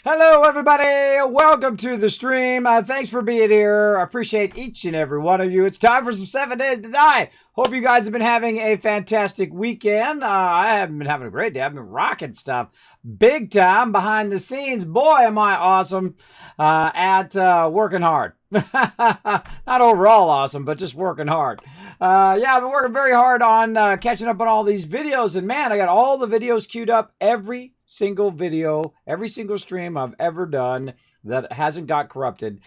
Hello, everybody. Welcome to the stream. Thanks for being here. I appreciate each and every one of you. It's time for some 7 Days to Die. Hope you guys have been having a fantastic weekend. I haven't been having a great day. I've been rocking stuff big time behind the scenes. Boy, am I awesome at working hard. Not overall awesome, but just working hard. Yeah, I've been working very hard on catching up on all these videos. And man, I got all the videos queued up. Every single video, every single stream I've ever done that hasn't got corrupted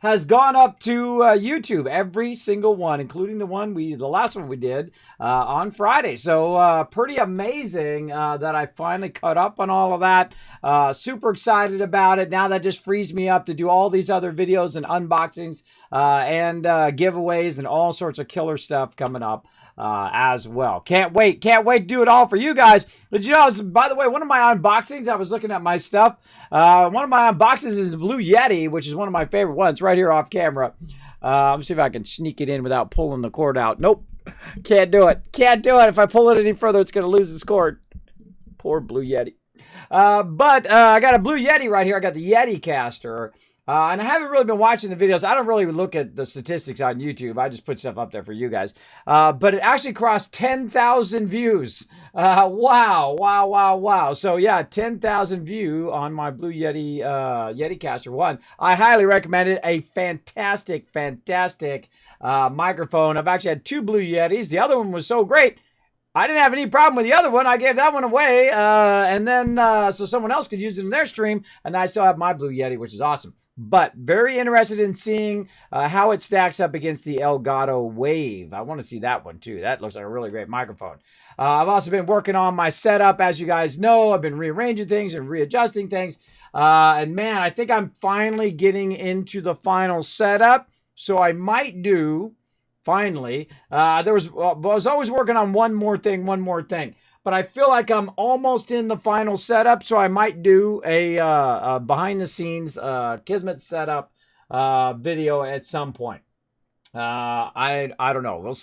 has gone up to YouTube. Every single one, including the last one we did on Friday. So pretty amazing that I finally caught up on all of that. Super excited about it. Now that just frees me up to do all these other videos and unboxings and giveaways and all sorts of killer stuff coming up. As well. Can't wait to do it all for you guys. Did you know, by the way, one of my unboxings, I was looking at my stuff. One of my unboxings is the Blue Yeti, which is one of my favorite ones, right here off camera. Let me see if I can sneak it in without pulling the cord out. Nope. Can't do it. If I pull it any further, it's going to lose its cord. Poor Blue Yeti. But I got a Blue Yeti right here. I got the Yeti caster. And I haven't really been watching the videos. I don't really look at the statistics on YouTube. I just put stuff up there for you guys. But it actually crossed 10,000 views. Wow. So yeah, 10,000 view on my Blue Yeti Yeti Caster 1. I highly recommend it. A fantastic microphone. I've actually had two Blue Yetis. The other one was so great, I didn't have any problem with the other one. I gave that one away, and then so someone else could use it in their stream, and I still have my Blue Yeti, which is awesome. But very interested in seeing how it stacks up against the Elgato Wave. I want to see that one too. That looks like a really great microphone. I've also been working on my setup, as you guys know. I've been rearranging things and readjusting things, and man, I think I'm finally getting into the final setup. So I might do. Finally, I was always working on one more thing, but I feel like I'm almost in the final setup, so I might do a behind the scenes Kismet setup video at some point. I don't know. We'll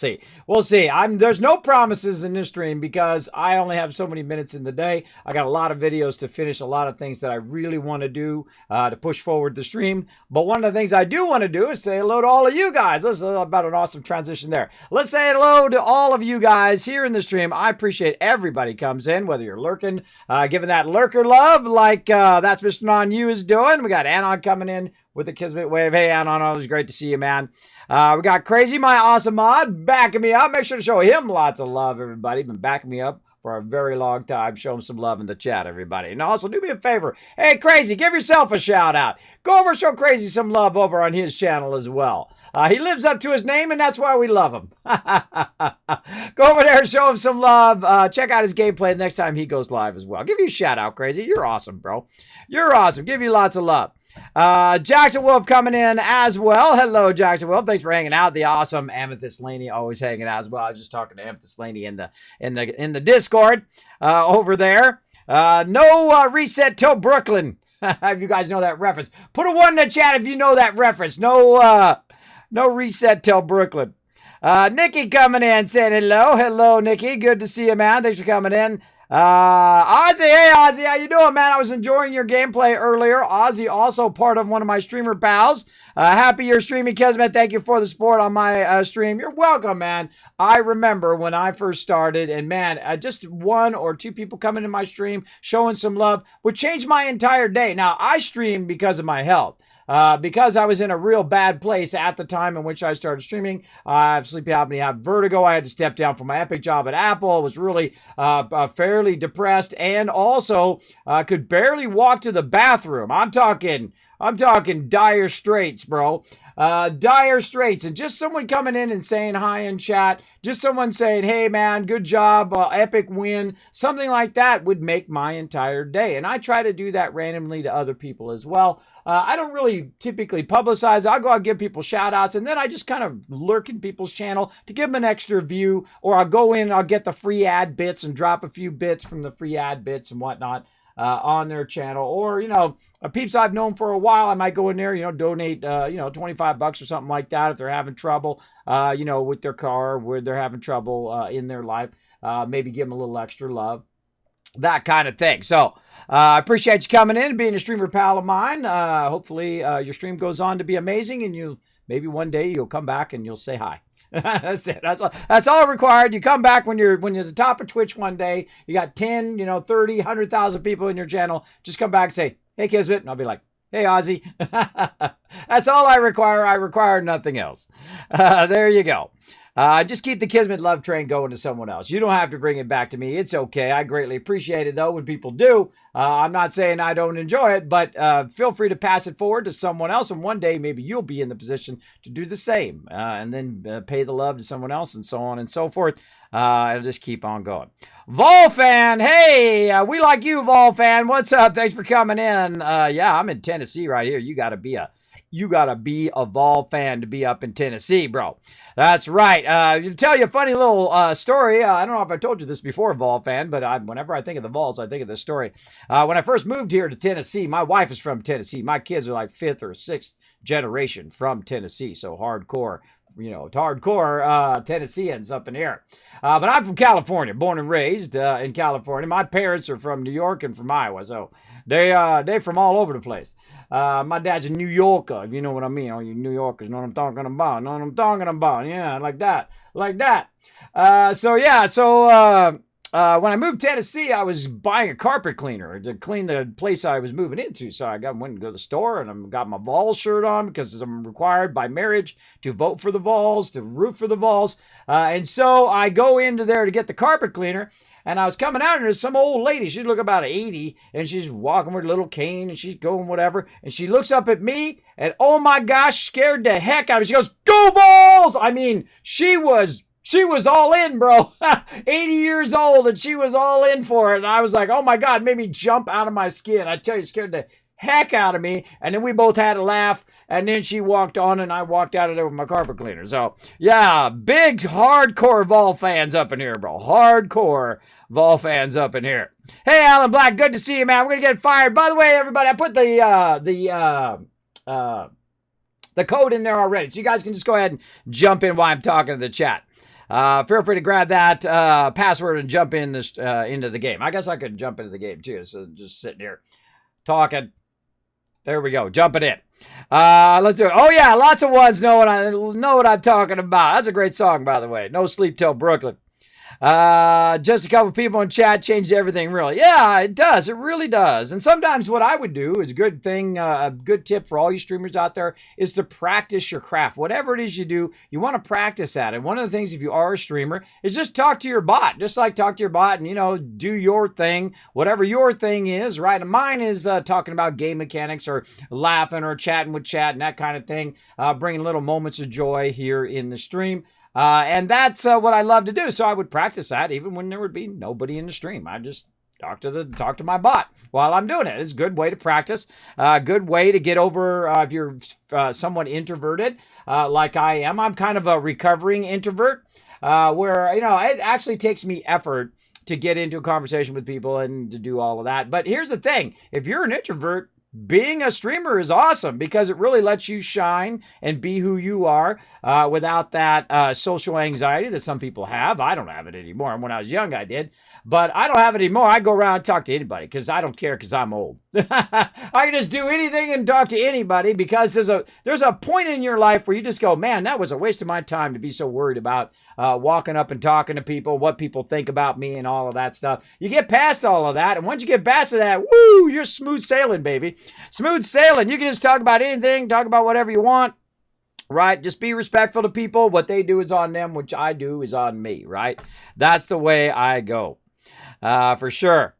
see. There's no promises in this stream because I only have so many minutes in the day. I got a lot of videos to finish, a lot of things that I really want to do to push forward the stream. But one of the things I do want to do is say hello to all of you guys. This is about an awesome transition there. Let's say hello to all of you guys here in the stream. I appreciate everybody comes in, whether you're lurking, giving that lurker love like that's Mr. Non You is doing. We got Anon coming in with the Kismet Wave. Hey, Anon, always great to see you, man. We got Crazy, my awesome mod, backing me up. Make sure to show him lots of love, everybody. Been backing me up for a very long time. Show him some love in the chat, everybody. And also, do me a favor. Hey, Crazy, give yourself a shout out. Go over and show Crazy some love over on his channel as well. He lives up to his name, and that's why we love him. Go over there and show him some love. Check out his gameplay next time he goes live as well. Give you a shout out, Crazy. You're awesome, bro. You're awesome. Give you lots of love. Jackson Wolf coming in as well. Hello, Jackson Wolf. Thanks for hanging out. The awesome Amethyst Laney always hanging out as well. I was just talking to Amethyst Laney in the Discord over there. No reset till Brooklyn. If you guys know that reference, put a 1 in the chat if you know that reference. No reset till Brooklyn. Nikki coming in saying hello. Hello, Nikki. Good to see you, man. Thanks for coming in. Ozzy, hey Ozzy, how you doing, man? I was enjoying your gameplay earlier. Ozzy, also part of one of my streamer pals. Happy you're streaming, Kismet. Thank you for the support on my stream. You're welcome, man. I remember when I first started, and man, just 1 or 2 people coming to my stream, showing some love, would change my entire day. Now, I stream because of my health. Because I was in a real bad place at the time in which I started streaming. I have sleep apnea, I have vertigo. I had to step down from my epic job at Apple. I was really fairly depressed, and also could barely walk to the bathroom. I'm talking dire straits, bro. Dire straits. And just someone coming in and saying hi in chat, just someone saying, hey man, good job, epic win, something like that would make my entire day. And I try to do that randomly to other people as well. I don't really typically publicize. I'll go out and give people shout outs, and then I just kind of lurk in people's channel to give them an extra view, or I'll go in and I'll get the free ad bits and drop a few bits from the free ad bits and whatnot on their channel. Or, peeps I've known for a while, I might go in there, donate, $25 or something like that if they're having trouble, with their car, where they're having trouble in their life. Maybe give them a little extra love, that kind of thing. So, I appreciate you coming in and being a streamer pal of mine. Hopefully your stream goes on to be amazing, and maybe one day you'll come back and you'll say hi. That's it. That's all required. You come back when you're at the top of Twitch one day. You got 10, 30, 100,000 people in your channel. Just come back and say, "Hey, Kismet," and I'll be like, "Hey, Ozzy." That's all I require. I require nothing else. There you go. Just keep the Kismet love train going to someone else. You don't have to bring it back to me. It's okay. I greatly appreciate it, though, when people do. I'm not saying I don't enjoy it, but feel free to pass it forward to someone else, and one day maybe you'll be in the position to do the same, and then pay the love to someone else, and so on and so forth. It'll just keep on going. Volfan, hey, we like you, Volfan. What's up? Thanks for coming in. Yeah, I'm in Tennessee right here. You gotta be a Vol fan to be up in Tennessee, bro. That's right. To tell you a funny little story. I don't know if I told you this before, Vol fan, but whenever I think of the Vols, I think of this story. When I first moved here to Tennessee, my wife is from Tennessee. My kids are like 5th or 6th generation from Tennessee, so hardcore. Hardcore Tennesseans up in here. But I'm from California, born and raised in California. My parents are from New York and from Iowa, so they're from all over the place. My dad's a New Yorker, if you know what I mean. All you New Yorkers know what I'm talking about. Yeah, like that. When I moved to Tennessee, I was buying a carpet cleaner to clean the place I was moving into. So I went and go to the store, and I got my Vols shirt on because I'm required by marriage to vote for the Vols, to root for the Vols. And so I go into there to get the carpet cleaner, and I was coming out, and there's some old lady. She'd look about 80, and she's walking with a little cane, and she's going whatever. And she looks up at me, and oh my gosh, scared the heck out of me. She goes, "Go Vols!" I mean, she was all in, bro. 80 years old, and she was all in for it. And I was like, oh my God, made me jump out of my skin. I tell you, scared the heck out of me. And then we both had a laugh. And then she walked on, and I walked out of there with my carpet cleaner. So, yeah, big hardcore Vol fans up in here, bro. Hardcore Vol fans up in here. Hey, Alan Black, good to see you, man. We're going to get fired. By the way, everybody, I put the code in there already. So you guys can just go ahead and jump in while I'm talking to the chat. Feel free to grab that password and jump in into the game. I guess I could jump into the game too. So just sitting here talking. There we go. Jumping in. Let's do it. Oh yeah, lots of ones know what I'm talking about. That's a great song, by the way. No Sleep Till Brooklyn. Just a couple people in chat changed everything, really. Yeah, it does. It really does. And sometimes what I would do is a good thing, a good tip for all you streamers out there is to practice your craft. Whatever it is you do, you want to practice at it. One of the things, if you are a streamer, is just talk to your bot. Just like talk to your bot and, do your thing, whatever your thing is, right? And mine is talking about game mechanics or laughing or chatting with chat and that kind of thing, bringing little moments of joy here in the stream. And that's what I love to do. So I would practice that even when there would be nobody in the stream. I just talk to my bot while I'm doing it. It's a good way to practice. Good way to get over if you're somewhat introverted, like I am. I'm kind of a recovering introvert, where it actually takes me effort to get into a conversation with people and to do all of that. But here's the thing: if you're an introvert, being a streamer is awesome because it really lets you shine and be who you are without that social anxiety that some people have. I don't have it anymore. When I was young, I did. But I don't have it anymore. I go around and talk to anybody because I don't care because I'm old. I can just do anything and talk to anybody because there's a point in your life where you just go, man, that was a waste of my time to be so worried about walking up and talking to people, what people think about me and all of that stuff. You get past all of that, and once you get past that, woo, you're smooth sailing, baby. Smooth sailing. You can just talk about anything, talk about whatever you want. Right? Just be respectful to people. What they do is on them, which I do is on me, right? That's the way I go. For sure.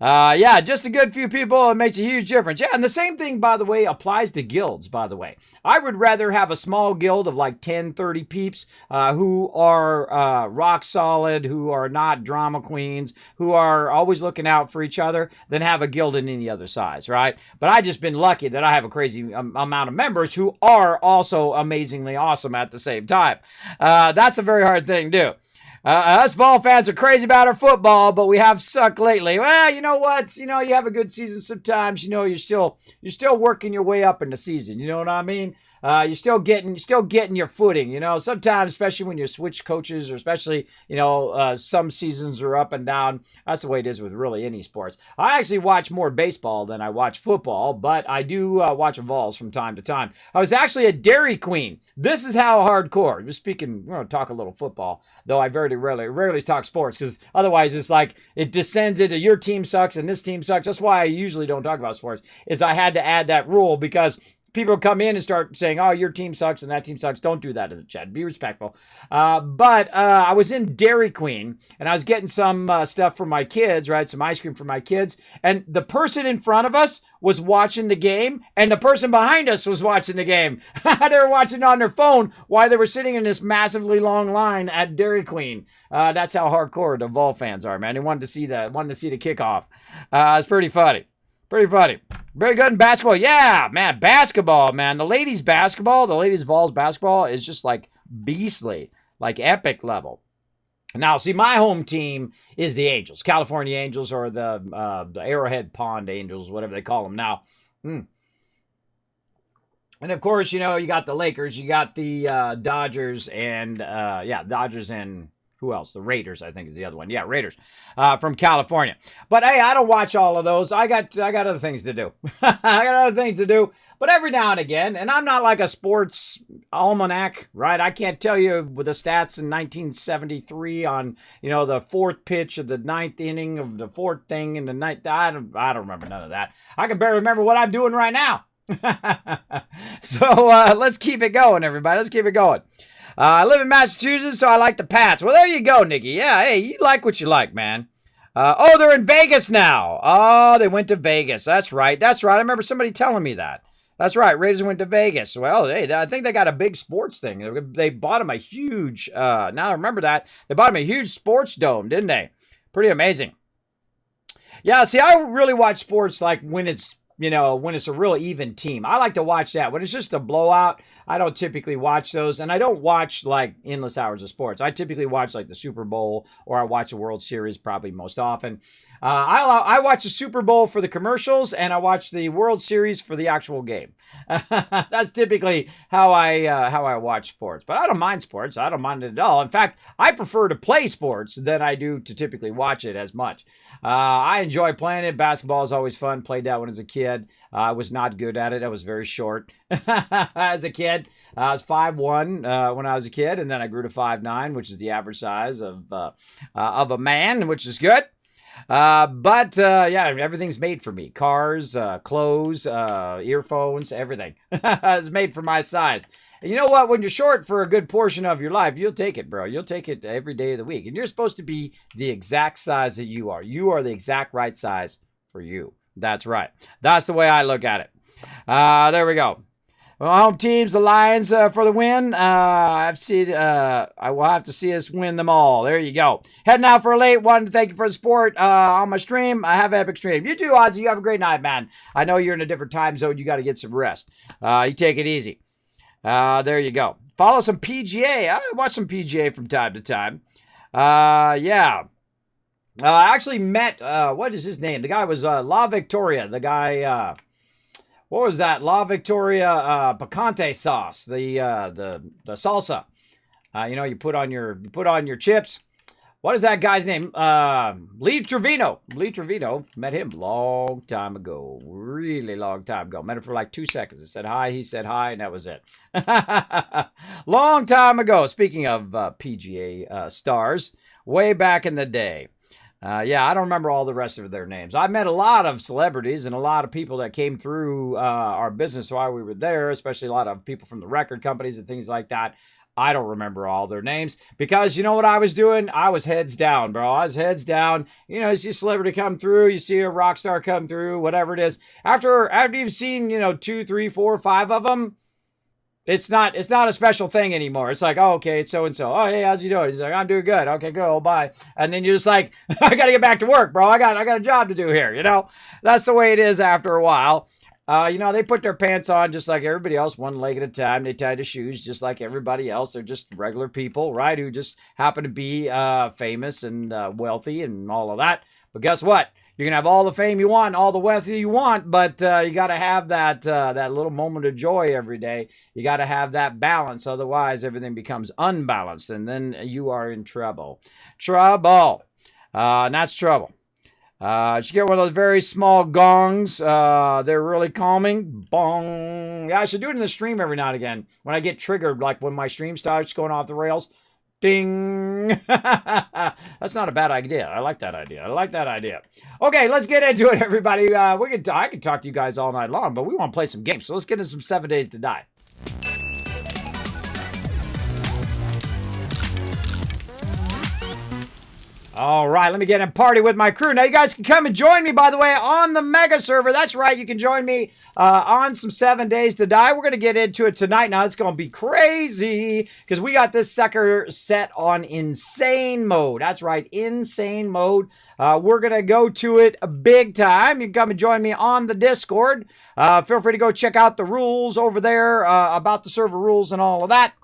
Yeah, just a good few people, it makes a huge difference. Yeah, and the same thing, by the way, applies to guilds, by the way. I would rather have a small guild of like 10, 30 peeps who are rock solid, who are not drama queens, who are always looking out for each other, than have a guild in any other size, right? But I just been lucky that I have a crazy amount of members who are also amazingly awesome at the same time. That's a very hard thing to do. Us Vol fans are crazy about our football, but we have sucked lately. Well, you know what? You have a good season sometimes. You're still working your way up in the season. You know what I mean? You're still getting your footing. You know, sometimes, especially when you switch coaches, or especially some seasons are up and down. That's the way it is with really any sports. I actually watch more baseball than I watch football, but I do watch Vols from time to time. I was actually a Dairy Queen. This is how hardcore. Just speaking, we're going to talk a little football, though I very rarely talk sports, because otherwise it's like it descends into your team sucks and this team sucks. That's why I usually don't talk about sports, is I had to add that rule, because people come in and start saying, oh, your team sucks and that team sucks. Don't do that in the chat. Be respectful. But I was in Dairy Queen, and I was getting some stuff for my kids, right? Some ice cream for my kids. And the person in front of us was watching the game, and the person behind us was watching the game. They were watching on their phone while they were sitting in this massively long line at Dairy Queen. That's how hardcore the Vol fans are, man. They wanted to see the kickoff. It's pretty funny. Pretty funny. Very good in basketball. Yeah, man, basketball, man. The ladies' Vols basketball is just like beastly, like epic level. Now, see, my home team is the Angels, California Angels, or the Arrowhead Pond Angels, whatever they call them now. And of course, you got the Lakers, you got the Dodgers, and Dodgers and who else? The Raiders, I think, is the other one. Yeah, Raiders from California. But hey, I don't watch all of those. I got other things to do. But every now and again, and I'm not like a sports almanac, right? I can't tell you with the stats in 1973 on, the fourth pitch of the ninth inning of the fourth thing in the ninth. I don't remember none of that. I can barely remember what I'm doing right now. So let's keep it going, everybody. Let's keep it going. I live in Massachusetts, so I like the Pats. Well, there you go, Nikki. Yeah, hey, you like what you like, man. They're in Vegas now. Oh, they went to Vegas. That's right. I remember somebody telling me that. That's right. Raiders went to Vegas. Well, hey, I think they got a big sports thing. They bought them a huge, now I remember that. They bought them a huge sports dome, didn't they? Pretty amazing. Yeah, see, I really watch sports like when it's a real even team. I like to watch that. When it's just a blowout, I don't typically watch those. And I don't watch like endless hours of sports. I typically watch like the Super Bowl, or I watch the World Series probably most often. I watch the Super Bowl for the commercials, and I watch the World Series for the actual game. That's typically how I watch sports. But I don't mind sports. I don't mind it at all. In fact, I prefer to play sports than I do to typically watch it as much. I enjoy playing it. Basketball is always fun. Played that when I was a kid. I was not good at it. I was very short as a kid. I was 5'1" when I was a kid, and then I grew to 5'9", which is the average size of a man, which is good. But everything's made for me. Cars, clothes, earphones, everything is made for my size. And you know what? When you're short for a good portion of your life, you'll take it, bro. You'll take it every day of the week. And you're supposed to be the exact size that you are. You are the exact right size for you. That's right. That's the way I look at it. There we go. Well, home teams, the Lions for the win. I will have to see us win them all. There you go. Heading out for a late one. Thank you for the support on my stream. I have an epic stream. You too, Ozzy. You have a great night, man. I know you're in a different time zone. You got to get some rest. You take it easy. There you go. Follow some PGA. I watch some PGA from time to time. I actually met, what is his name? The guy was La Victoria. The guy, what was that? La Victoria picante sauce. The salsa. You put on your chips. What is that guy's name? Lee Trevino. Lee Trevino. Met him long time ago. Really long time ago. Met him for like 2 seconds. I said hi. He said hi, and that was it. Long time ago. Speaking of PGA stars, way back in the day. I don't remember all the rest of their names. I met a lot of celebrities and a lot of people that came through our business while we were there, especially a lot of people from the record companies and things like that. I don't remember all their names because you know what I was doing? I was heads down, bro. I was heads down. You see a celebrity come through, you see a rock star come through, whatever it is. After you've seen, 2, 3, 4, 5 of them, it's not a special thing anymore. It's like, oh, okay, it's so-and-so. Oh, hey, how's you doing? He's like, I'm doing good. Okay, go, bye. And then you're just like, I got to get back to work, bro. I got a job to do here, That's the way it is after a while. They put their pants on just like everybody else, one leg at a time. They tie the shoes just like everybody else. They're just regular people, right? Who just happen to be famous and wealthy and all of that. But guess what? You can have all the fame you want, all the wealth you want, but you got to have that little moment of joy every day. You got to have that balance. Otherwise, everything becomes unbalanced, and then you are in trouble. Trouble. And that's trouble. You get one of those very small gongs. They're really calming. Bong. Yeah, I should do it in the stream every now and again. When I get triggered, like when my stream starts going off the rails. Ding. That's not a bad idea. I like that idea. Okay, let's get into it, everybody. I can talk to you guys all night long, but we want to play some games. So let's get into some 7 Days to Die. All right, let me get in party with my crew. Now, you guys can come and join me, by the way, on the Mega server. That's right, you can join me on some 7 Days to Die. We're going to get into it tonight. Now, it's going to be crazy because we got this sucker set on insane mode. That's right, insane mode. We're going to go to it big time. You can come and join me on the Discord. Feel free to go check out the rules over there about the server rules and all of that.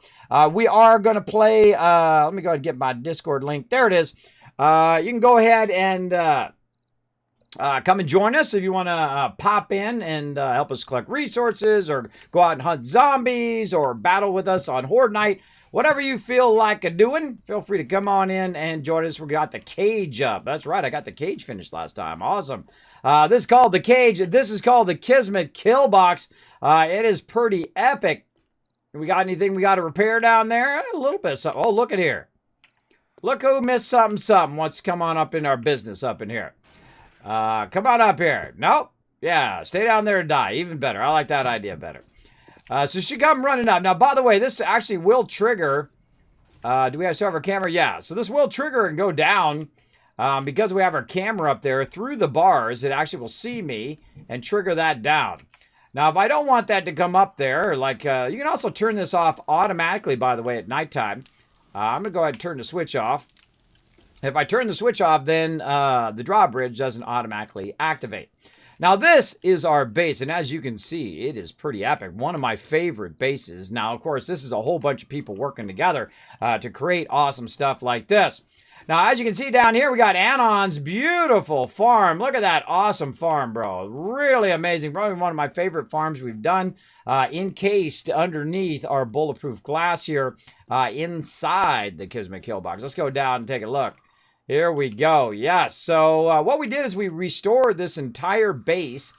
We are going to play, let me go ahead and get my Discord link. There it is. You can go ahead and come and join us if you want to pop in and help us collect resources or go out and hunt zombies or battle with us on Horde Night. Whatever you feel like doing, feel free to come on in and join us. We got the cage up. That's right, I got the cage finished last time. Awesome. This is called the cage. This is called the Kismet kill box. It is pretty epic. We got anything we got to repair down there? A little bit of something. Oh, look at here. Look who missed something. Wants to come on up in our business up in here. Come on up here. Nope. Yeah, stay down there and die. Even better. I like that idea better. So she come running up. Now, by the way, this actually will trigger. Do we have our camera? Yeah. So this will trigger and go down because we have our camera up there through the bars. It actually will see me and trigger that down. Now, if I don't want that to come up there, like you can also turn this off automatically, by the way, at nighttime. I'm going to go ahead and turn the switch off. If I turn the switch off, then the drawbridge doesn't automatically activate. Now, this is our base, and as you can see, it is pretty epic. One of my favorite bases. Now, of course, this is a whole bunch of people working together to create awesome stuff like this. Now, as you can see down here, we got Anon's beautiful farm. Look at that awesome farm, bro. Really amazing. Probably one of my favorite farms we've done. Encased underneath our bulletproof glass here inside the Kismet kill box. Let's go down and take a look. Here we go. Yes. So what we did is we restored this entire base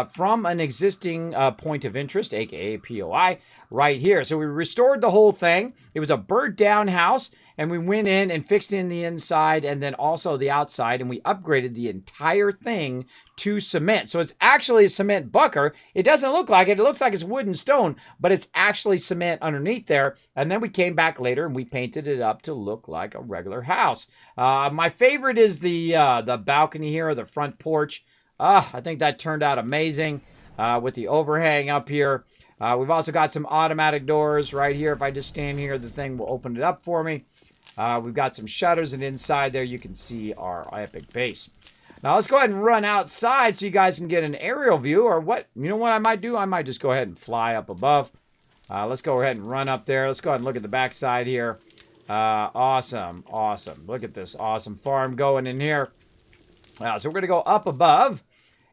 from an existing point of interest, aka POI, right here. So we restored the whole thing. It was a burnt down house, and we went in and fixed in the inside and then also the outside, and we upgraded the entire thing to cement. So it's actually a cement bunker. It doesn't look like it. It looks like it's wood and stone, but it's actually cement underneath there. And then we came back later and we painted it up to look like a regular house. My favorite is the balcony here, the front porch. I think that turned out amazing with the overhang up here. We've also got some automatic doors right here. If I just stand here, the thing will open it up for me. We've got some shutters, and inside there you can see our epic base. Now let's go ahead and run outside so you guys can get an aerial view, or what? You know what I might do? I might just go ahead and fly up above. Let's go ahead and run up there. Let's go ahead and look at the backside here. Awesome, awesome. Look at this awesome farm going in here. So we're going to go up above.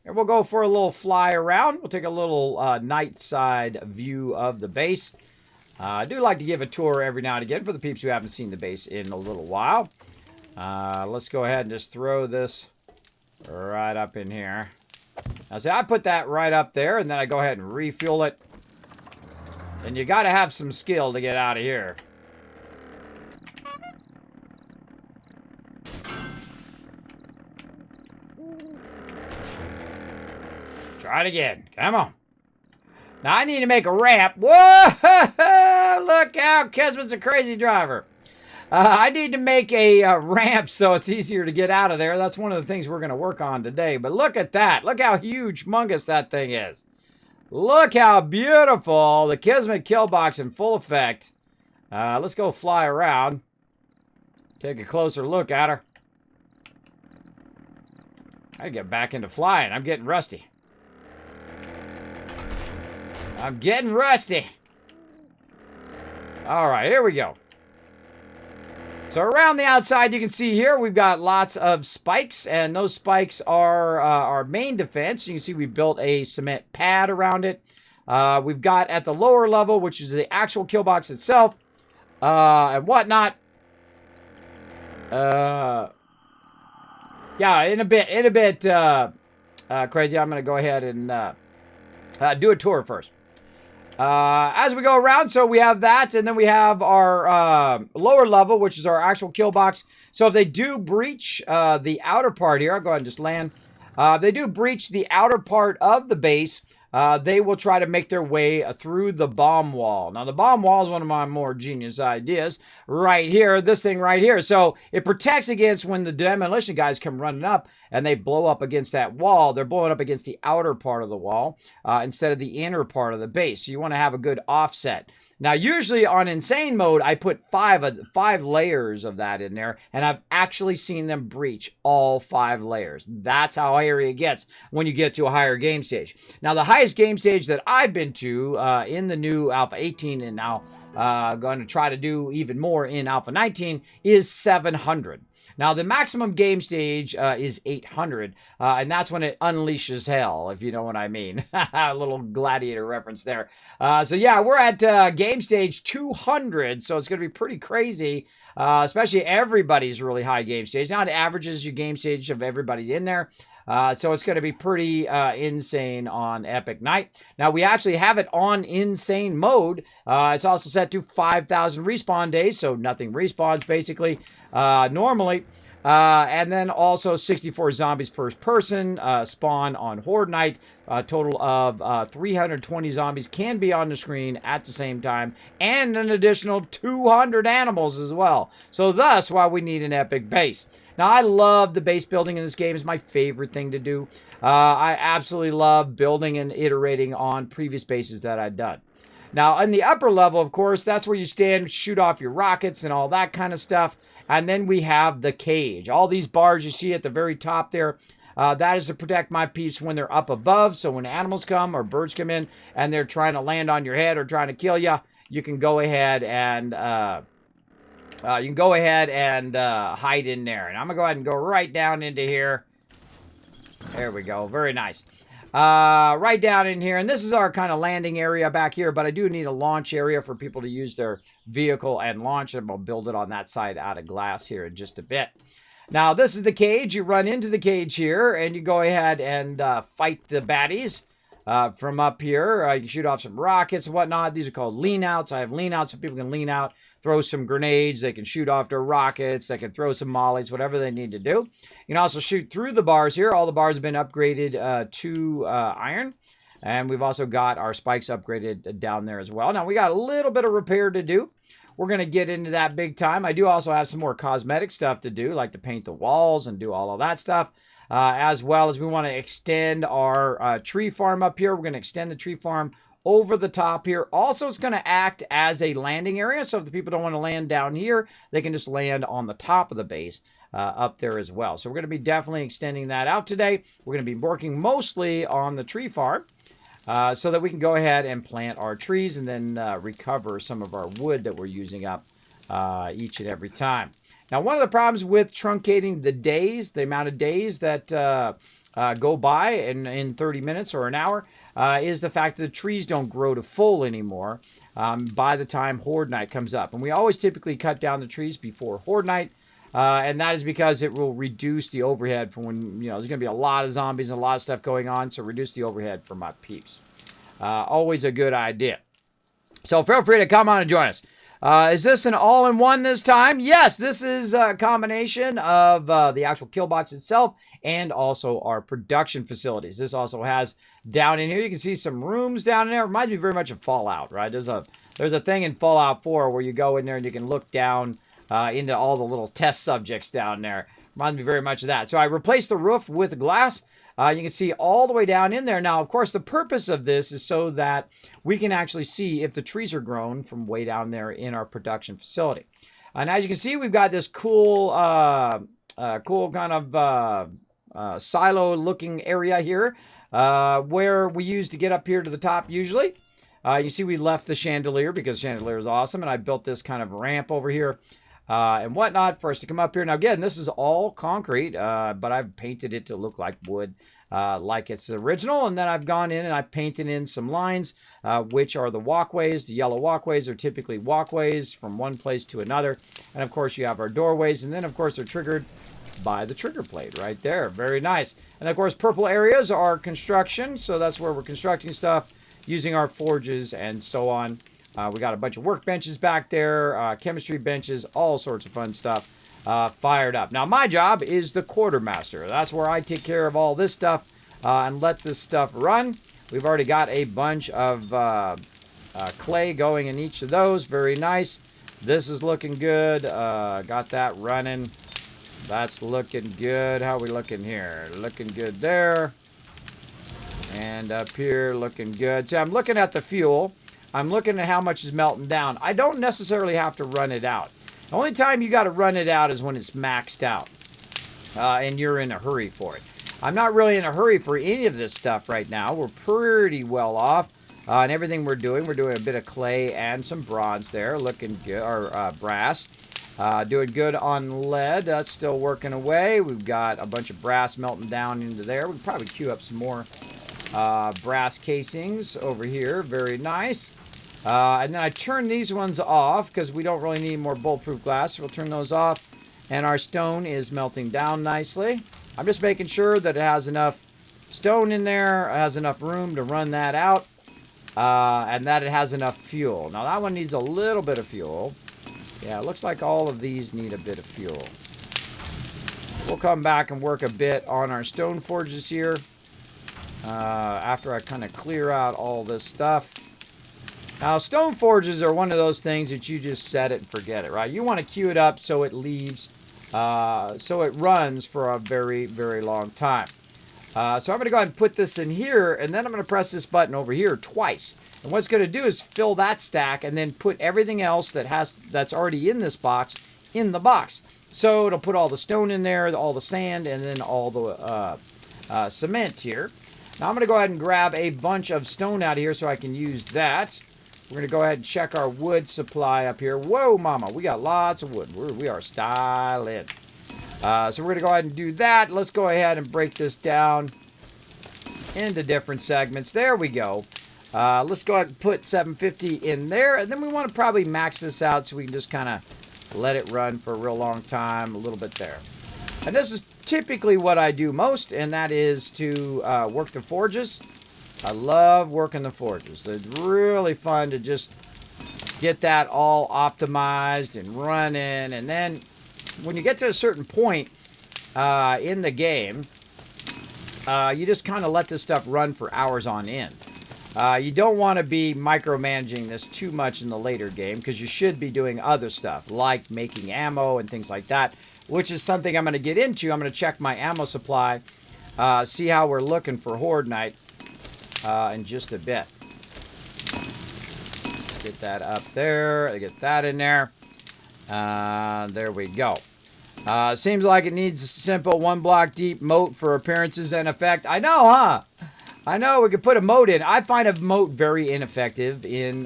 And we'll go for a little fly around. We'll take a little night side view of the base. I do like to give a tour every now and again for the peeps who haven't seen the base in a little while. Let's go ahead and just throw this right up in here. Now, see, I put that right up there, and then I go ahead and refuel it. And you got to have some skill to get out of here. Try it again. Come on. Now, I need to make a ramp. Whoa! Look how Kismet's a crazy driver. I need to make a ramp so it's easier to get out of there. That's one of the things we're going to work on today. But look at that. Look how huge, humongous that thing is. Look how beautiful. The Kismet kill box in full effect. Let's go fly around. Take a closer look at her. I get back into flying. I'm getting rusty. I'm getting rusty. All right, here we go. So around the outside, you can see here, we've got lots of spikes, and those spikes are our main defense. You can see we built a cement pad around it. We've got at the lower level, which is the actual kill box itself, and whatnot. Yeah, in a bit crazy. I'm going to go ahead and do a tour first. As we go around, so we have that, and then we have our lower level, which is our actual kill box. So if they do breach the outer part here, I'll go ahead and just land. If they do breach the outer part of the base, they will try to make their way through the bomb wall. Now, the bomb wall is one of my more genius ideas right here, this thing right here. So it protects against when the demolition guys come running up and they blow up against that wall. They're blowing up against the outer part of the wall instead of the inner part of the base. So you want to have a good offset. Now, usually on insane mode, I put five layers of that in there, and I've actually seen them breach all 5 layers. That's how hairy it gets when you get to a higher game stage. Now, the highest game stage that I've been to in the new Alpha 18, and now going to try to do even more in Alpha 19, is 700. Now, the maximum game stage is 800, and that's when it unleashes hell, if you know what I mean. A little gladiator reference there. So, yeah, we're at game stage 200, so it's going to be pretty crazy, especially everybody's really high game stage. Now, it averages your game stage of everybody in there. So it's going to be pretty insane on Epic Night. Now, we actually have it on insane mode. It's also set to 5,000 respawn days, so nothing respawns basically normally. And then also 64 zombies per person spawn on Horde Night. A total of 320 zombies can be on the screen at the same time, and an additional 200 animals as well. So thus why we need an epic base. Now, I love the base building in this game. It's my favorite thing to do. I absolutely love building and iterating on previous bases that I've done. Now, in the upper level, of course, that's where you stand, shoot off your rockets and all that kind of stuff. And then we have the cage. All these bars you see at the very top there, that is to protect my peeps when they're up above. So when animals come or birds come in and they're trying to land on your head or trying to kill you, you can go ahead and hide in there. And I'm going to go ahead and go right down into here. There we go. Very nice. Right down in here, and this is our kind of landing area back here, but I do need a launch area for people to use their vehicle and launch, and I'll build it on that side out of glass here in just a bit. Now, this is the cage. You run into the cage here, and you go ahead and fight the baddies from up here. You can shoot off some rockets and whatnot. These are called lean outs. I have lean outs so people can lean out, throw some grenades. They can shoot off their rockets. They can throw some mollies, whatever they need to do. You can also shoot through the bars here. All the bars have been upgraded to iron. And we've also got our spikes upgraded down there as well. Now, we got a little bit of repair to do. We're going to get into that big time. I do also have some more cosmetic stuff to do, like to paint the walls and do all of that stuff. As well as we want to extend our tree farm up here. We're going to extend the tree farm over the top here. Also, it's going to act as a landing area. So if the people don't want to land down here, they can just land on the top of the base up there as well. So we're going to be definitely extending that out today. We're going to be working mostly on the tree farm so that we can go ahead and plant our trees and then recover some of our wood that we're using up each and every time. Now, one of the problems with truncating the days, the amount of days that go by in 30 minutes or an hour, is the fact that the trees don't grow to full anymore by the time Horde Night comes up. And we always typically cut down the trees before Horde Night, and that is because it will reduce the overhead for when, there's going to be a lot of zombies and a lot of stuff going on, so reduce the overhead for my peeps. Always a good idea. So feel free to come on and join us. Is this an all-in-one this time? Yes, this is a combination of the actual kill box itself and also our production facilities. This also has down in here, you can see some rooms down in there. It reminds me very much of Fallout, right? There's a thing in Fallout 4 where you go in there and you can look down into all the little test subjects down there. Reminds me very much of that. So I replaced the roof with glass. You can see all the way down in there. Now, of course, the purpose of this is so that we can actually see if the trees are grown from way down there in our production facility. And as you can see, we've got this cool kind of silo-looking area here where we use to get up here to the top usually. You see we left the chandelier because the chandelier is awesome, and I built this kind of ramp over here. and whatnot for us to come up here. Now, again, this is all concrete, but I've painted it to look like wood, like it's original. And then I've gone in and I've painted in some lines, which are the walkways. The yellow walkways are typically walkways from one place to another. And, of course, you have our doorways. And then, of course, they're triggered by the trigger plate right there. Very nice. And, of course, purple areas are construction. So that's where we're constructing stuff using our forges and so on. We got a bunch of workbenches back there, chemistry benches, all sorts of fun stuff fired up. Now, my job is the quartermaster. That's where I take care of all this stuff and let this stuff run. We've already got a bunch of clay going in each of those. Very nice. This is looking good. Got that running. That's looking good. How are we looking here? Looking good there. And up here, looking good. So I'm looking at the fuel. I'm looking at how much is melting down. I don't necessarily have to run it out. The only time you got to run it out is when it's maxed out and you're in a hurry for it. I'm not really in a hurry for any of this stuff right now. We're pretty well off on everything we're doing. We're doing a bit of clay and some bronze there, looking good, or brass. Doing good on lead. That's still working away. We've got a bunch of brass melting down into there. We can probably queue up some more brass casings over here. Very nice. And then I turn these ones off because we don't really need more bulletproof glass. So we'll turn those off. And our stone is melting down nicely. I'm just making sure that it has enough stone in there, it has enough room to run that out, and that it has enough fuel. Now that one needs a little bit of fuel. Yeah, it looks like all of these need a bit of fuel. We'll come back and work a bit on our stone forges here after I kind of clear out all this stuff. Now, stone forges are one of those things that you just set it and forget it, right? You want to queue it up so it leaves, so it runs for a very, very long time. So I'm going to go ahead and put this in here, and then I'm going to press this button over here twice. And what it's going to do is fill that stack and then put everything else that's already in this box in the box. So it'll put all the stone in there, all the sand, and then all the cement here. Now I'm going to go ahead and grab a bunch of stone out of here so I can use that. We're going to go ahead and check our wood supply up here. Whoa, mama, we got lots of wood. We are styling. So we're going to go ahead and do that. Let's go ahead and break this down into different segments. There we go. Let's go ahead and put 750 in there. And then we want to probably max this out so we can just kind of let it run for a real long time. A little bit there. And this is typically what I do most, and that is to work the forges. I love working the forges. It's really fun to just get that all optimized and running. And then when you get to a certain point in the game, you just kind of let this stuff run for hours on end. You don't want to be micromanaging this too much in the later game because you should be doing other stuff like making ammo and things like that, which is something I'm going to get into. I'm going to check my ammo supply, see how we're looking for Horde Night. In just a bit. Let's get that up there. Get that in there. There we go. Seems like it needs a simple 1 block deep moat for appearances and effect. I know, huh? I know we could put a moat in. I find a moat very ineffective in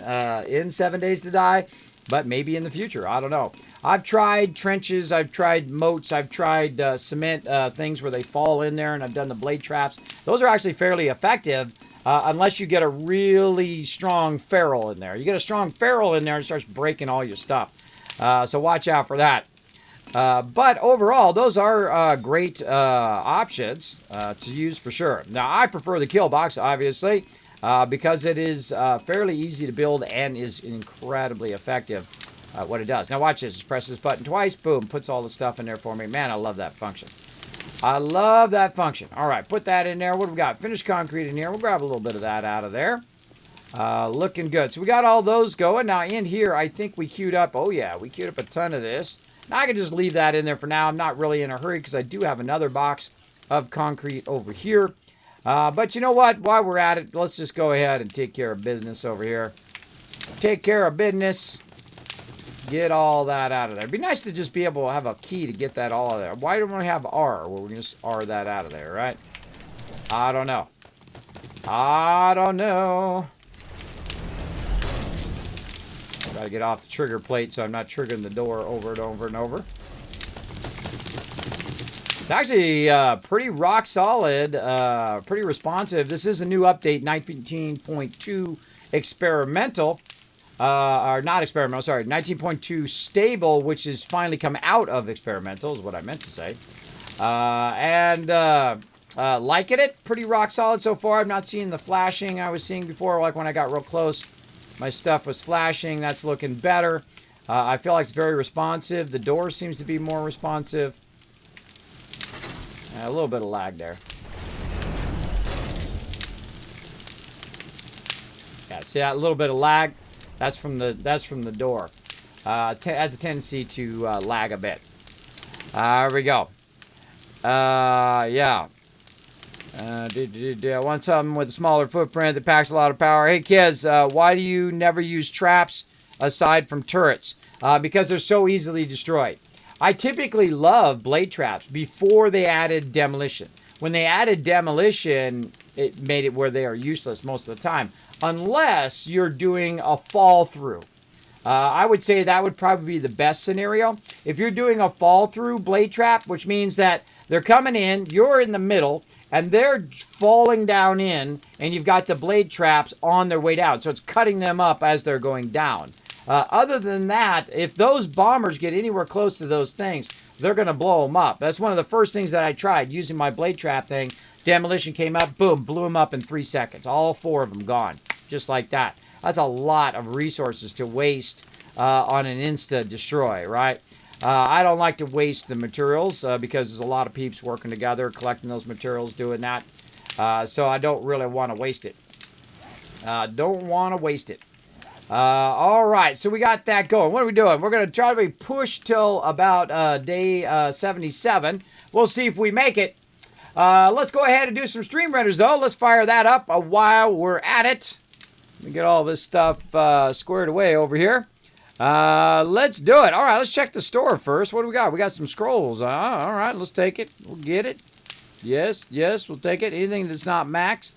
7 Days to Die, but maybe in the future. I don't know. I've tried trenches. I've tried moats. I've tried cement things where they fall in there, and I've done the blade traps. Those are actually fairly effective. Unless you get a really strong feral in there. You get a strong feral in there and it starts breaking all your stuff. So watch out for that. But overall, those are great options to use for sure. Now, I prefer the kill box, obviously, because it is fairly easy to build and is incredibly effective at what it does. Now, watch this. Just press this button twice. Boom. Puts all the stuff in there for me. Man, I love that function. I love that function. All right, put that in there. What do we got? Finished concrete in here. We'll grab a little bit of that out of there. Looking good. So we got all those going. Now in here, I think we queued up. Oh, yeah, we queued up a ton of this. Now I can just leave that in there for now. I'm not really in a hurry because I do have another box of concrete over here. But you know what? While we're at it, let's just go ahead and take care of business over here. Take care of business. Get all that out of there. It'd be nice to just be able to have a key to get that all out of there. Why don't we have R where we can just R that out of there, right? I don't know. I don't know. Got to get off the trigger plate so I'm not triggering the door over and over and over. It's actually pretty rock solid, pretty responsive. This is a new update, 19.2 experimental. Or not experimental, sorry, 19.2 stable, which has finally come out of experimental, is what I meant to say. Liking it, pretty rock solid so far. I'm not seeing the flashing I was seeing before, like when I got real close. My stuff was flashing. That's looking better. I feel like it's very responsive. The door seems to be more responsive. A little bit of lag there. Yeah, see that little bit of lag? That's from the door. Has a tendency to lag a bit. There we go. Yeah. I want something with a smaller footprint that packs a lot of power. Hey kids, why do you never use traps aside from turrets? Because they're so easily destroyed. I typically love blade traps before they added demolition. When they added demolition, it made it where they are useless most of the time. Unless you're doing a fall through. I would say that would probably be the best scenario. If you're doing a fall through blade trap, which means that they're coming in, you're in the middle, and they're falling down in, and you've got the blade traps on their way down. So it's cutting them up as they're going down. Other than that, if those bombers get anywhere close to those things, they're going to blow them up. That's one of the first things that I tried using my blade trap thing. Demolition came up, boom, blew them up in 3 seconds. All 4 of them gone, just like that. That's a lot of resources to waste on an insta-destroy, right? I don't like to waste the materials because there's a lot of peeps working together, collecting those materials, doing that. So I don't really want to waste it. Don't want to waste it. All right, so we got that going. What are we doing? We're going to try to push till about day 77. We'll see if we make it. Let's go ahead and do some stream renders, though. Let's fire that up while we're at it. Let me get all this stuff squared away over here. Let's do it. All right, let's check the store first. What do we got? We got some scrolls. All right, let's take it. We'll get it. Yes, we'll take it. Anything that's not maxed,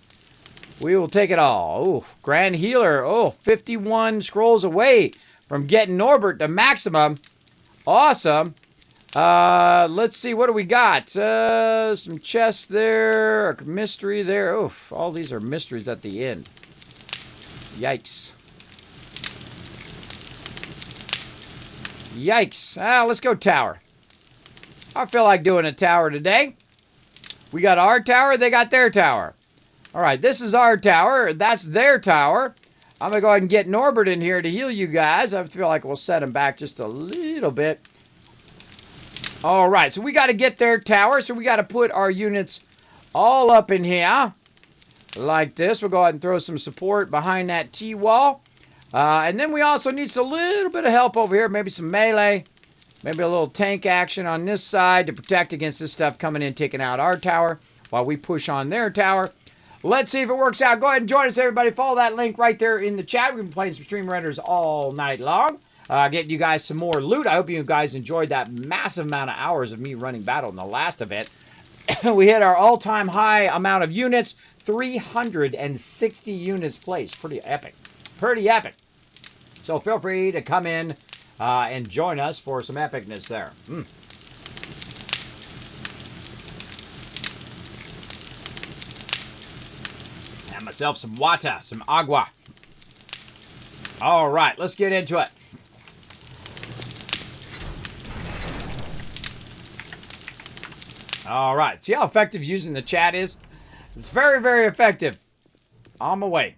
we will take it all. Oof, Grand Healer. Oh, 51 scrolls away from getting Norbert to maximum. Awesome. Let's see. What do we got? Some chests there. A mystery there. Oof, all these are mysteries at the end. Yikes. Yikes. Let's go tower. I feel like doing a tower today. We got our tower. They got their tower. All right, this is our tower. That's their tower. I'm going to go ahead and get Norbert in here to heal you guys. I feel like we'll set him back just a little bit. All right, so we got to get their tower. So we got to put our units all up in here. Like this. We'll go ahead and throw some support behind that T-wall. And then we also need a little bit of help over here. Maybe some melee. Maybe a little tank action on this side to protect against this stuff coming in, taking out our tower while we push on their tower. Let's see if it works out. Go ahead and join us, everybody. Follow that link right there in the chat. We've been playing some stream renders all night long. Getting you guys some more loot. I hope you guys enjoyed that massive amount of hours of me running battle in the last event. We hit our all-time high amount of units. 360 units placed. Pretty epic. Pretty epic. So feel free to come in and join us for some epicness there. Have myself some water, some agua. All right, let's get into it. All right, see how effective using the chat is? It's very, very effective. On my way.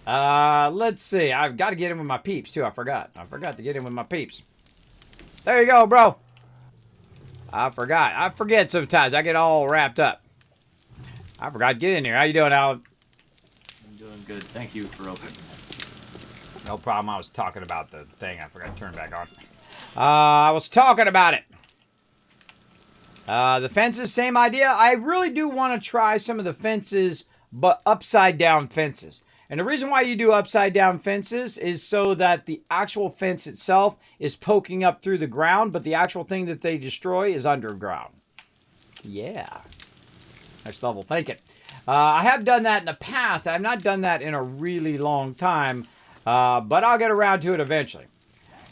Let's see. I've got to get in with my peeps, too. I forgot to get in with my peeps. There you go, bro. I forgot. I forget sometimes. I get all wrapped up. I forgot to get in here. How you doing, Alan? I'm doing good. Thank you for opening. No problem. I was talking about the thing. I forgot to turn back on. I was talking about it. The fences, same idea. I really do want to try some of the fences, but upside down fences. And the reason why you do upside down fences is so that the actual fence itself is poking up through the ground, but the actual thing that they destroy is underground. Yeah. Next level thinking. I have done that in the past. I have not done that in a really long time. But I'll get around to it eventually.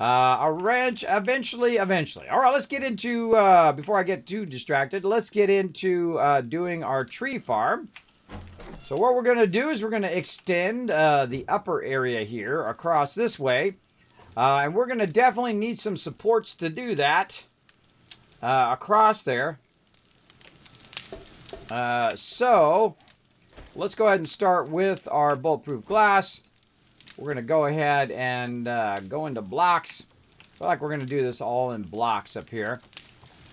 Eventually. All right, let's get into, before I get too distracted, let's get into doing our tree farm. So what we're going to do is we're going to extend the upper area here across this way. And we're going to definitely need some supports to do that across there. So let's go ahead and start with our bulletproof glass. We're going to go ahead and go into blocks. I feel like we're going to do this all in blocks up here.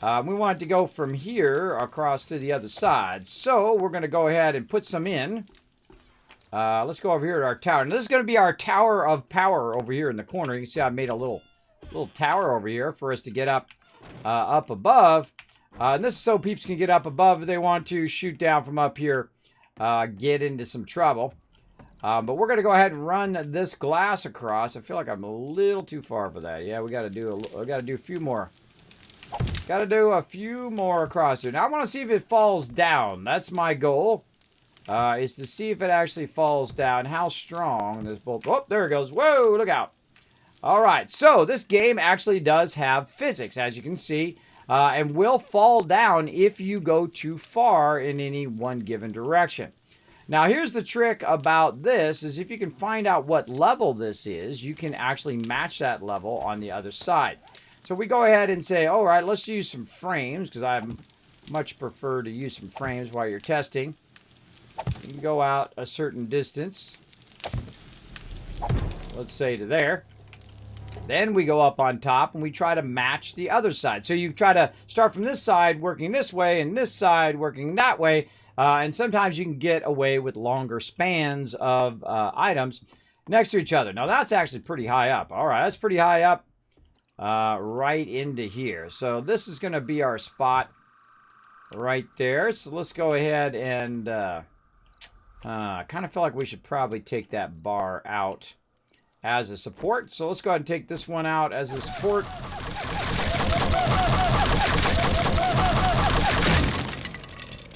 We want it to go from here across to the other side. So we're going to go ahead and put some in. Let's go over here to our tower. Now, this is going to be our tower of power over here in the corner. You can see I made a little tower over here for us to get up above. And this is so peeps can get up above if they want to shoot down from up here, get into some trouble. But we're going to go ahead and run this glass across. I feel like I'm a little too far for that. Yeah, we got to do a few more. Got to do a few more across here. Now I want to see if it falls down. That's my goal. Is to see if it actually falls down. How strong this bolt. Oh, there it goes. Whoa, look out. All right, so this game actually does have physics, as you can see, and will fall down if you go too far in any one given direction. Now, here's the trick about this, is if you can find out what level this is, you can actually match that level on the other side. So we go ahead and say, all right, let's use some frames, because I much prefer to use some frames while you're testing. You can go out a certain distance. Let's say to there. Then we go up on top and we try to match the other side. So you try to start from this side working this way and this side working that way. And sometimes you can get away with longer spans of items next to each other. Now that's actually pretty high up. All right, that's pretty high up right into here. So this is going to be our spot right there. So let's go ahead and I kind of feel like we should probably take that bar out as a support. So let's go ahead and take this one out as a support.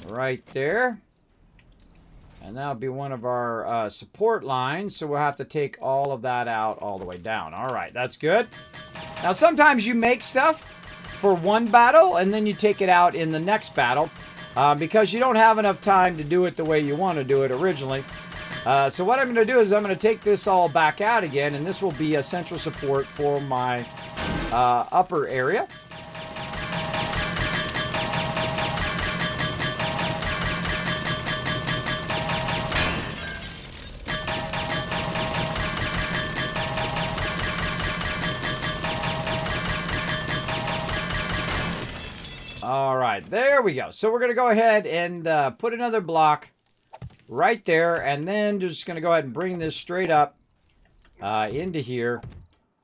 Right there. And that'll be one of our support lines. So we'll have to take all of that out all the way down. All right, that's good. Now sometimes you make stuff for one battle and then you take it out in the next battle because you don't have enough time to do it the way you want to do it originally. So what I'm going to do is I'm going to take this all back out again, and this will be a central support for my upper area. All right, there we go. So we're going to go ahead and put another block right there, and then just going to go ahead and bring this straight up into here,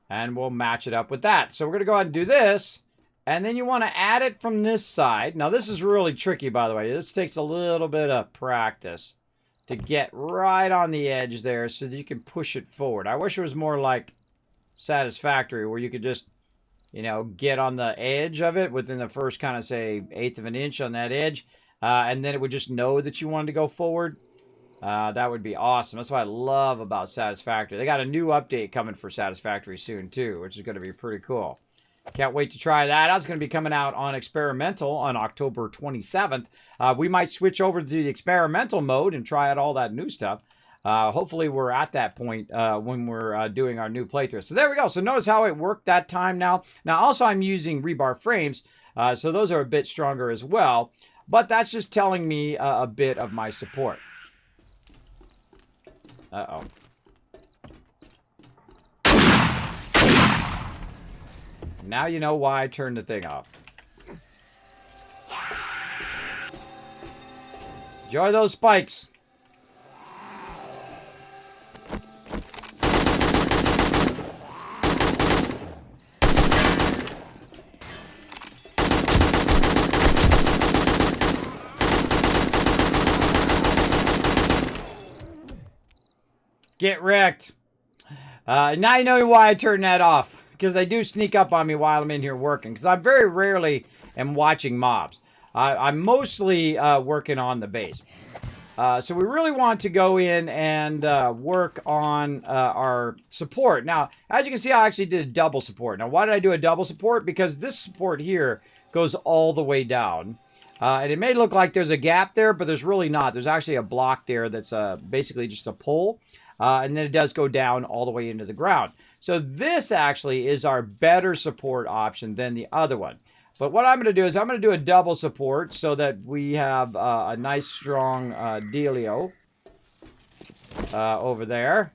and we'll match it up with that. So we're going to go ahead and do this, and then you want to add it from this side. Now this is really tricky, by the way. This takes a little bit of practice to get right on the edge there so that you can push it forward. I wish it was more like Satisfactory, where you could just, you know, get on the edge of it within the first kind of, say, 1/8 of an inch on that edge, and then it would just know that you wanted to go forward. That would be awesome. That's what I love about Satisfactory. They got a new update coming for Satisfactory soon, too, which is going to be pretty cool. Can't wait to try that. That's going to be coming out on Experimental on October 27th. We might switch over to the Experimental mode and try out all that new stuff. Hopefully we're at that point when we're doing our new playthrough. So there we go. So notice how it worked that time now. Now also I'm using rebar frames, so those are a bit stronger as well. But that's just telling me a bit of my support. Uh-oh. Now you know why I turned the thing off. Enjoy those spikes. Get wrecked. Now you know why I turned that off. Because they do sneak up on me while I'm in here working. Because I very rarely am watching mobs. I'm mostly working on the base. So we really want to go in and work on our support. Now, as you can see, I actually did a double support. Now, why did I do a double support? Because this support here goes all the way down. And it may look like there's a gap there, but there's really not. There's actually a block there that's basically just a pole. And then it does go down all the way into the ground. So this actually is our better support option than the other one. But what I'm going to do is I'm going to do a double support so that we have a nice strong dealio over there.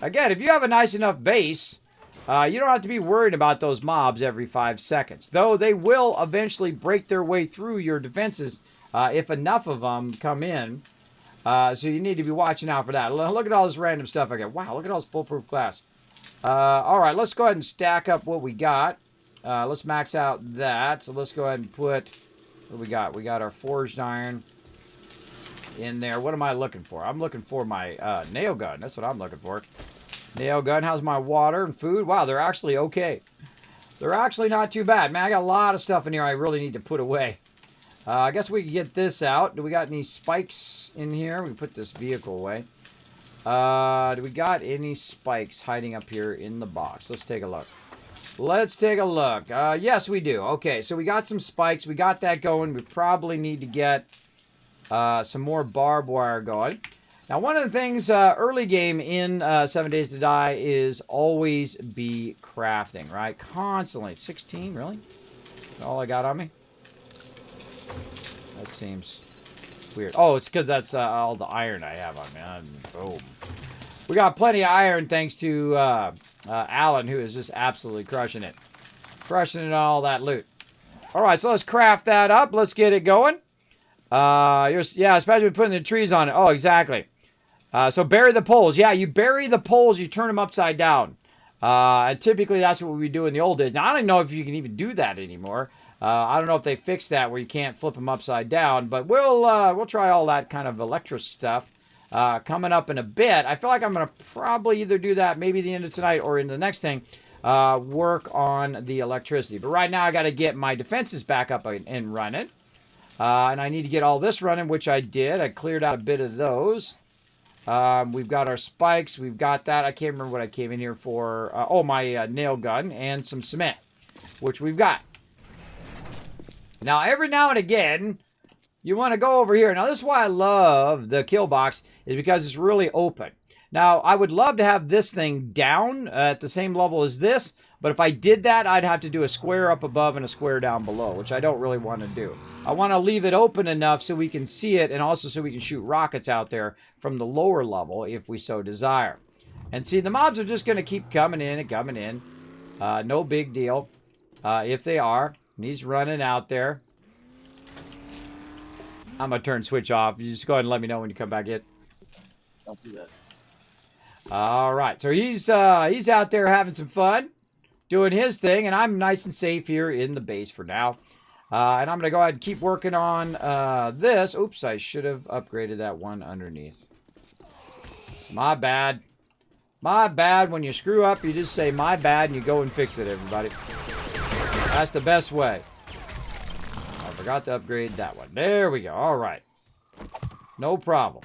Again, if you have a nice enough base, you don't have to be worried about those mobs every 5 seconds. Though they will eventually break their way through your defenses if enough of them come in. So you need to be watching out for that. Look at all this random stuff I got. Wow, look at all this bulletproof glass. All right, let's go ahead and stack up what we got. Let's max out that. So let's go ahead and put, what do we got? We got our forged iron in there. What am I looking for? I'm looking for my nail gun. That's what I'm looking for. Nail gun. How's my water and food? Wow, they're actually okay. They're actually not too bad. Man, I got a lot of stuff in here I really need to put away. I guess we can get this out. Do we got any spikes in here? We can put this vehicle away. Do we got any spikes hiding up here in the box? Let's take a look. Let's take a look. Yes, we do. Okay, so we got some spikes. We got that going. We probably need to get some more barbed wire going. Now, one of the things early game in 7 Days to Die is always be crafting, right? Constantly. 16, really? That's all I got on me? That seems weird. Oh, it's because that's all the iron I have on me. Boom. We got plenty of iron thanks to Alan, who is just absolutely crushing it. Crushing it all that loot. All right, so let's craft that up. Let's get it going. Yeah, especially putting the trees on it. Oh, exactly. So bury the poles. Yeah, you bury the poles, you turn them upside down. And typically that's what we do in the old days. Now, I don't know if you can even do that anymore. I don't know if they fixed that where you can't flip them upside down, but we'll try all that kind of electric stuff coming up in a bit. I feel like I'm going to probably either do that maybe the end of tonight or in the next thing, work on the electricity. But right now I got to get my defenses back up and running. And I need to get all this running, which I did. I cleared out a bit of those. We've got our spikes. We've got that. I can't remember what I came in here for. My nail gun and some cement, which we've got. Now, every now and again, you want to go over here. Now, this is why I love the kill box, is because it's really open. Now, I would love to have this thing down at the same level as this, but if I did that, I'd have to do a square up above and a square down below, which I don't really want to do. I want to leave it open enough so we can see it and also so we can shoot rockets out there from the lower level if we so desire. And see, the mobs are just going to keep coming in and coming in. No big deal if they are. And he's running out there. I'm going to turn switch off. You just go ahead and let me know when you come back in. Don't do that. All right. So he's out there having some fun, doing his thing, and I'm nice and safe here in the base for now. And I'm going to go ahead and keep working on this. Oops, I should have upgraded that one underneath. It's my bad. My bad. When you screw up, you just say my bad and you go and fix it, everybody. That's the best way. I forgot to upgrade that one. There we go. All right. No problem.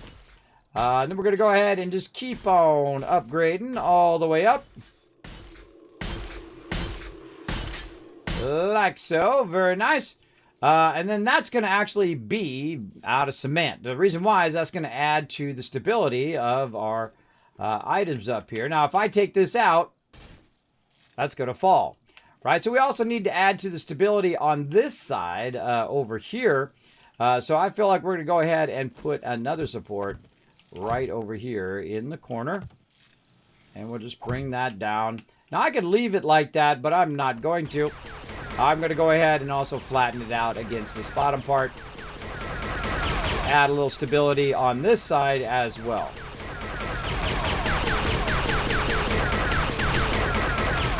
Then we're going to go ahead and just keep on upgrading all the way up. Like so. Very nice. And then that's going to actually be out of cement. The reason why is that's going to add to the stability of our items up here. Now, if I take this out, that's going to fall. Right? So we also need to add to the stability on this side over here. So I feel like we're going to go ahead and put another support right over here in the corner. And we'll just bring that down. Now, I could leave it like that, but I'm not going to. I'm going to go ahead and also flatten it out against this bottom part. Add a little stability on this side as well.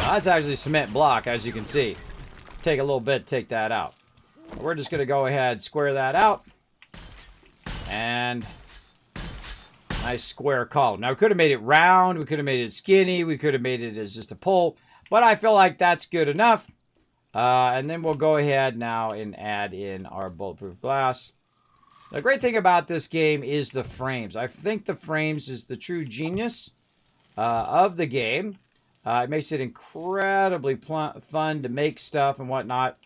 Now, that's actually cement block, as you can see. Take a little bit to take that out. We're just going to go ahead, square that out. And nice square column. Now, we could have made it round. We could have made it skinny. We could have made it as just a pole. But I feel like that's good enough. And then we'll go ahead now and add in our bulletproof glass. The great thing about this game is the frames. I think the frames is the true genius of the game. It makes it incredibly fun to make stuff and whatnot.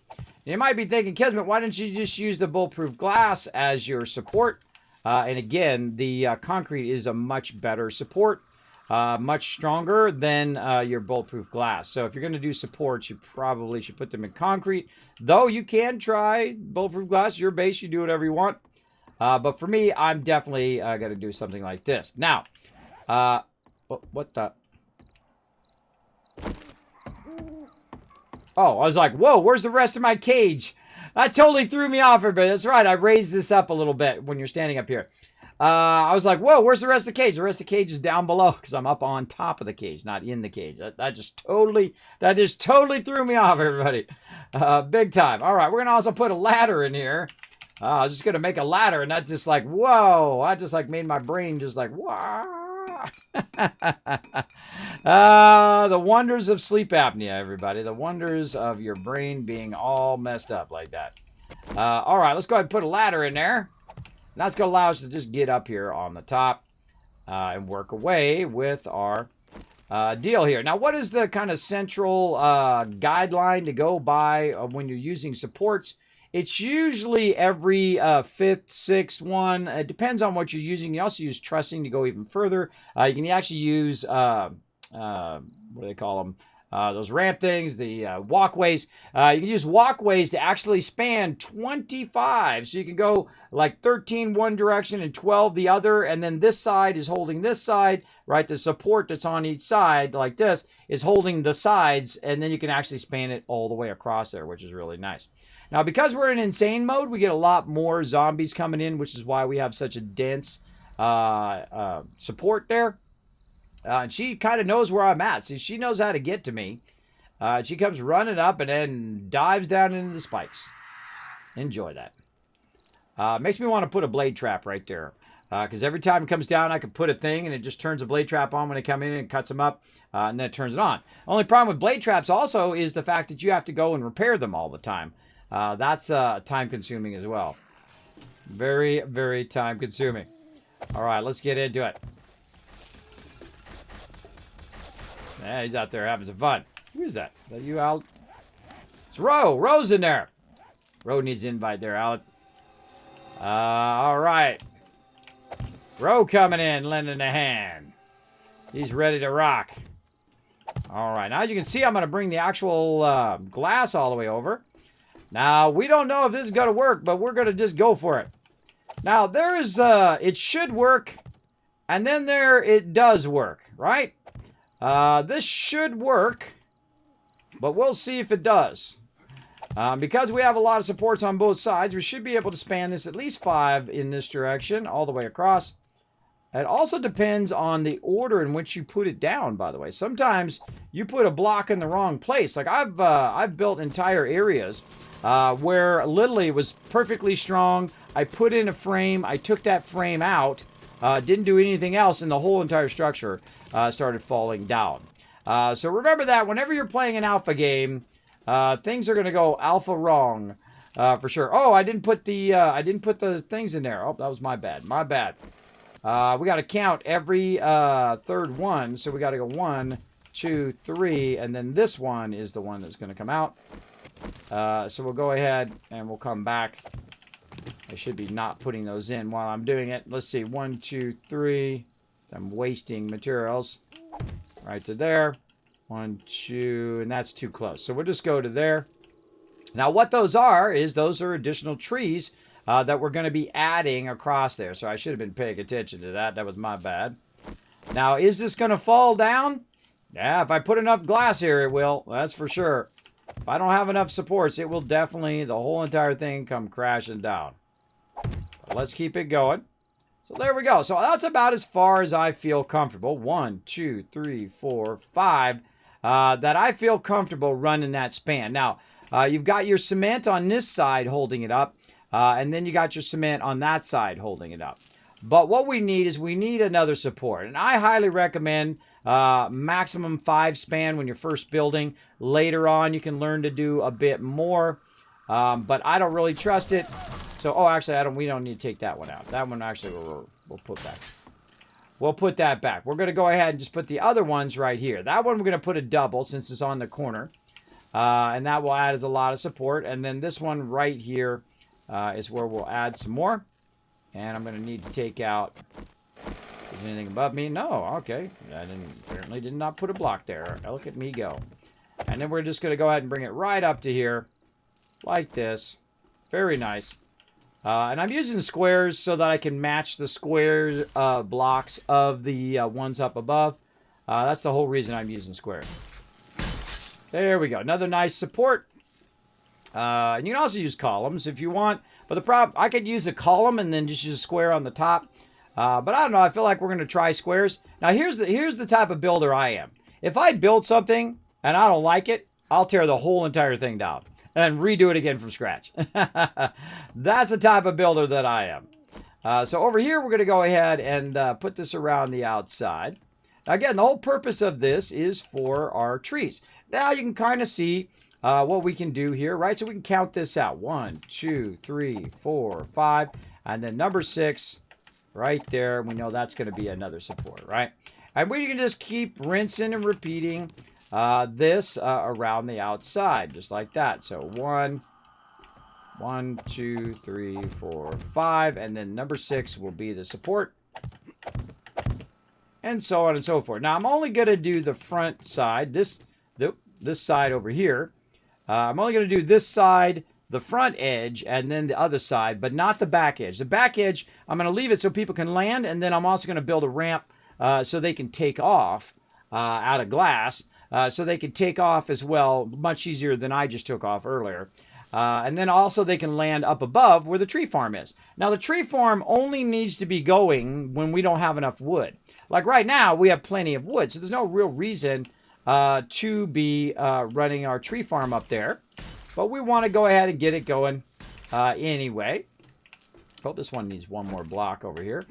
You might be thinking, Kismet, why don't you just use the bulletproof glass as your support? And again, the concrete is a much better support, much stronger than your bulletproof glass. So if you're going to do supports, you probably should put them in concrete. Though you can try bulletproof glass, your base, you do whatever you want. But for me, I'm definitely going to do something like this. Now, what the... Oh, I was like, whoa, where's the rest of my cage? That totally threw me off, everybody. That's right, I raised this up a little bit when you're standing up here. I was like, whoa, where's the rest of the cage? The rest of the cage is down below because I'm up on top of the cage, not in the cage. That just totally threw me off, everybody. Big time. All right, we're going to also put a ladder in here. I was just going to make a ladder, and that just like, whoa. I just like made my brain just like, whoa. The wonders of sleep apnea, everybody. The wonders of your brain being all messed up like that. All right, let's go ahead and put a ladder in there. And that's going to allow us to just get up here on the top and work away with our deal here. Now, what is the kind of central guideline to go by when you're using supports? It's usually every fifth, sixth one. It depends on what you're using. You also use trussing to go even further. You can actually use, what do they call them? Those ramp things, the walkways. You can use walkways to actually span 25. So you can go like 13 one direction and 12 the other. And then this side is holding this side, right? The support that's on each side like this is holding the sides. And then you can actually span it all the way across there, which is really nice. Now, because we're in insane mode, we get a lot more zombies coming in, which is why we have such a dense support there. And she kind of knows where I'm at. See, she knows how to get to me. She comes running up and then dives down into the spikes. Enjoy that. Makes me want to put a blade trap right there. Because every time it comes down, I can put a thing, and it just turns a blade trap on when they come in and cuts them up, and then it turns it on. Only problem with blade traps also is the fact that you have to go and repair them all the time. That's time-consuming as well. Very, very time-consuming. All right, let's get into it. Yeah, he's out there having some fun. Who is that? Is that you, Al? It's Ro. Ro's in there. Ro needs an invite there, Alec. All right. Ro coming in, lending a hand. He's ready to rock. All right. Now, as you can see, I'm going to bring the actual glass all the way over. Now, we don't know if this is going to work, but we're going to just go for it. Now, there's, it should work, and then there, it does work, right? This should work, but we'll see if it does. Because we have a lot of supports on both sides, we should be able to span this at least 5 in this direction, all the way across. It also depends on the order in which you put it down, by the way. Sometimes you put a block in the wrong place. Like I've built entire areas where literally it was perfectly strong. I put in a frame, I took that frame out, didn't do anything else, and the whole entire structure started falling down. So remember that whenever you're playing an alpha game, things are going to go alpha wrong for sure. Oh, I didn't put the things in there. Oh, that was my bad. My bad. We got to count every third one. So we got to go 1, 2, 3, and then this one is the one that's going to come out. So we'll go ahead and we'll come back. I should be not putting those in while I'm doing it. Let's see. 1, 2, 3. I'm wasting materials. Right to there. 1, 2, and that's too close. So we'll just go to there. Now what those are is those are additional trees that we're going to be adding across there. So I should have been paying attention to that. That was my bad. Now, is this going to fall down? Yeah, if I put enough glass here, it will. That's for sure. If I don't have enough supports, it will definitely, the whole entire thing, come crashing down. But let's keep it going. So there we go. So that's about as far as I feel comfortable. 1, 2, 3, 4, 5. That I feel comfortable running that span. Now, you've got your cement on this side holding it up. And then you got your cement on that side holding it up. But what we need is we need another support. And I highly recommend maximum 5 span when you're first building. Later on, you can learn to do a bit more. But I don't really trust it. So, oh, actually, we don't need to take that one out. That one, actually, we'll put back. We'll put that back. We're going to go ahead and just put the other ones right here. That one, we're going to put a double since it's on the corner. And that will add as a lot of support. And then this one right here is where we'll add some more. And I'm going to need to take out... Is anything above me? No. Okay. I apparently did not put a block there. Look at me go. And then we're just going to go ahead and bring it right up to here. Like this. Very nice. And I'm using squares so that I can match the square blocks of the ones up above. That's the whole reason I'm using squares. There we go. Another nice support. And you can also use columns if you want. But the problem, I could use a column and then just use a square on the top. But I don't know. I feel like we're going to try squares. Now, here's the type of builder I am. If I build something and I don't like it, I'll tear the whole entire thing down and redo it again from scratch. That's the type of builder that I am. So over here, we're going to go ahead and put this around the outside. Now, again, the whole purpose of this is for our trees. Now, you can kind of see what we can do here, right? So we can count this out. 1, 2, 3, 4, 5, and then number 6 right there. We know that's going to be another support, right? And we can just keep rinsing and repeating this around the outside, just like that. So 1, 2, 3, 4, 5, and then number 6 will be the support, and so on and so forth. Now I'm only going to do the front side, this side over here. I'm only going to do this side, the front edge, and then the other side, but not the back edge. The back edge, I'm going to leave it so people can land, and then I'm also going to build a ramp so they can take off out of glass. So they can take off as well, much easier than I just took off earlier. And then also they can land up above where the tree farm is. Now the tree farm only needs to be going when we don't have enough wood. Like right now, we have plenty of wood, so there's no real reason to be running our tree farm up there. But we want to go ahead and get it going anyway. Oh, this one needs one more block over here.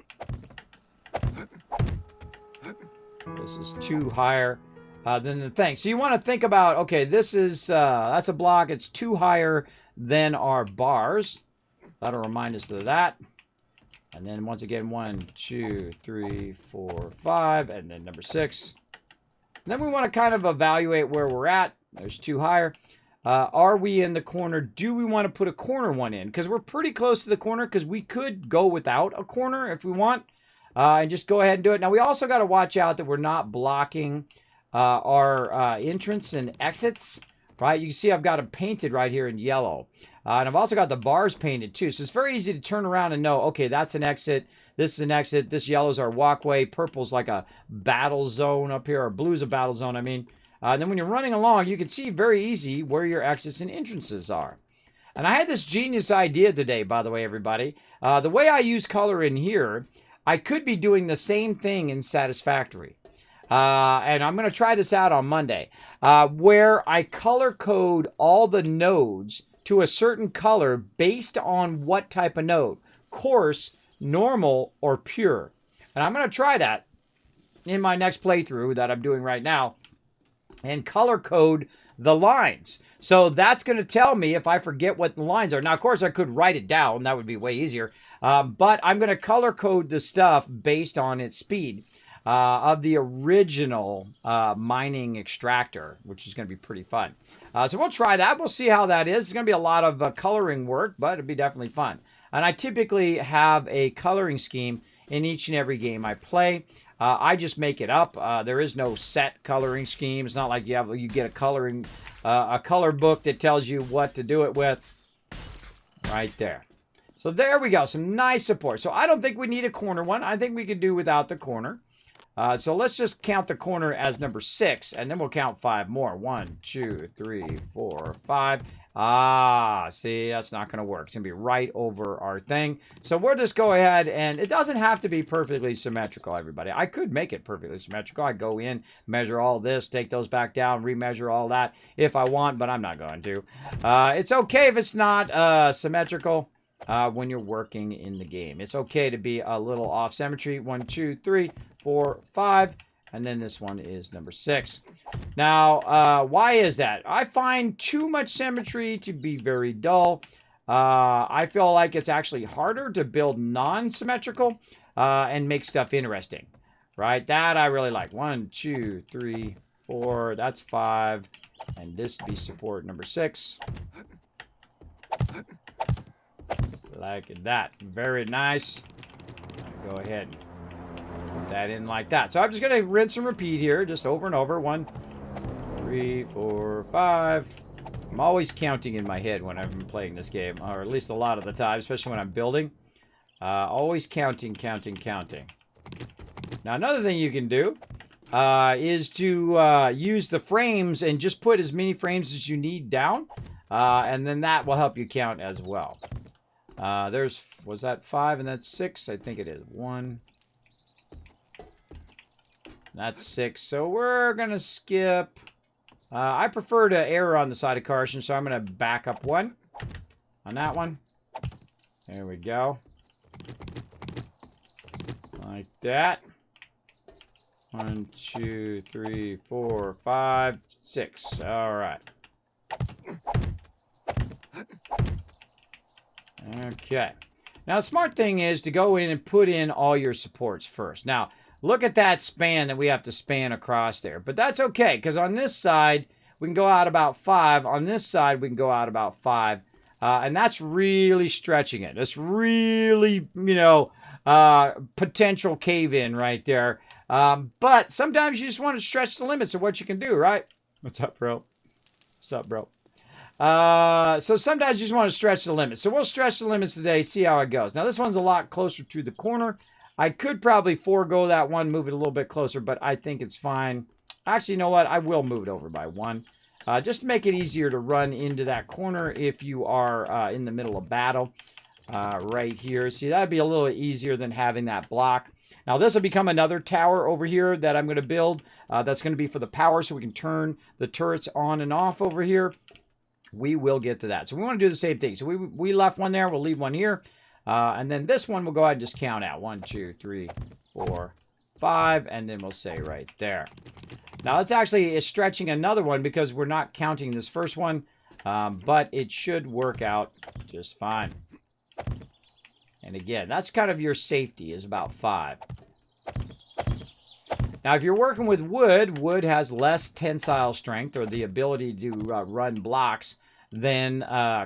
This is 2 higher than the thing. So you want to think about, okay, this is, that's a block. It's 2 higher than our bars. That'll remind us of that. And then once again, 1, 2, 3, 4, 5, and then number 6. And then we want to kind of evaluate where we're at. There's 2 higher. Are we in the corner? Do we want to put a corner one in? Because we're pretty close to the corner, because we could go without a corner if we want. And just go ahead and do it. Now, we also got to watch out that we're not blocking our entrance and exits, right? You can see I've got them painted right here in yellow. And I've also got the bars painted too. So it's very easy to turn around and know, okay, that's an exit. This is an exit. This yellow's our walkway. Purple's like a battle zone up here, or blue's a battle zone, I mean. And then when you're running along, you can see very easy where your exits and entrances are. And I had this genius idea today, by the way, everybody. The way I use color in here, I could be doing the same thing in Satisfactory. And I'm going to try this out on Monday, where I color code all the nodes to a certain color based on what type of node: coarse, normal, or pure. And I'm going to try that in my next playthrough that I'm doing right now, and color code the lines. So that's going to tell me if I forget what the lines are. Now, of course, I could write it down. That would be way easier. But I'm going to color code the stuff based on its speed of the original mining extractor, which is going to be pretty fun. So we'll try that. We'll see how that is. It's going to be a lot of coloring work, but it'll be definitely fun. And I typically have a coloring scheme in each and every game I play. I just make it up. There is no set coloring scheme. It's not like you get a color book that tells you what to do it with. Right there. So there we go. Some nice support. So I don't think we need a corner one. I think we could do without the corner. So let's just count the corner as number 6, and then we'll count 5 more. 1, 2, 3, 4, 5. See, that's not going to work. It's going to be right over our thing. So we'll just go ahead, and it doesn't have to be perfectly symmetrical, everybody. I could make it perfectly symmetrical. I go in, measure all this, take those back down, remeasure all that if I want, but I'm not going to. It's okay if it's not symmetrical. When you're working in the game, it's okay to be a little off symmetry. 1, 2, 3, 4, 5, and then this one is number 6. Now, why is that? I find too much symmetry to be very dull. I feel like it's actually harder to build non-symmetrical and make stuff interesting, right? That I really like. 1, 2, 3, 4. That's 5. And this would be support number 6. Like that. Very nice. Go ahead and put that in like that. So I'm just going to rinse and repeat here, just over and over. 1, 3, 4, 5. I'm always counting in my head when I'm playing this game, or at least a lot of the time, especially when I'm building. Always counting. Now, another thing you can do is to use the frames and just put as many frames as you need down, and then that will help you count as well. Was that 5 and that's 6? I think it is. 1. That's 6. So we're going to skip. I prefer to err on the side of caution, so I'm going to back up 1 on that one. There we go. Like that. 1, 2, 3, 4, 5, 6. All right. Okay. Now, the smart thing is to go in and put in all your supports first. Now, look at that span that we have to span across there. But that's okay, because on this side, we can go out about 5. On this side, we can go out about 5. And that's really stretching it. That's really, potential cave-in right there. But sometimes you just want to stretch the limits of what you can do, right? What's up, bro? What's up, bro? So sometimes you just want to stretch the limits. So we'll stretch the limits today, see how it goes. Now, this one's a lot closer to the corner. I could probably forego that one, move it a little bit closer, but I think it's fine. Actually, you know what? I will move it over by 1. Just to make it easier to run into that corner if you are in the middle of battle. Right here. See, that'd be a little easier than having that block. Now, this will become another tower over here that I'm going to build. That's going to be for the power, so we can turn the turrets on and off over here. We will get to that. So we want to do the same thing. So we left one there. We'll leave one here. And then this one, we'll go ahead and just count out. 1, 2, 3, 4, 5. And then we'll say right there. Now, it's actually stretching another one because we're not counting this first one. But it should work out just fine. And again, that's kind of your safety, is about 5. Now, if you're working with wood, wood has less tensile strength or the ability to run blocks than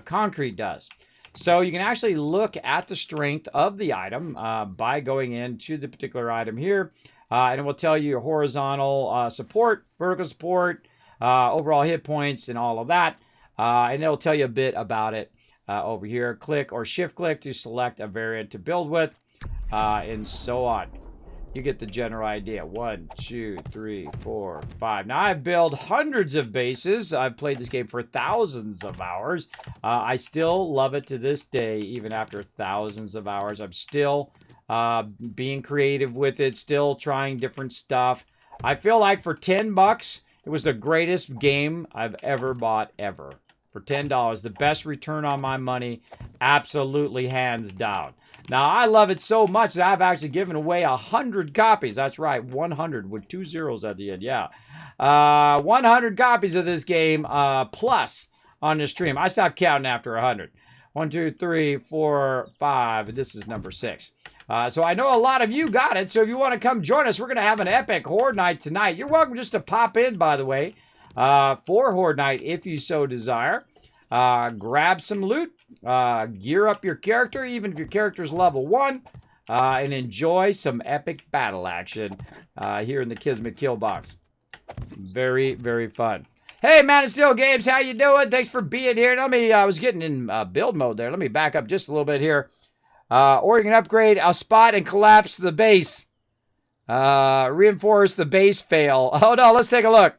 concrete does. So you can actually look at the strength of the item by going into the particular item here. And it will tell you your horizontal support, vertical support, overall hit points, and all of that. And it'll tell you a bit about it over here. Click or shift click to select a variant to build with, and so on. You get the general idea. 1, 2, 3, 4, 5. Now, I've built hundreds of bases. I've played this game for thousands of hours. I still love it to this day, even after thousands of hours. I'm still being creative with it, still trying different stuff. I feel like for $10, it was the greatest game I've ever bought, ever. For $10, the best return on my money, absolutely hands down. Now, I love it so much that I've actually given away 100 copies. That's right, 100 with 2 zeros at the end, yeah. 100 copies of this game plus on the stream. I stopped counting after 100. 1, 2, 3, 4, 5. This is number 6. So I know a lot of you got it. So if you want to come join us, we're going to have an epic Horde Night tonight. You're welcome just to pop in, by the way, for Horde Night if you so desire. Grab some loot, gear up your character, even if your character's level 1, and enjoy some epic battle action here in the Kismet kill box. Very, very fun. Hey, Man of Steel Games, how you doing? Thanks for being here. I was getting in build mode there. Let me back up just a little bit here. Or you can upgrade a spot and collapse the base. Reinforce the base fail. Oh, no, let's take a look.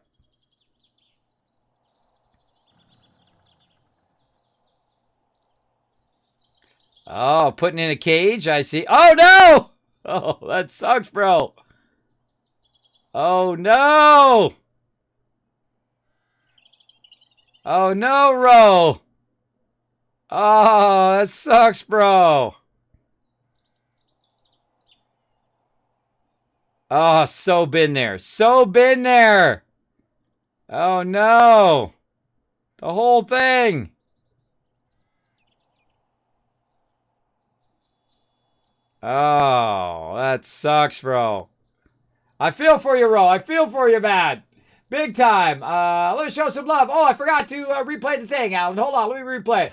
Oh, putting in a cage, I see. Oh, no! Oh, that sucks, bro. Oh, no! Oh, no, Ro! Oh, that sucks, bro. Oh, so been there. So been there! Oh, no! The whole thing! Oh, that sucks, bro. I feel for you, Ro. I feel for you, man. Big time. Let's show some love. Oh, I forgot to replay the thing, Alan. Hold on, let me replay it.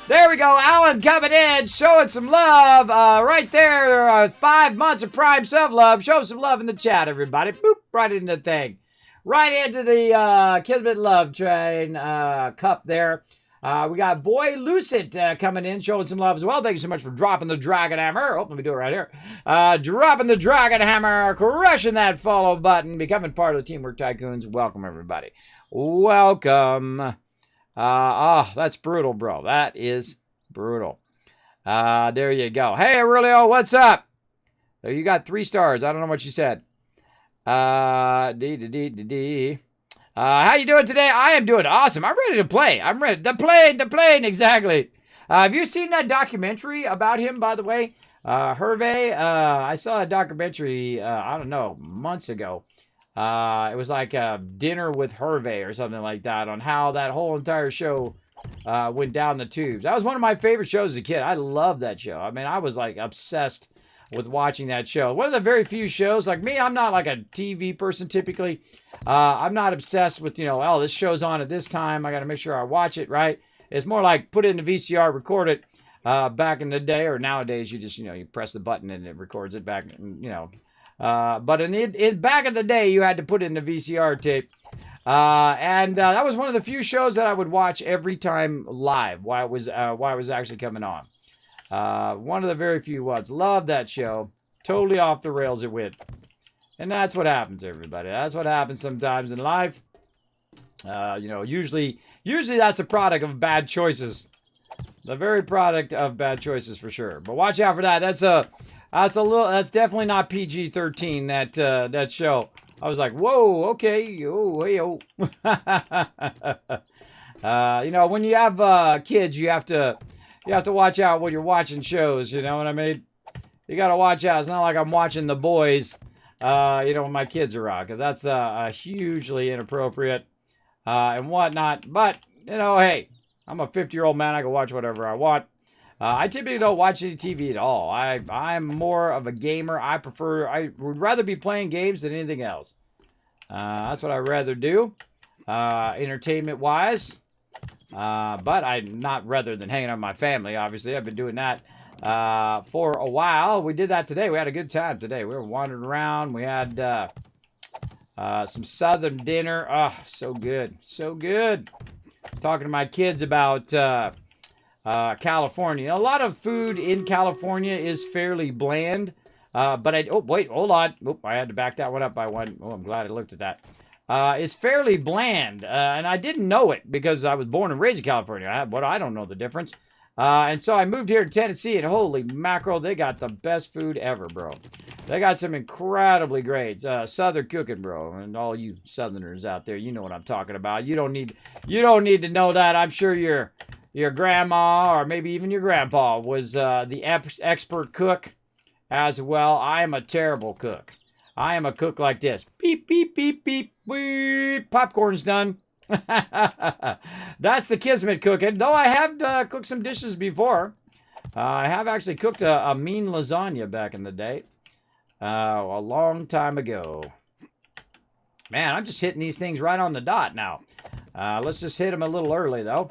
There we go. Alan coming in, showing some love. Right there, 5 months of Prime sub love. Show some love in the chat, everybody. Boop, right into the thing. Right into the Kismet love train cup there. We got Boy Lucid coming in, showing some love as well. Thank you so much for dropping the Dragon Hammer. Oh, let me do it right here. Dropping the Dragon Hammer, crushing that follow button, becoming part of the Teamwork Tycoons. Welcome, everybody. Welcome. That's brutal, bro. That is brutal. There you go. Hey, Aurelio, what's up? You got 3 stars. I don't know what you said. How you doing today? I am doing awesome. I'm ready to play. I'm ready to play, exactly. Have you seen that documentary about him, by the way? Hervé, I saw a documentary, I don't know, months ago. It was like a dinner with Hervé or something like that on how that whole entire show went down the tubes. That was one of my favorite shows as a kid. I loved that show. I mean, I was like obsessed with watching that show. One of the very few shows, like me, I'm not like a TV person typically. I'm not obsessed with, oh, this show's on at this time, I got to make sure I watch it, right? It's more like put it in the VCR, record it. Back in the day, or nowadays, you just, you press the button and it records it back, but in back in the day, you had to put it in the VCR tape. And that was one of the few shows that I would watch every time live while it was actually coming on. One of the very few ones. Love that show. Totally off the rails it went. And that's what happens, everybody. That's what happens sometimes in life. Usually that's the product of bad choices. The very product of bad choices for sure. But watch out for that. That's definitely not PG-13, that show. I was like, whoa, okay, oh, hey, oh. When you have kids, you have to watch out when you're watching shows. You know what I mean? You got to watch out. It's not like I'm watching The Boys, when my kids are around, because that's hugely inappropriate and whatnot. But hey, I'm a 50-year-old man. I can watch whatever I want. I typically don't watch any TV at all. I'm more of a gamer. I would rather be playing games than anything else. That's what I'd rather do, entertainment-wise. But I'm not rather than hanging out with my family, obviously. I've been doing that for a while. We did that today. We had a good time today. We were wandering around. We had some southern dinner. Oh, so good. So good. Talking to my kids about California. A lot of food in California is fairly bland. But hold on. I had to back that one up by one. Oh, I'm glad I looked at that. It's fairly bland. And I didn't know it because I was born and raised in California. I don't know the difference. And so I moved here to Tennessee, and holy mackerel, they got the best food ever, bro. They got some incredibly great Southern cooking, bro. And all you Southerners out there, you know what I'm talking about. You don't need to know that. I'm sure your grandma or maybe even your grandpa was the expert cook as well. I am a terrible cook. I am a cook like this. Beep, beep, beep, beep, beep. Popcorn's done. That's the Kismet cooking. Though I have cooked some dishes before. I have actually cooked a mean lasagna back in the day. A long time ago. Man, I'm just hitting these things right on the dot now. Let's just hit them a little early, though.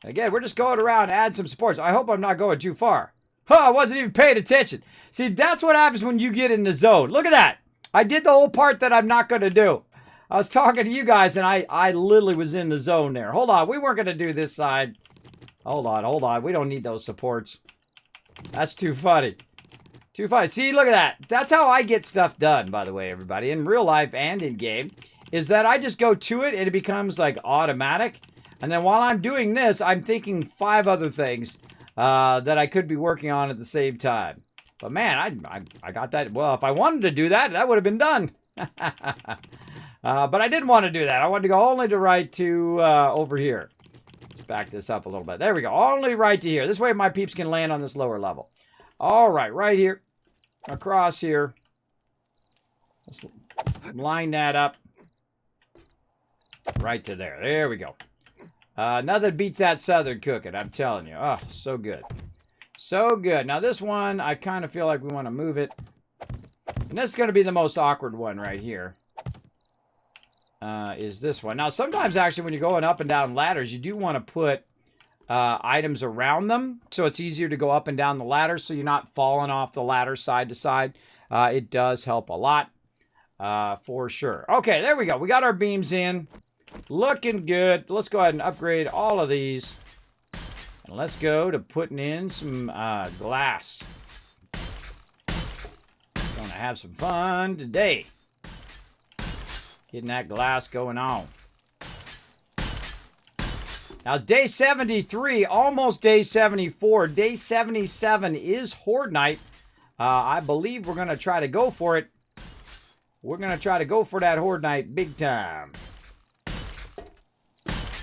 Again, we're just going around, add some supports. I hope I'm not going too far. I wasn't even paying attention. See, that's what happens when you get in the zone. Look at that. I did the whole part that I'm not going to do. I was talking to you guys, and I literally was in the zone there. Hold on. We weren't going to do this side. Hold on. We don't need those supports. That's too funny. Too funny. See, look at that. That's how I get stuff done, by the way, everybody. In real life and in game, is that I just go to it, and it becomes, like, automatic. And then while I'm doing this, I'm thinking 5 other things that I could be working on at the same time. But man, I got that. Well, if I wanted to do that, that would have been done. But I didn't want to do that. I wanted to go only to right to over here. Let's back this up a little bit. There we go. Only right to here. This way my peeps can land on this lower level. All right, right here. Across here. Let's line that up. Right to there. There we go. Nothing beats that southern cooking, I'm telling you. Oh, so good. So good. Now this one, I kind of feel like we want to move it. And this is going to be the most awkward one right here. Is this one. Now sometimes actually when you're going up and down ladders, you do want to put items around them. So it's easier to go up and down the ladder so you're not falling off the ladder side to side. It does help a lot. For sure. Okay, there we go. We got our beams in. Looking good. Let's go ahead and upgrade all of these. And let's go to putting in some glass. Gonna have some fun today. Getting that glass going on. Now it's day 73, almost day 74. Day 77 is Horde Night. I believe we're going to try to go for it. We're going to try to go for that Horde Night big time.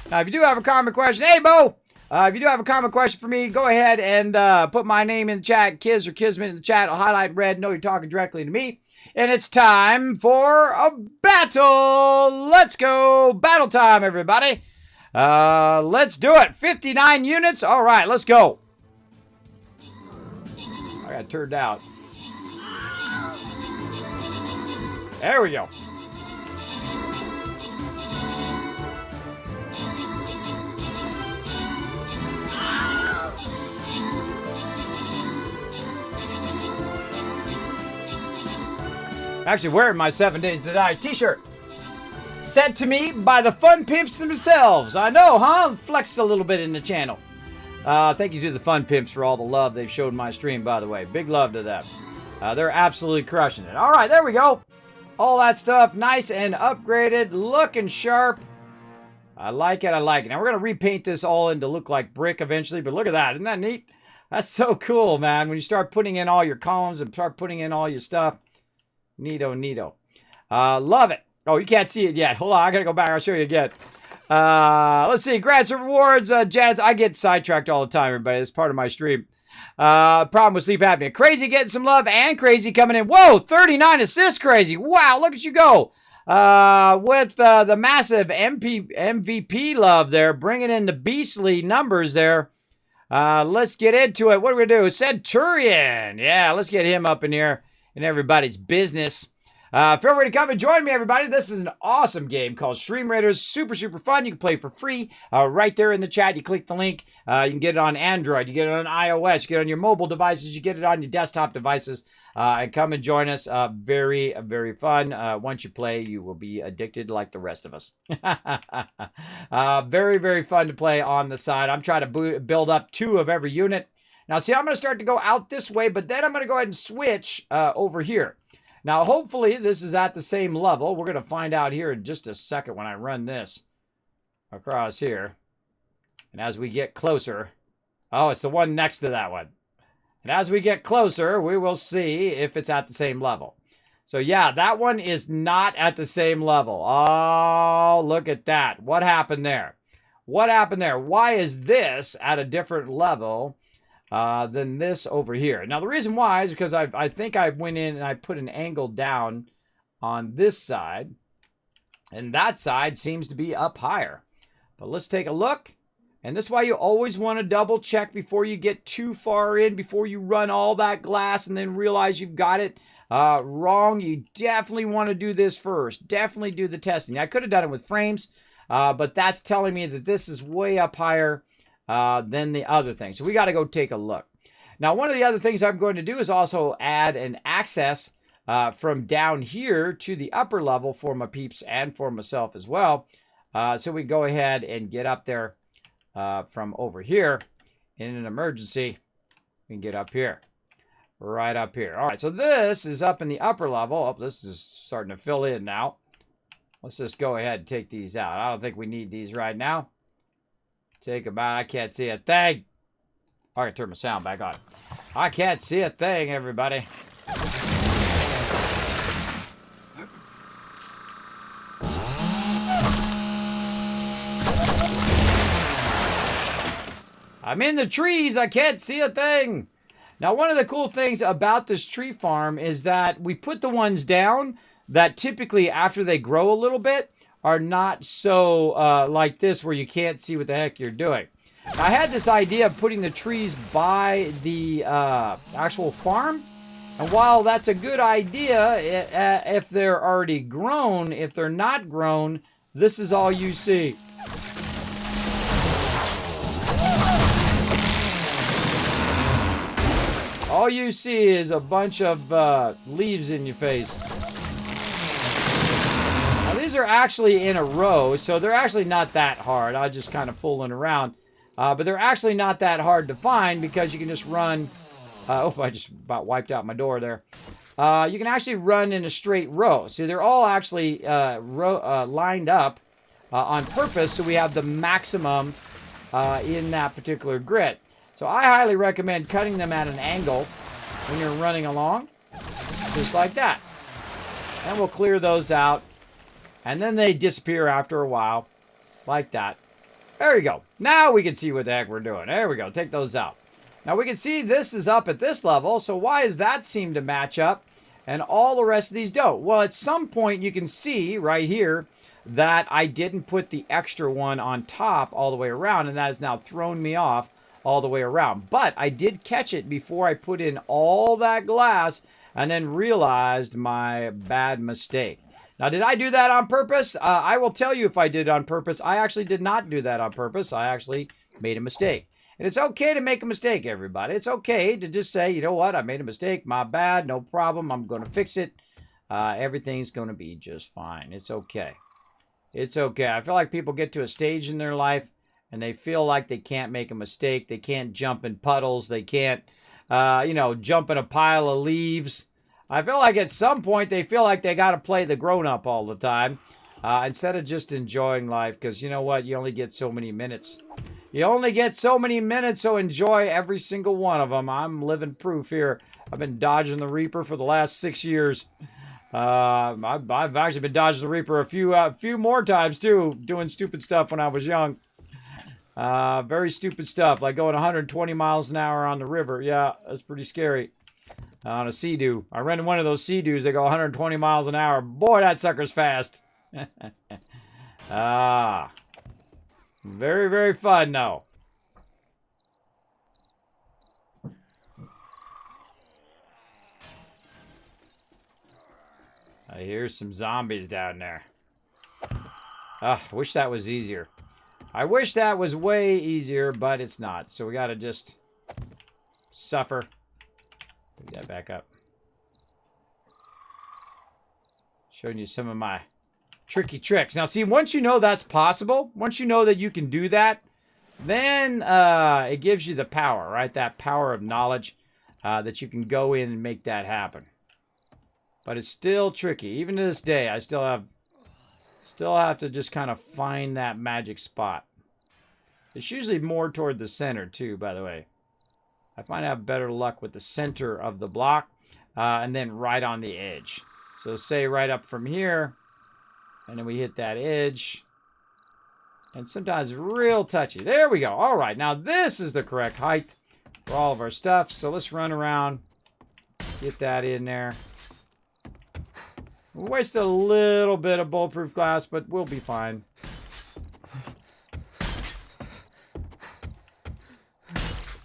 Now, if you do have a comment question, hey, Bo! If you do have a comment question for me, go ahead and put my name in the chat, Kiz or Kismet in the chat. I'll highlight red, know you're talking directly to me. And it's time for a battle! Let's go! Battle time, everybody! Let's do it. 59 units. All right, let's go. I got turned out. There we go. Actually wearing my 7 Days to Die t-shirt. Sent to me by the Fun Pimps themselves. I know, huh? Flexed a little bit in the channel. Thank you to the Fun Pimps for all the love they've showed my stream, by the way. Big love to them. They're absolutely crushing it. All right, there we go. All that stuff nice and upgraded. Looking sharp. I like it. I like it. Now, we're going to repaint this all in to look like brick eventually. But look at that. Isn't that neat? That's so cool, man. When you start putting in all your columns and start putting in all your stuff. Neato, neato. Love it. Oh, you can't see it yet. Hold on, I gotta go back. I'll show you again. Let's see. Grants and rewards. Janet, I get sidetracked all the time, everybody. It's part of my stream. Problem with sleep apnea. Crazy getting some love and Crazy coming in. Whoa, 39 assists, Crazy. Wow, look at you go. With the massive MVP love there, bringing in the beastly numbers there. Let's get into it. What do we do? Centurion. Yeah, let's get him up in here in everybody's business. Feel free to come and join me, everybody. This is an awesome game called Stream Raiders. Super, super fun. You can play for free right there in the chat. You click the link. You can get it on Android. You get it on iOS. You get it on your mobile devices. You get it on your desktop devices. And come and join us. Very, very fun. Once you play, you will be addicted like the rest of us. Very, very fun to play on the side. I'm trying to build up 2 of every unit. Now, see, I'm going to start to go out this way, but then I'm going to go ahead and switch over here. Now, hopefully, this is at the same level. We're going to find out here in just a second when I run this across here. And as we get closer... Oh, it's the one next to that one. And as we get closer, we will see if it's at the same level. So, yeah, that one is not at the same level. Oh, look at that. What happened there? What happened there? Why is this at a different level than this over here? Now, the reason why is because I think I went in and I put an angle down on this side. And that side seems to be up higher. But let's take a look. And this is why you always want to double check before you get too far in, before you run all that glass and then realize you've got it wrong. You definitely want to do this first. Definitely do the testing. I could have done it with frames, but that's telling me that this is way up higher than the other thing. So we got to go take a look. Now, one of the other things I'm going to do is also add an access from down here to the upper level for my peeps and for myself as well. So we go ahead and get up there from over here. In an emergency, we can get up here. Right up here. All right, so this is up in the upper level. Oh, this is starting to fill in now. Let's just go ahead and take these out. I don't think we need these right now. Take them out. I can't see a thing. I can turn my sound back on. I can't see a thing, everybody. I'm in the trees. I can't see a thing. Now, one of the cool things about this tree farm is that we put the ones down that typically after they grow a little bit are not so like this where you can't see what the heck you're doing. I had this idea of putting the trees by the actual farm. And while that's a good idea, if they're already grown, if they're not grown, this is all you see. All you see is a bunch of leaves in your face. Now, these are actually in a row, so they're actually not that hard. I'm just kind of fooling around. But they're actually not that hard to find because you can just run... oh, I just about wiped out my door there. You can actually run in a straight row. So they're all actually lined up on purpose, so we have the maximum in that particular grid. So I highly recommend cutting them at an angle when you're running along, just like that. And we'll clear those out. And then they disappear after a while, like that. There you go. Now we can see what the heck we're doing. There we go. Take those out. Now we can see this is up at this level, so why does that seem to match up and all the rest of these don't? Well, at some point you can see right here that I didn't put the extra one on top all the way around, and that has now thrown me off all the way around. But I did catch it before I put in all that glass and then realized my bad mistake. Now, did I do that on purpose? I will tell you if I did it on purpose. I actually did not do that on purpose. I actually made a mistake. And it's okay to make a mistake, everybody. It's okay to just say, you know what, I made a mistake, my bad, no problem, I'm going to fix it. Everything's going to be just fine. It's okay. It's okay. I feel like people get to a stage in their life and they feel like they can't make a mistake. They can't jump in puddles. They can't, jump in a pile of leaves. I feel like at some point they feel like they got to play the grown-up all the time instead of just enjoying life, because you know what? You only get so many minutes. You only get so many minutes, so enjoy every single one of them. I'm living proof here. I've been dodging the Reaper for the last 6 years. I've actually been dodging the Reaper a few more times, too, doing stupid stuff when I was young. Very stupid stuff, like going 120 miles an hour on the river. Yeah, that's pretty scary. On a Sea-Doo. I rented one of those Sea-Doos that go 120 miles an hour. Boy, that sucker's fast. Very, very fun, though. I hear some zombies down there. I wish that was easier. I wish that was way easier, but it's not. So we gotta just suffer. Put that back up. Showing you some of my tricky tricks. Now, see, once you know that's possible, once you know that you can do that, then it gives you the power, right? That power of knowledge that you can go in and make that happen. But it's still tricky. Even to this day, I still have to just kind of find that magic spot. It's usually more toward the center, too, by the way. I find I have better luck with the center of the block and then right on the edge. So say right up from here, and then we hit that edge. And sometimes real touchy. There we go. All right, now this is the correct height for all of our stuff. So let's run around, get that in there. We'll waste a little bit of bulletproof glass, but we'll be fine.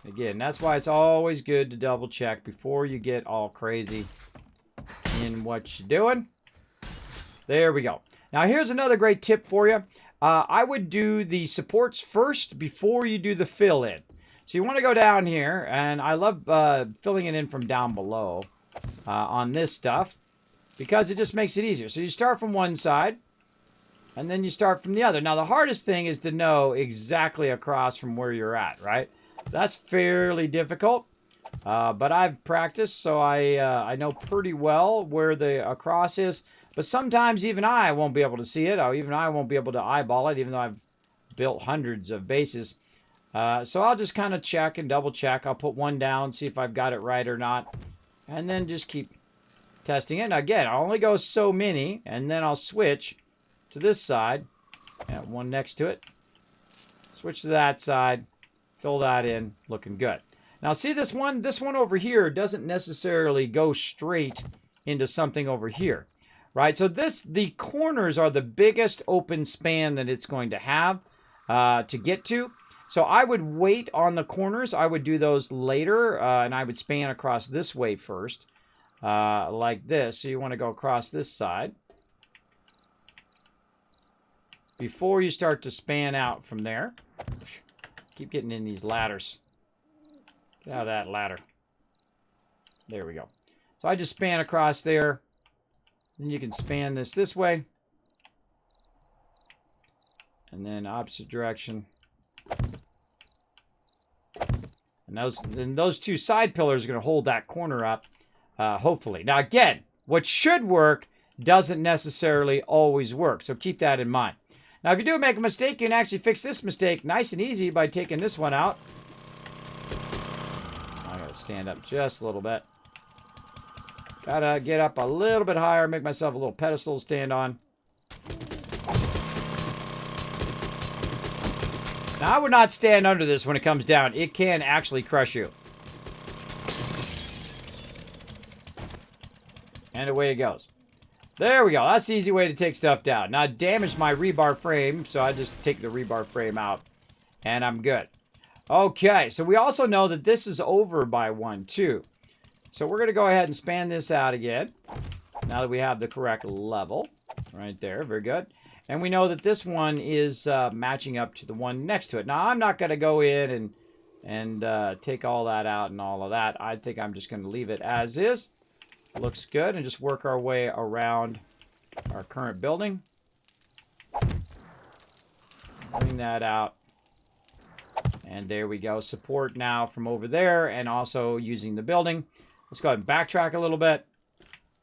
Again, that's why it's always good to double check before you get all crazy in what you're doing. There we go. Now here's another great tip for you. I would do the supports first before you do the fill in. So you want to go down here, and I love filling it in from down below on this stuff because it just makes it easier. So you start from one side, and then you start from the other. Now the hardest thing is to know exactly across from where you're at, right? That's fairly difficult, but I've practiced, so I know pretty well where the across is. But sometimes even I won't be able to see it, or even I won't be able to eyeball it, even though I've built hundreds of bases. So I'll just kind of check and double check. I'll put one down, see if I've got it right or not, and then just keep testing it. Now again, I'll only go so many, and then I'll switch to this side. One next to it. Switch to that side. Fill that in, looking good. Now see this one over here doesn't necessarily go straight into something over here, right? So the corners are the biggest open span that it's going to have to get to. So I would wait on the corners. I would do those later, and I would span across this way first, like this. So you want to go across this side before you start to span out from there. Keep getting in these ladders. Get out of that ladder. There we go. So I just span across there. Then you can span this way. And then opposite direction. And those two side pillars are going to hold that corner up, hopefully. Now, again, what should work doesn't necessarily always work. So keep that in mind. Now, if you do make a mistake, you can actually fix this mistake nice and easy by taking this one out. I got to stand up just a little bit. Got to get up a little bit higher, make myself a little pedestal to stand on. Now, I would not stand under this when it comes down. It can actually crush you. And away it goes. There we go. That's the easy way to take stuff down. Now, I damaged my rebar frame, so I just take the rebar frame out, and I'm good. Okay, so we also know that this is over by 1, too. So we're going to go ahead and span this out again, now that we have the correct level. Right there. Very good. And we know that this one is matching up to the one next to it. Now, I'm not going to go in and take all that out and all of that. I think I'm just going to leave it as is. Looks good. And just work our way around our current building. Bring that out. And there we go. Support now from over there and also using the building. Let's go ahead and backtrack a little bit.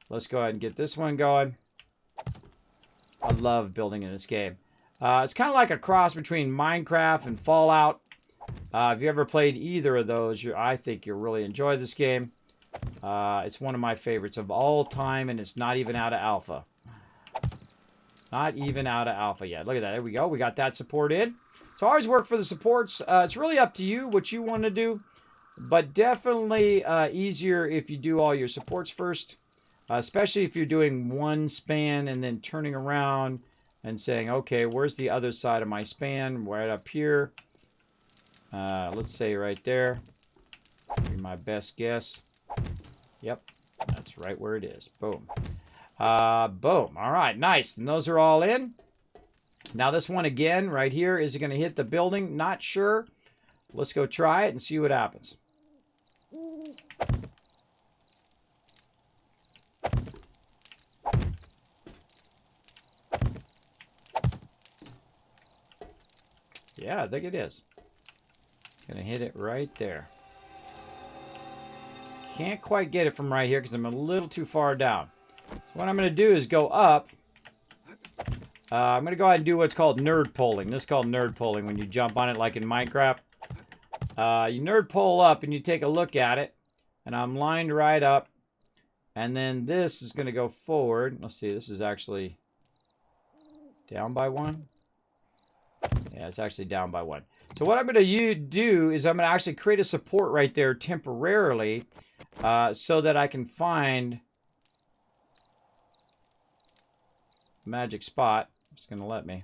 Let's go ahead and get this one going. I love building in this game. It's kind of like a cross between Minecraft and Fallout. If you ever played either of those, I think you'll really enjoy this game. It's one of my favorites of all time, and it's not even out of alpha. Not even out of alpha yet. Look at that. There we go. We got that support in. So I always work for the supports. It's really up to you what you want to do, but definitely easier if you do all your supports first. Especially if you're doing one span and then turning around and saying, okay, where's the other side of my span? Right up here. Let's say right there. Be my best guess. Yep, that's right where it is. Boom. Boom. All right, nice. And those are all in. Now this one again, right here, is it going to hit the building? Not sure. Let's go try it and see what happens. Yeah, I think it is. Gonna hit it right there. Can't quite get it from right here because I'm a little too far down. So what I'm gonna do is go up. I'm gonna go ahead and do what's called nerd pulling. This is called nerd pulling when you jump on it like in Minecraft. You nerd pull up and you take a look at it. And I'm lined right up. And then this is gonna go forward. Let's see, this is actually down by 1. Yeah, it's actually down by 1. So what I'm going to do is I'm going to actually create a support right there temporarily so that I can find magic spot. It's going to let me.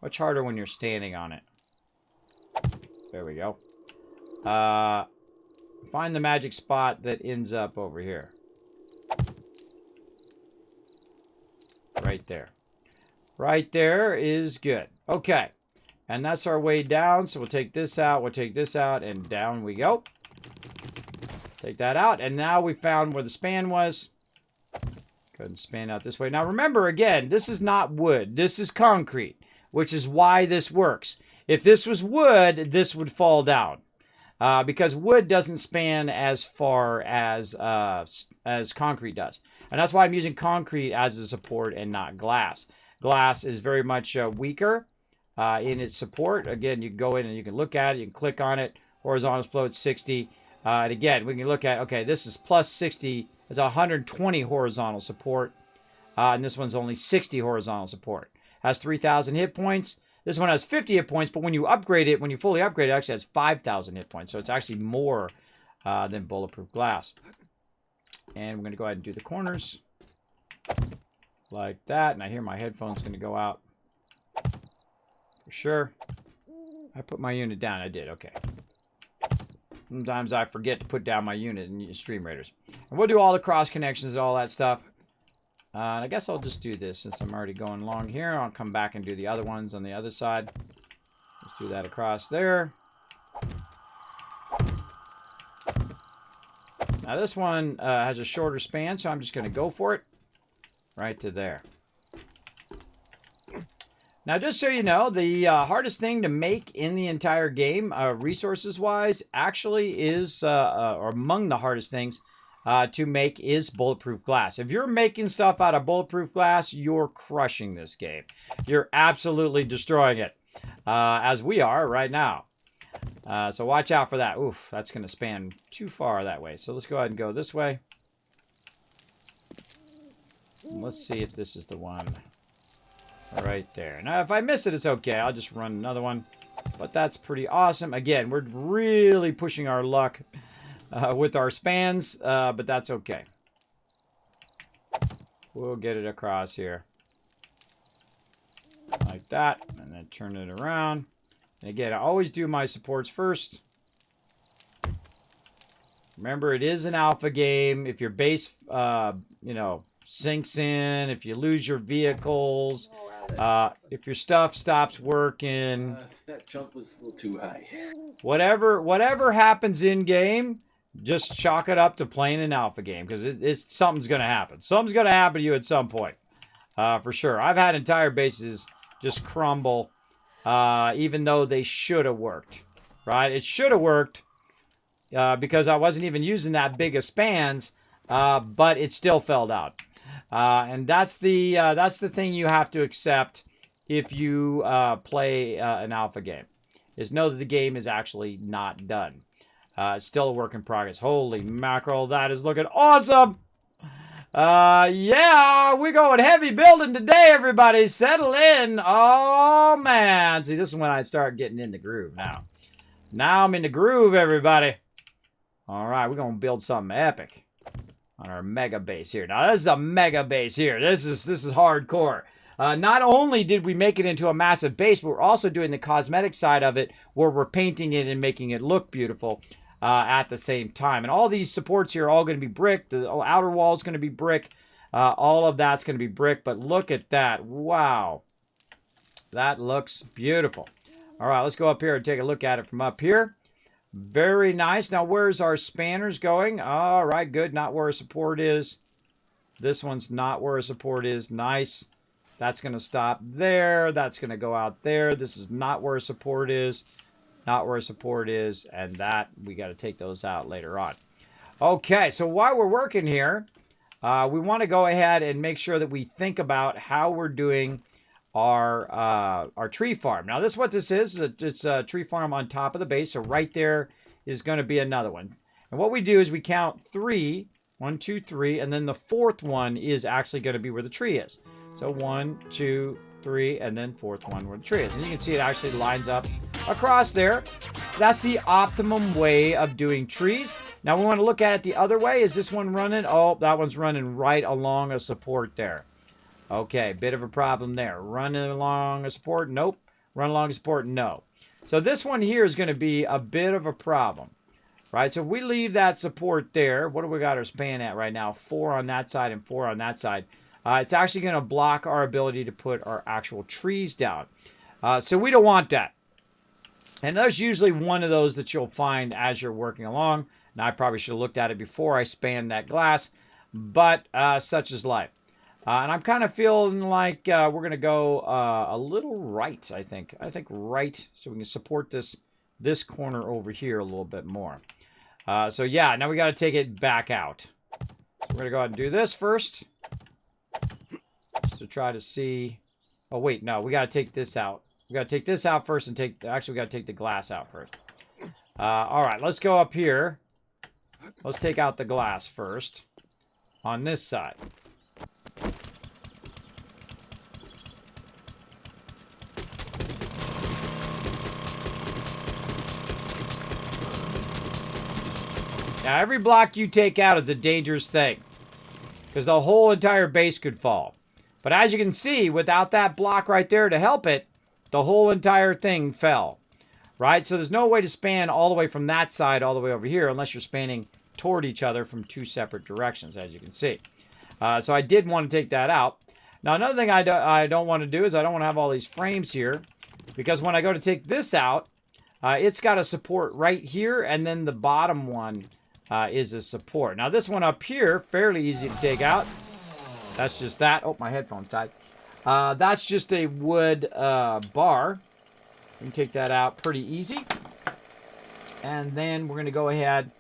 Much harder when you're standing on it. There we go. Find the magic spot that ends up over here. Right there. Right there is good. Okay. And that's our way down. So we'll take this out. We'll take this out. And down we go. Take that out. And now we found where the span was. Go ahead and span out this way. Now remember, again, this is not wood. This is concrete. Which is why this works. If this was wood, this would fall down. Because wood doesn't span as far as concrete does. And that's why I'm using concrete as a support and not glass. Glass is very much weaker in its support. Again, you can go in and you can look at it. You can click on it. Horizontal float 60. And again, we can look at, okay, this is plus 60. It's 120 horizontal support. And this one's only 60 horizontal support. Has 3,000 hit points. This one has 50 hit points, but when you upgrade it, when you fully upgrade it, it actually has 5,000 hit points. So it's actually more than bulletproof glass. And we're going to go ahead and do the corners. Like that. And I hear my headphones going to go out. For sure. I put my unit down. I did. Okay. Sometimes I forget to put down my unit in Stream Raiders. And we'll do all the cross connections and all that stuff. I guess I'll just do this since I'm already going along here. I'll come back and do the other ones on the other side. Let's do that across there. Now this one has a shorter span, so I'm just going to go for it. Right to there. Now, just so you know, the hardest thing to make in the entire game, resources-wise, actually is, or among the hardest things to make, is bulletproof glass. If you're making stuff out of bulletproof glass, you're crushing this game. You're absolutely destroying it, as we are right now. So watch out for that. Oof, that's going to span too far that way. So let's go ahead and go this way. And let's see if this is the one. Right there. Now, if I miss it, it's okay. I'll just run another one. But that's pretty awesome. Again, we're really pushing our luck with our spans, but that's okay. We'll get it across here. Like that. And then turn it around. And again, I always do my supports first. Remember, it is an alpha game. If your base, you know, sinks in, if you lose your vehicles... if your stuff stops working, that jump was a little too high. Whatever happens in game, just chalk it up to playing an alpha game because it's something's gonna happen. Something's gonna happen to you at some point, for sure. I've had entire bases just crumble, even though they should have worked. Right? It should have worked because I wasn't even using that big of spans, but it still fell out. And that's the thing you have to accept if you play an alpha game, is know that the game is actually not done. It's still a work in progress. Holy mackerel, that is looking awesome! Yeah, we're going heavy building today, everybody. Settle in. Oh, man. See, this is when I start getting in the groove now. Now I'm in the groove, everybody. All right, we're going to build something epic on our mega base here. Now, this is a mega base here. This is hardcore. Not only did we make it into a massive base, but we're also doing the cosmetic side of it, where we're painting it and making it look beautiful at the same time. And all these supports here are all going to be brick. The outer wall is going to be brick. All of that's going to be brick. But look at that. Wow. That looks beautiful. All right, let's go up here and take a look at it from up here. Very nice. Now, where's our spanners going? All right, good. Not where a support is. This one's not where a support is. Nice. That's going to stop there. That's going to go out there. This is not where a support is. Not where a support is. And that, we got to take those out later on. Okay, so while we're working here, we want to go ahead and make sure that we think about how we're doing our tree farm. Now, this is what this is. It's a tree farm on top of the base. So right there is going to be another one. And what we do is we count 3. 1, 2, 3. And then the fourth one is actually going to be where the tree is. So 1, 2, 3, and then fourth one where the tree is. And you can see it actually lines up across there. That's the optimum way of doing trees. Now we want to look at it the other way. Is this one running? Oh, that one's running right along a support there. Okay, bit of a problem there. Running along a support? Nope. Run along a support? No. So this one here is going to be a bit of a problem. Right? So if we leave that support there, what do we got our span at right now? 4 on that side and 4 on that side. It's actually going to block our ability to put our actual trees down. So we don't want that. And there's usually one of those that you'll find as you're working along. Now, I probably should have looked at it before I spanned that glass. But such is life. And I'm kind of feeling like we're going to go a little right, I think. I think right, so we can support this corner over here a little bit more. So yeah, now we got to take it back out. So we're going to go ahead and do this first. Just to try to see. Oh, wait, no, we got to take this out. We got to take this out first and take, actually, we got to take the glass out first. All right, let's go up here. Let's take out the glass first on this side. Now, every block you take out is a dangerous thing, because the whole entire base could fall. But as you can see, without that block right there to help it, the whole entire thing fell. right? So there's no way to span all the way from that side all the way over here unless you're spanning toward each other from two separate directions, as you can see. So I did want to take that out. Now, another thing I don't want to do is I don't want to have all these frames here, because when I go to take this out, it's got a support right here, and then the bottom one is a support. Now, this one up here, fairly easy to take out. That's just that. Oh, my headphones died. That's just a wood bar. We can take that out pretty easy. And then we're going to go ahead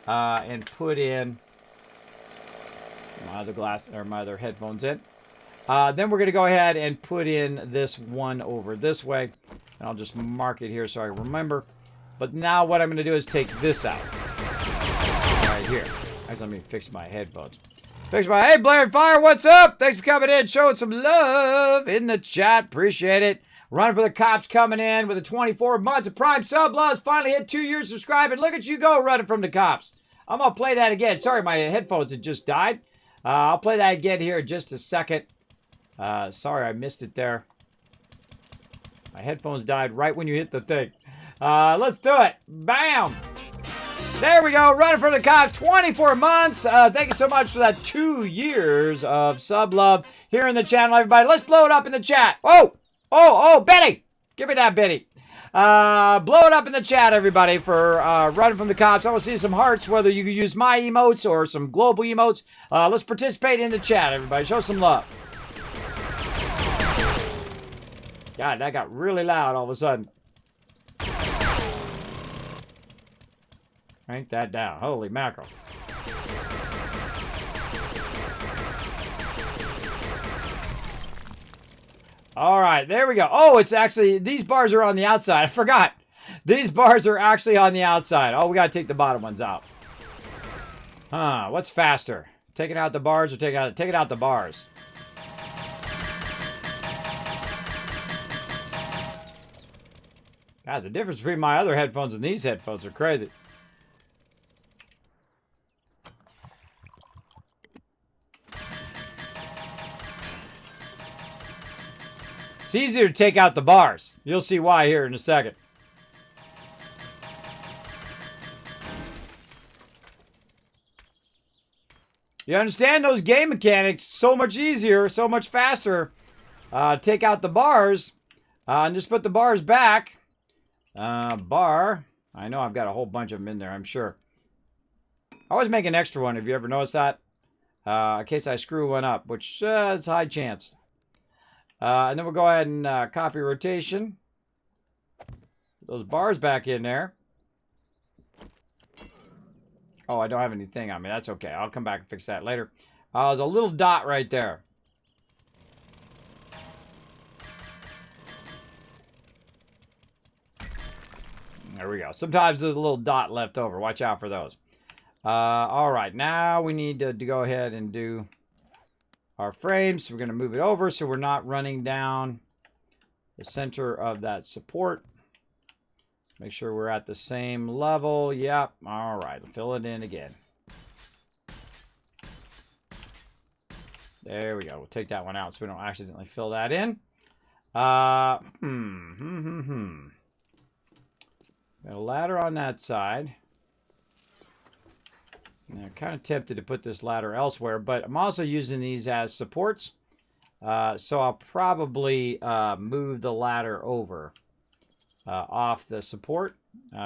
and put in my other headphones in. Then we're going to go ahead and put in this one over this way. And I'll just mark it here so I remember. But now what I'm going to do is take this out. Right here. Actually, let me fix my headphones. Hey, Blair and Fire, what's up? Thanks for coming in, showing some love in the chat. Appreciate it. Running for the Cops coming in with a 24 months of Prime sub loves. Finally hit 2 years subscribing. Look at you go, running from the Cops. I'm going to play that again. Sorry, my headphones had just died. I'll play that again here in just a second. Sorry, I missed it there. My headphones died right when you hit the thing. Let's do it. Bam! There we go. Running for the Cops, 24 months. Thank you so much for that 2 years of sub love here in the channel, everybody. Let's blow it up in the chat. Oh, Betty. Give me that, Betty. Blow it up in the chat, everybody, for running from the Cops. I want to see some hearts, whether you can use my emotes or some global emotes. Let's participate in the chat, everybody. Show some love. God, that got really loud all of a sudden. Crank that down. Holy mackerel. All right, there we go. Oh, it's actually, these bars are on the outside. I forgot. These bars are actually on the outside. Oh, we got to take the bottom ones out. What's faster? Taking out the bars or taking out the bars? God, the difference between my other headphones and these headphones are crazy. It's easier to take out the bars. You'll see why here in a second. You understand those game mechanics? So much easier, so much faster. Take out the bars and just put the bars back. Bar. I know I've got a whole bunch of them in there, I'm sure. I always make an extra one. Have you ever noticed that? In case I screw one up, which is a high chance. And then we'll go ahead and copy rotation. Those bars back in there. Oh, I don't have anything on me. That's okay. I'll come back and fix that later. There's a little dot right there. There we go. Sometimes there's a little dot left over. Watch out for those. All right. Now we need to go ahead and do our frames. So we're going to move it over so we're not running down the center of that support. Make sure we're at the same level. Yep. All right. Fill it in again. There we go. We'll take that one out so we don't accidentally fill that in. Got a ladder on that side. And I'm kind of tempted to put this ladder elsewhere, but I'm also using these as supports. So I'll probably move the ladder over off the support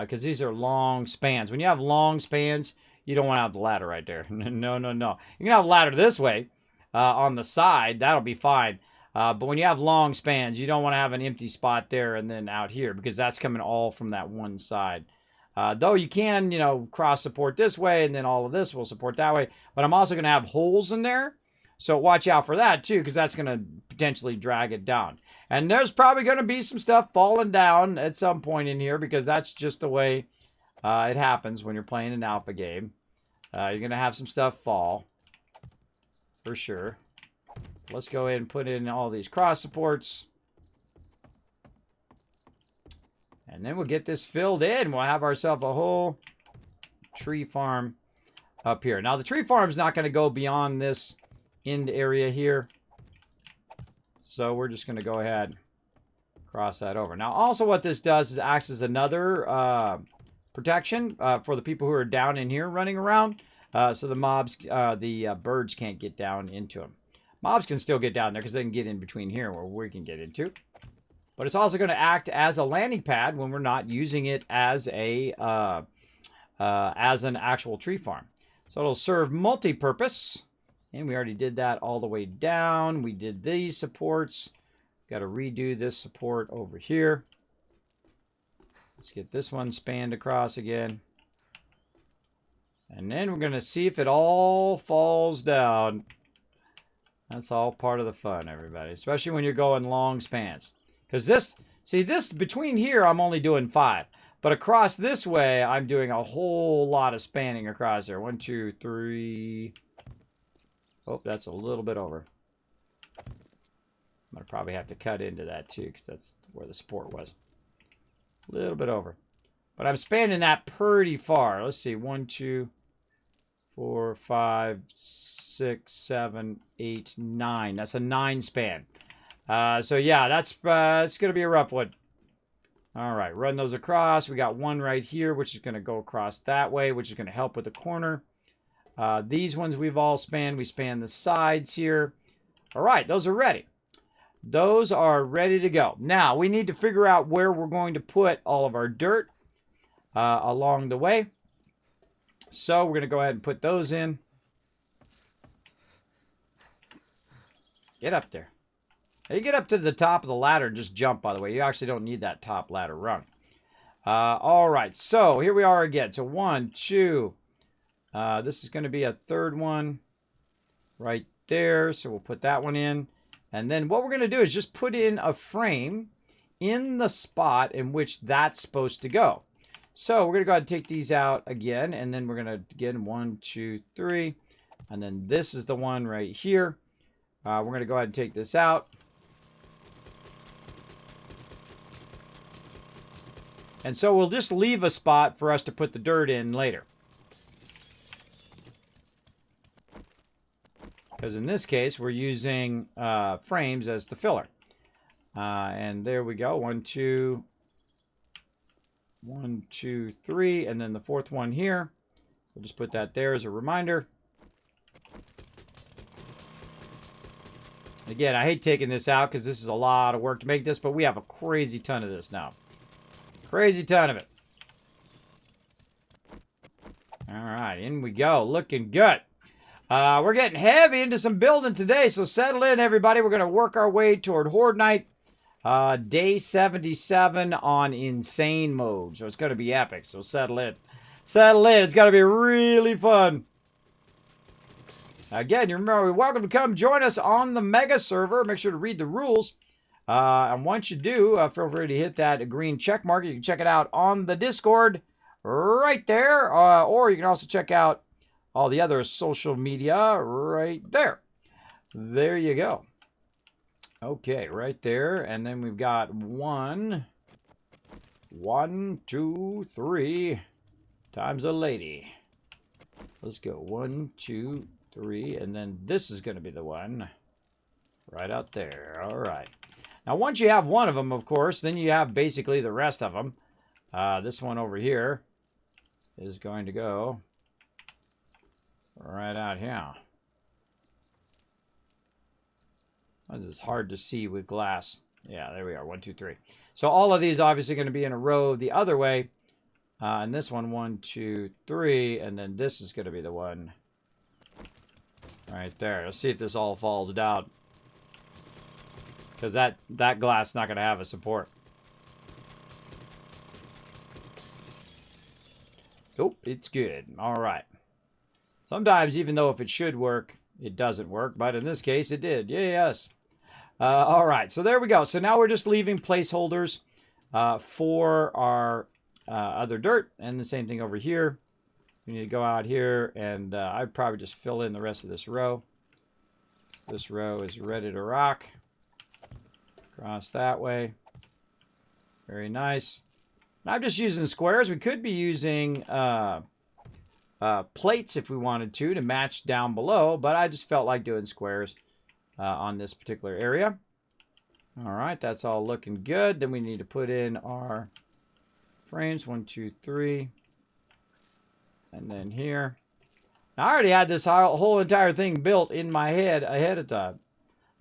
because these are long spans. When you have long spans, you don't want to have the ladder right there. No. You can have a ladder this way on the side. That'll be fine. But when you have long spans, you don't want to have an empty spot there and then out here because that's coming all from that one side. Though you can, cross support this way and then all of this will support that way. But I'm also going to have holes in there. So watch out for that too because that's going to potentially drag it down. And there's probably going to be some stuff falling down at some point in here because that's just the way it happens when you're playing an alpha game. You're going to have some stuff fall for sure. Let's go ahead and put in all these cross supports. And then we'll get this filled in. We'll have ourselves a whole tree farm up here. Now, the tree farm is not going to go beyond this end area here. So we're just going to go ahead, Cross that over. Now, also what this does is acts as another protection for the people who are down in here running around. So the mobs, the birds can't get down into them. Mobs can still get down there because they can get in between here where we can get into. But it's also going to act as a landing pad when we're not using it as a as an actual tree farm. So it'll serve multi-purpose. And we already did that all the way down. We did these supports. Got to redo this support over here. Let's get this one spanned across again. And then we're going to see if it all falls down. That's all part of the fun, everybody. Especially when you're going long spans. Because this, see this, between here I'm only doing 5. But across this way, I'm doing a whole lot of spanning across there. 1, 2, 3. Oh, that's a little bit over. I'm going to probably have to cut into that too, because that's where the support was. A little bit over. But I'm spanning that pretty far. Let's see. 1, 2, 4, 5, 6, 7, 8, 9. That's a 9 span. So yeah, that's it's going to be a rough one. All right, run those across. We got one right here, which is going to go across that way, which is going to help with the corner. These ones we've all spanned. We span the sides here. All right, those are ready. Those are ready to go. Now, we need to figure out where we're going to put all of our dirt along the way. So we're going to go ahead and put those in. Get up there. You get up to the top of the ladder, just jump, by the way. You actually don't need that top ladder rung. All right, so here we are again. So 1, 2. This is going to be a third one right there. So we'll put that one in. And then what we're going to do is just put in a frame in the spot in which that's supposed to go. So we're going to go ahead and take these out again. And then we're going to, again, 1, 2, 3. And then this is the one right here. We're going to go ahead and take this out. And so we'll just leave a spot for us to put the dirt in later. Because in this case, we're using frames as the filler. And there we go. 1, 2, 1, 2, 3. And then the fourth one here. We'll just put that there as a reminder. Again, I hate taking this out because this is a lot of work to make this, but we have a crazy ton of this now. Crazy ton of it. All right, in we go. Looking good. We're getting heavy into some building today, so settle in, everybody. We're going to work our way toward Horde Night. Day 77 on insane mode, so it's going to be epic, so settle in. Settle in. It's going to be really fun. Again, you remember, you're welcome to come join us on the Mega server. Make sure to read the rules. And once you do, feel free to hit that green check mark. You can check it out on the Discord right there. Or you can also check out all the other social media right there. There you go. Okay, right there. And then we've got 1, 2, 3 times a lady. Let's go. 1, 2, 3. And then this is going to be the one right out there. All right. Now, once you have one of them, of course, then you have basically the rest of them. This one over here is going to go right out here. This is hard to see with glass. Yeah, there we are. 1, 2, 3. So all of these obviously going to be in a row the other way. And this one, 1, 2, 3. And then this is going to be the one right there. Let's see if this all falls down. Because that glass is not going to have a support. Oh, it's good. All right. Sometimes, even though if it should work, it doesn't work. But in this case, it did. Yes. All right. So there we go. So now we're just leaving placeholders for our other dirt. And the same thing over here. We need to go out here. And I'd probably just fill in the rest of this row. This row is ready to rock. Cross that way. Very nice. And I'm just using squares. We could be using plates if we wanted to match down below, but I just felt like doing squares on this particular area. All right, that's all looking good. Then we need to put in our frames. 1, 2, 3. And then here. Now, I already had this whole entire thing built in my head ahead of time.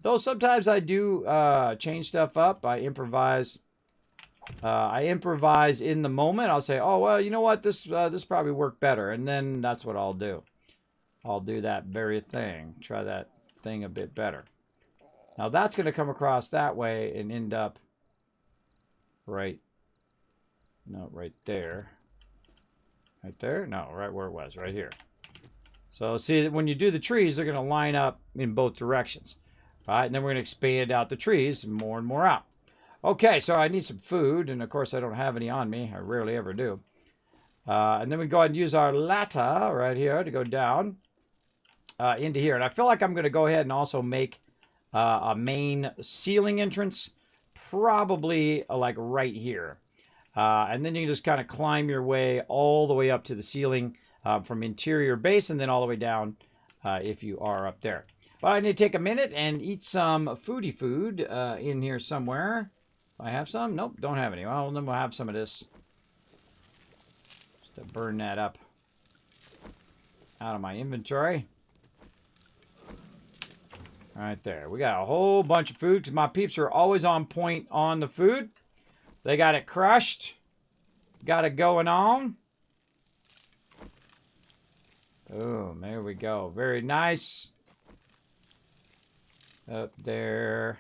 Though sometimes I do change stuff up. I improvise. I improvise in the moment. I'll say, oh, well, you know what? This probably worked better. And then that's what I'll do. I'll do that very thing. Try that thing a bit better. Now, that's going to come across that way and end up right there. Right there? No, right where it was. Right here. So, see, when you do the trees, they're going to line up in both directions. All right, and then we're going to expand out the trees more and more out. Okay, so I need some food, and of course I don't have any on me. I rarely ever do. And then we go ahead and use our ladder right here to go down into here. And I feel like I'm going to go ahead and also make a main ceiling entrance, probably like right here. And then you can just kind of climb your way all the way up to the ceiling from interior base, and then all the way down if you are up there. But I need to take a minute and eat some foodie food in here somewhere. I have some? Nope, don't have any. Well, then we'll have some of this. Just to burn that up out of my inventory. Right there. We got a whole bunch of food because my peeps are always on point on the food. They got it crushed. Got it going on. Boom, there we go. Very nice. Up there.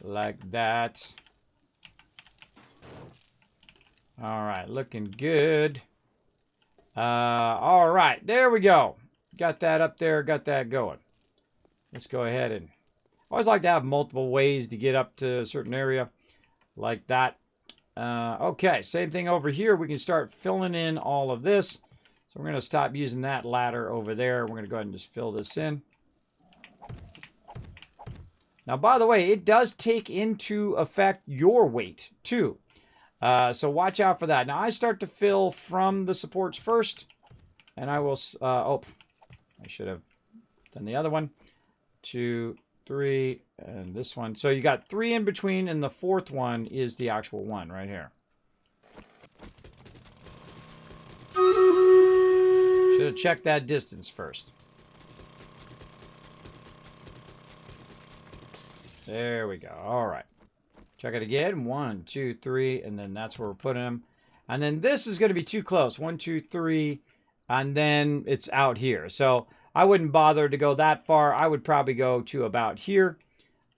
Like that. All right, looking good. All right, there we go. Got that up there, got that going. Let's go ahead and... I always like to have multiple ways to get up to a certain area like that. Okay, same thing over here. We can start filling in all of this. So we're going to stop using that ladder over there. We're going to go ahead and just fill this in. Now, by the way, it does take into effect your weight, too. So watch out for that. Now, I start to fill from the supports first. And I will... I should have done the other one. 2, 3, and this one. So you got 3 in between, and the 4th one is the actual one right here. Should have checked that distance first. There we go. All right. Check it again. 1, 2, 3, and then that's where we're putting them. And then this is going to be too close. 1, 2, 3, and then it's out here. So I wouldn't bother to go that far. I would probably go to about here.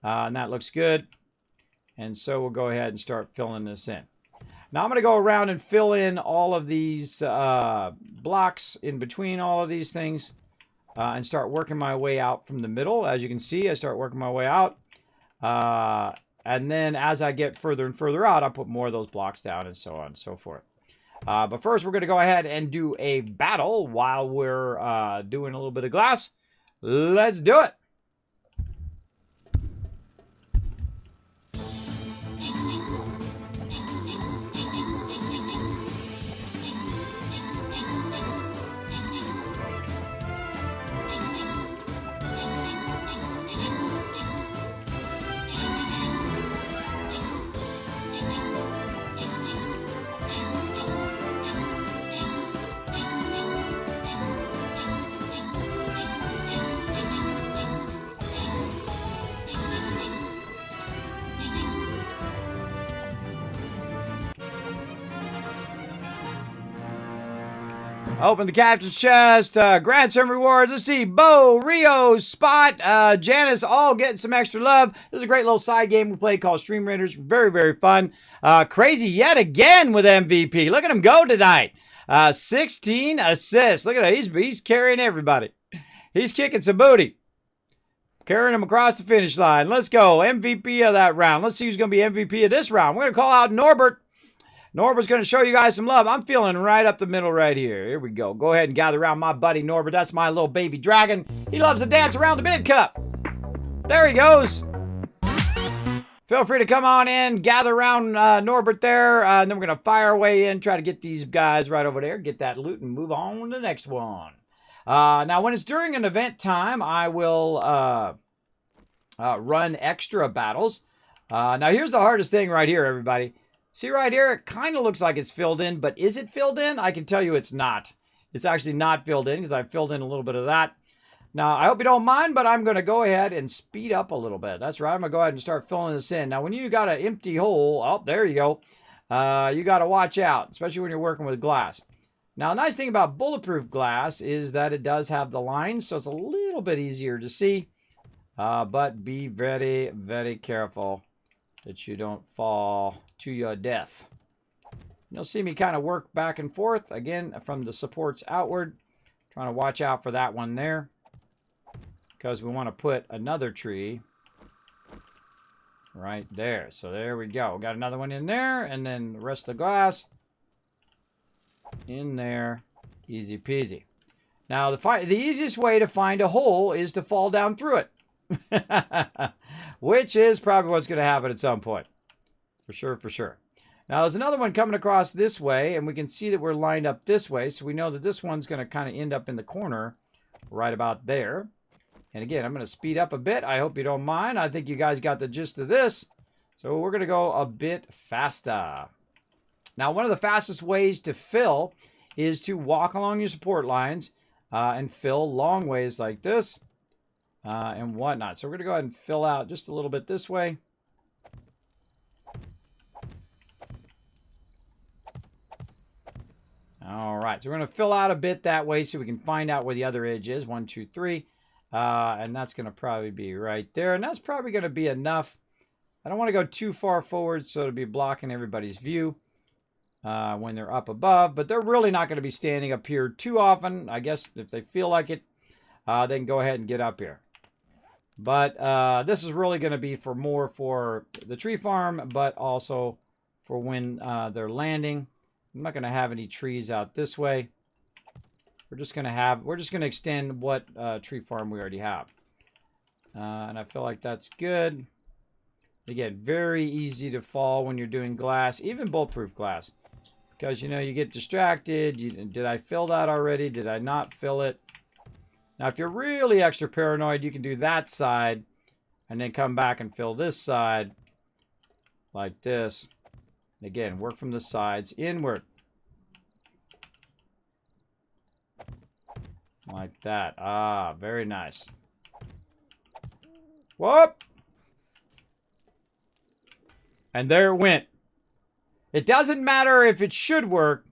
And that looks good. And so we'll go ahead and start filling this in. Now I'm going to go around and fill in all of these blocks in between all of these things. And start working my way out from the middle. As you can see, I start working my way out. And then as I get further and further out, I'll put more of those blocks down and so on and so forth. But first, we're going to go ahead and do a battle while we're doing a little bit of glass. Let's do it. Open the captain's chest, grant some rewards. Let's see, Bo, Rio, Spot, Janice, all getting some extra love. This is a great little side game we play called Stream Raiders. Very, very fun. Crazy yet again with MVP. Look at him go tonight. 16 assists. Look at him. He's carrying everybody. He's kicking some booty. Carrying him across the finish line. Let's go. MVP of that round. Let's see who's going to be MVP of this round. We're going to call out Norbert. Norbert's going to show you guys some love. I'm feeling right up the middle right here. Here we go. Go ahead and gather around my buddy Norbert. That's my little baby dragon. He loves to dance around the bid cup. There he goes. Feel free to come on in, gather around Norbert there, and then we're going to fire away in, try to get these guys right over there, get that loot, and move on to the next one. Now, when it's during an event time, I will run extra battles. Now here's the hardest thing right here, everybody. See right here, it kind of looks like it's filled in, but is it filled in? I can tell you it's not. It's actually not filled in because I filled in a little bit of that. Now, I hope you don't mind, but I'm going to go ahead and speed up a little bit. That's right. I'm going to go ahead and start filling this in. Now, when you got an empty hole, oh, there you go. You got to watch out, especially when you're working with glass. Now, a nice thing about bulletproof glass is that it does have the lines, so it's a little bit easier to see. But be very, very careful that you don't fall to your death. You'll see me kind of work back and forth, again, from the supports outward. Trying to watch out for that one there, because we want to put another tree right there. So there we go. We got another one in there, and then the rest of the glass in there. Easy peasy. Now, the easiest way to find a hole is to fall down through it. Which is probably what's going to happen at some point. For sure, for sure. Now, there's another one coming across this way, and we can see that we're lined up this way, so we know that this one's going to kind of end up in the corner right about there. And again, I'm going to speed up a bit. I hope you don't mind. I think you guys got the gist of this. So we're going to go a bit faster. Now, one of the fastest ways to fill is to walk along your support lines and fill long ways like this. And whatnot. So we're going to go ahead and fill out just a little bit this way. All right, so we're going to fill out a bit that way so we can find out where the other edge is. 1, 2, 3. And that's going to probably be right there. And that's probably going to be enough. I don't want to go too far forward so it'll be blocking everybody's view when they're up above. But they're really not going to be standing up here too often. I guess if they feel like it, they can go ahead and get up here. But this is really going to be more for the tree farm, but also for when they're landing. I'm not going to have any trees out this way. We're just going to extend what tree farm we already have. And I feel like that's good. Again, very easy to fall when you're doing glass, even bulletproof glass. Because, you know, you get distracted. Did I fill that already? Did I not fill it? Now, if you're really extra paranoid, you can do that side and then come back and fill this side like this. Again, work from the sides inward. Like that. Ah, very nice. Whoop! And there it went. It doesn't matter if it should work.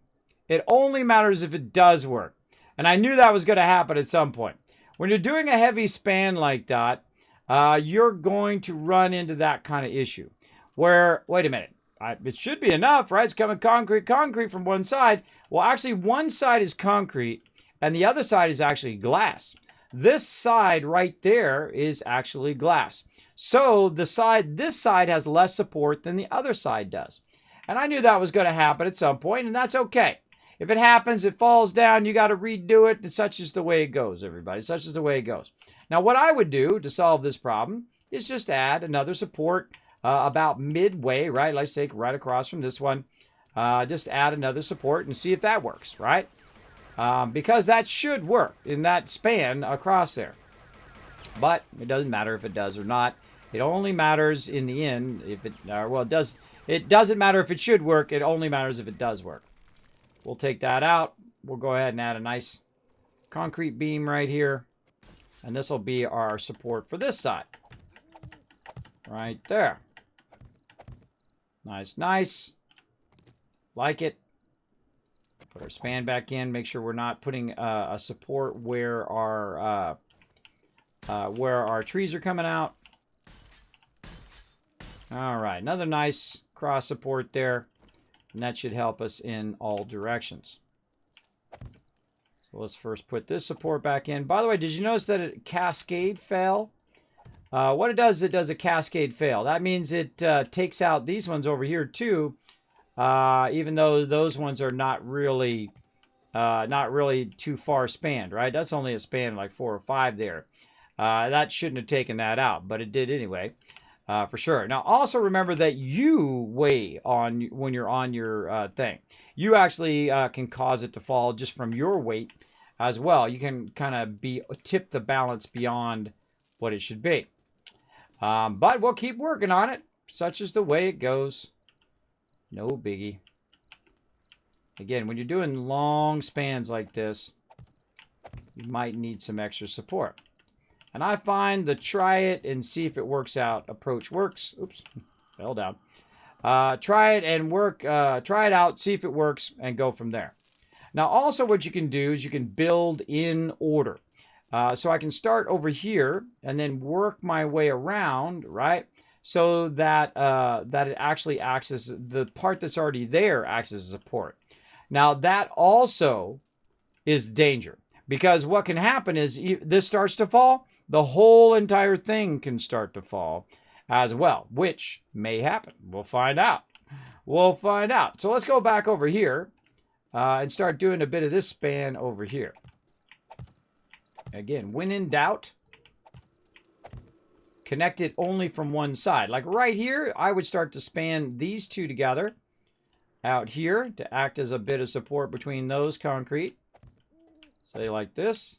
It only matters if it does work. And I knew that was going to happen at some point. When you're doing a heavy span like that, you're going to run into that kind of issue. Where, wait a minute, it should be enough, right? It's coming concrete from one side. Well, actually, one side is concrete, and the other side is actually glass. This side right there is actually glass. So this side has less support than the other side does. And I knew that was going to happen at some point, and that's okay. If it happens, it falls down, you got to redo it, and such is the way it goes, everybody. Such is the way it goes. Now, what I would do to solve this problem is just add another support about midway, right? Let's take right across from this one. Just add another support and see if that works, right? Because that should work in that span across there. But it doesn't matter if it does or not. It only matters in the end if it, well, it does. It doesn't matter if it should work. It only matters if it does work. We'll take that out. We'll go ahead and add a nice concrete beam right here. And this will be our support for this side. Right there. Nice, nice. Like it. Put our span back in. Make sure we're not putting a support where our trees are coming out. All right, another nice cross support there. And that should help us in all directions. So let's first put this support back in. By the way, did you notice that it cascade fail? What it does a cascade fail. That means it takes out these ones over here too, even though those ones are not really too far spanned, right? That's only a span of like 4 or 5 there. That shouldn't have taken that out, but it did anyway. For sure. Now, also remember that you weigh on when you're on your thing. You actually can cause it to fall just from your weight as well. You can kind of tip the balance beyond what it should be. But we'll keep working on it. such is the way it goes. No biggie. Again, when you're doing long spans like this, you might need some extra support. And I find the try it and see if it works out approach works. Oops, fell down. Try it and work. Try it out, see if it works, and go from there. Now, also what you can do is you can build in order. So I can start over here and then work my way around, right? So that that it actually acts as the part that's already there acts as support. Now that also is danger, because what can happen is this starts to fall, the whole entire thing can start to fall as well, which may happen. We'll find out. We'll find out. So let's go back over here and start doing a bit of this span over here. Again, when in doubt, connect it only from one side. Like right here, I would start to span these two together out here to act as a bit of support between those concrete. Say like this.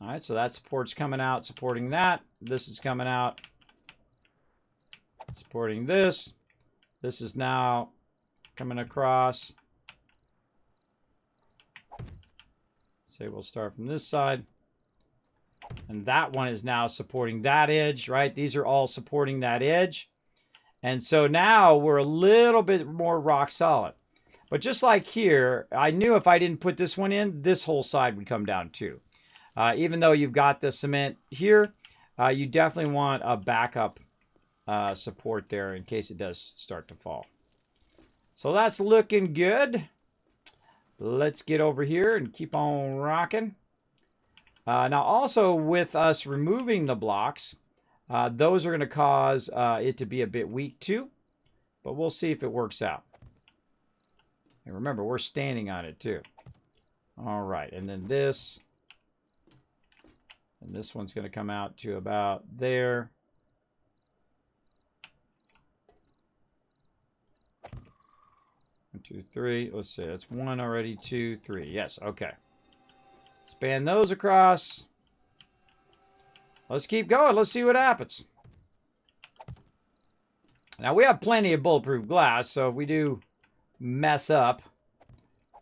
All right, so that support's coming out, supporting that. This is coming out, supporting this. This is now coming across. Say we'll start from this side. And that one is now supporting that edge, right? These are all supporting that edge. And so now we're a little bit more rock solid. But just like here, I knew if I didn't put this one in, this whole side would come down too. Even though you've got the cement here, you definitely want a backup support there in case it does start to fall. So that's looking good. Let's get over here and keep on rocking. Now also with us removing the blocks, those are going to cause it to be a bit weak too. But we'll see if it works out. And remember, we're standing on it too. All right, and then this. And this one's going to come out to about there. One, two, three. Let's see. That's one already. Two, three. Yes. Okay. Span those across. Let's keep going. Let's see what happens. Now, we have plenty of bulletproof glass, so if we do mess up,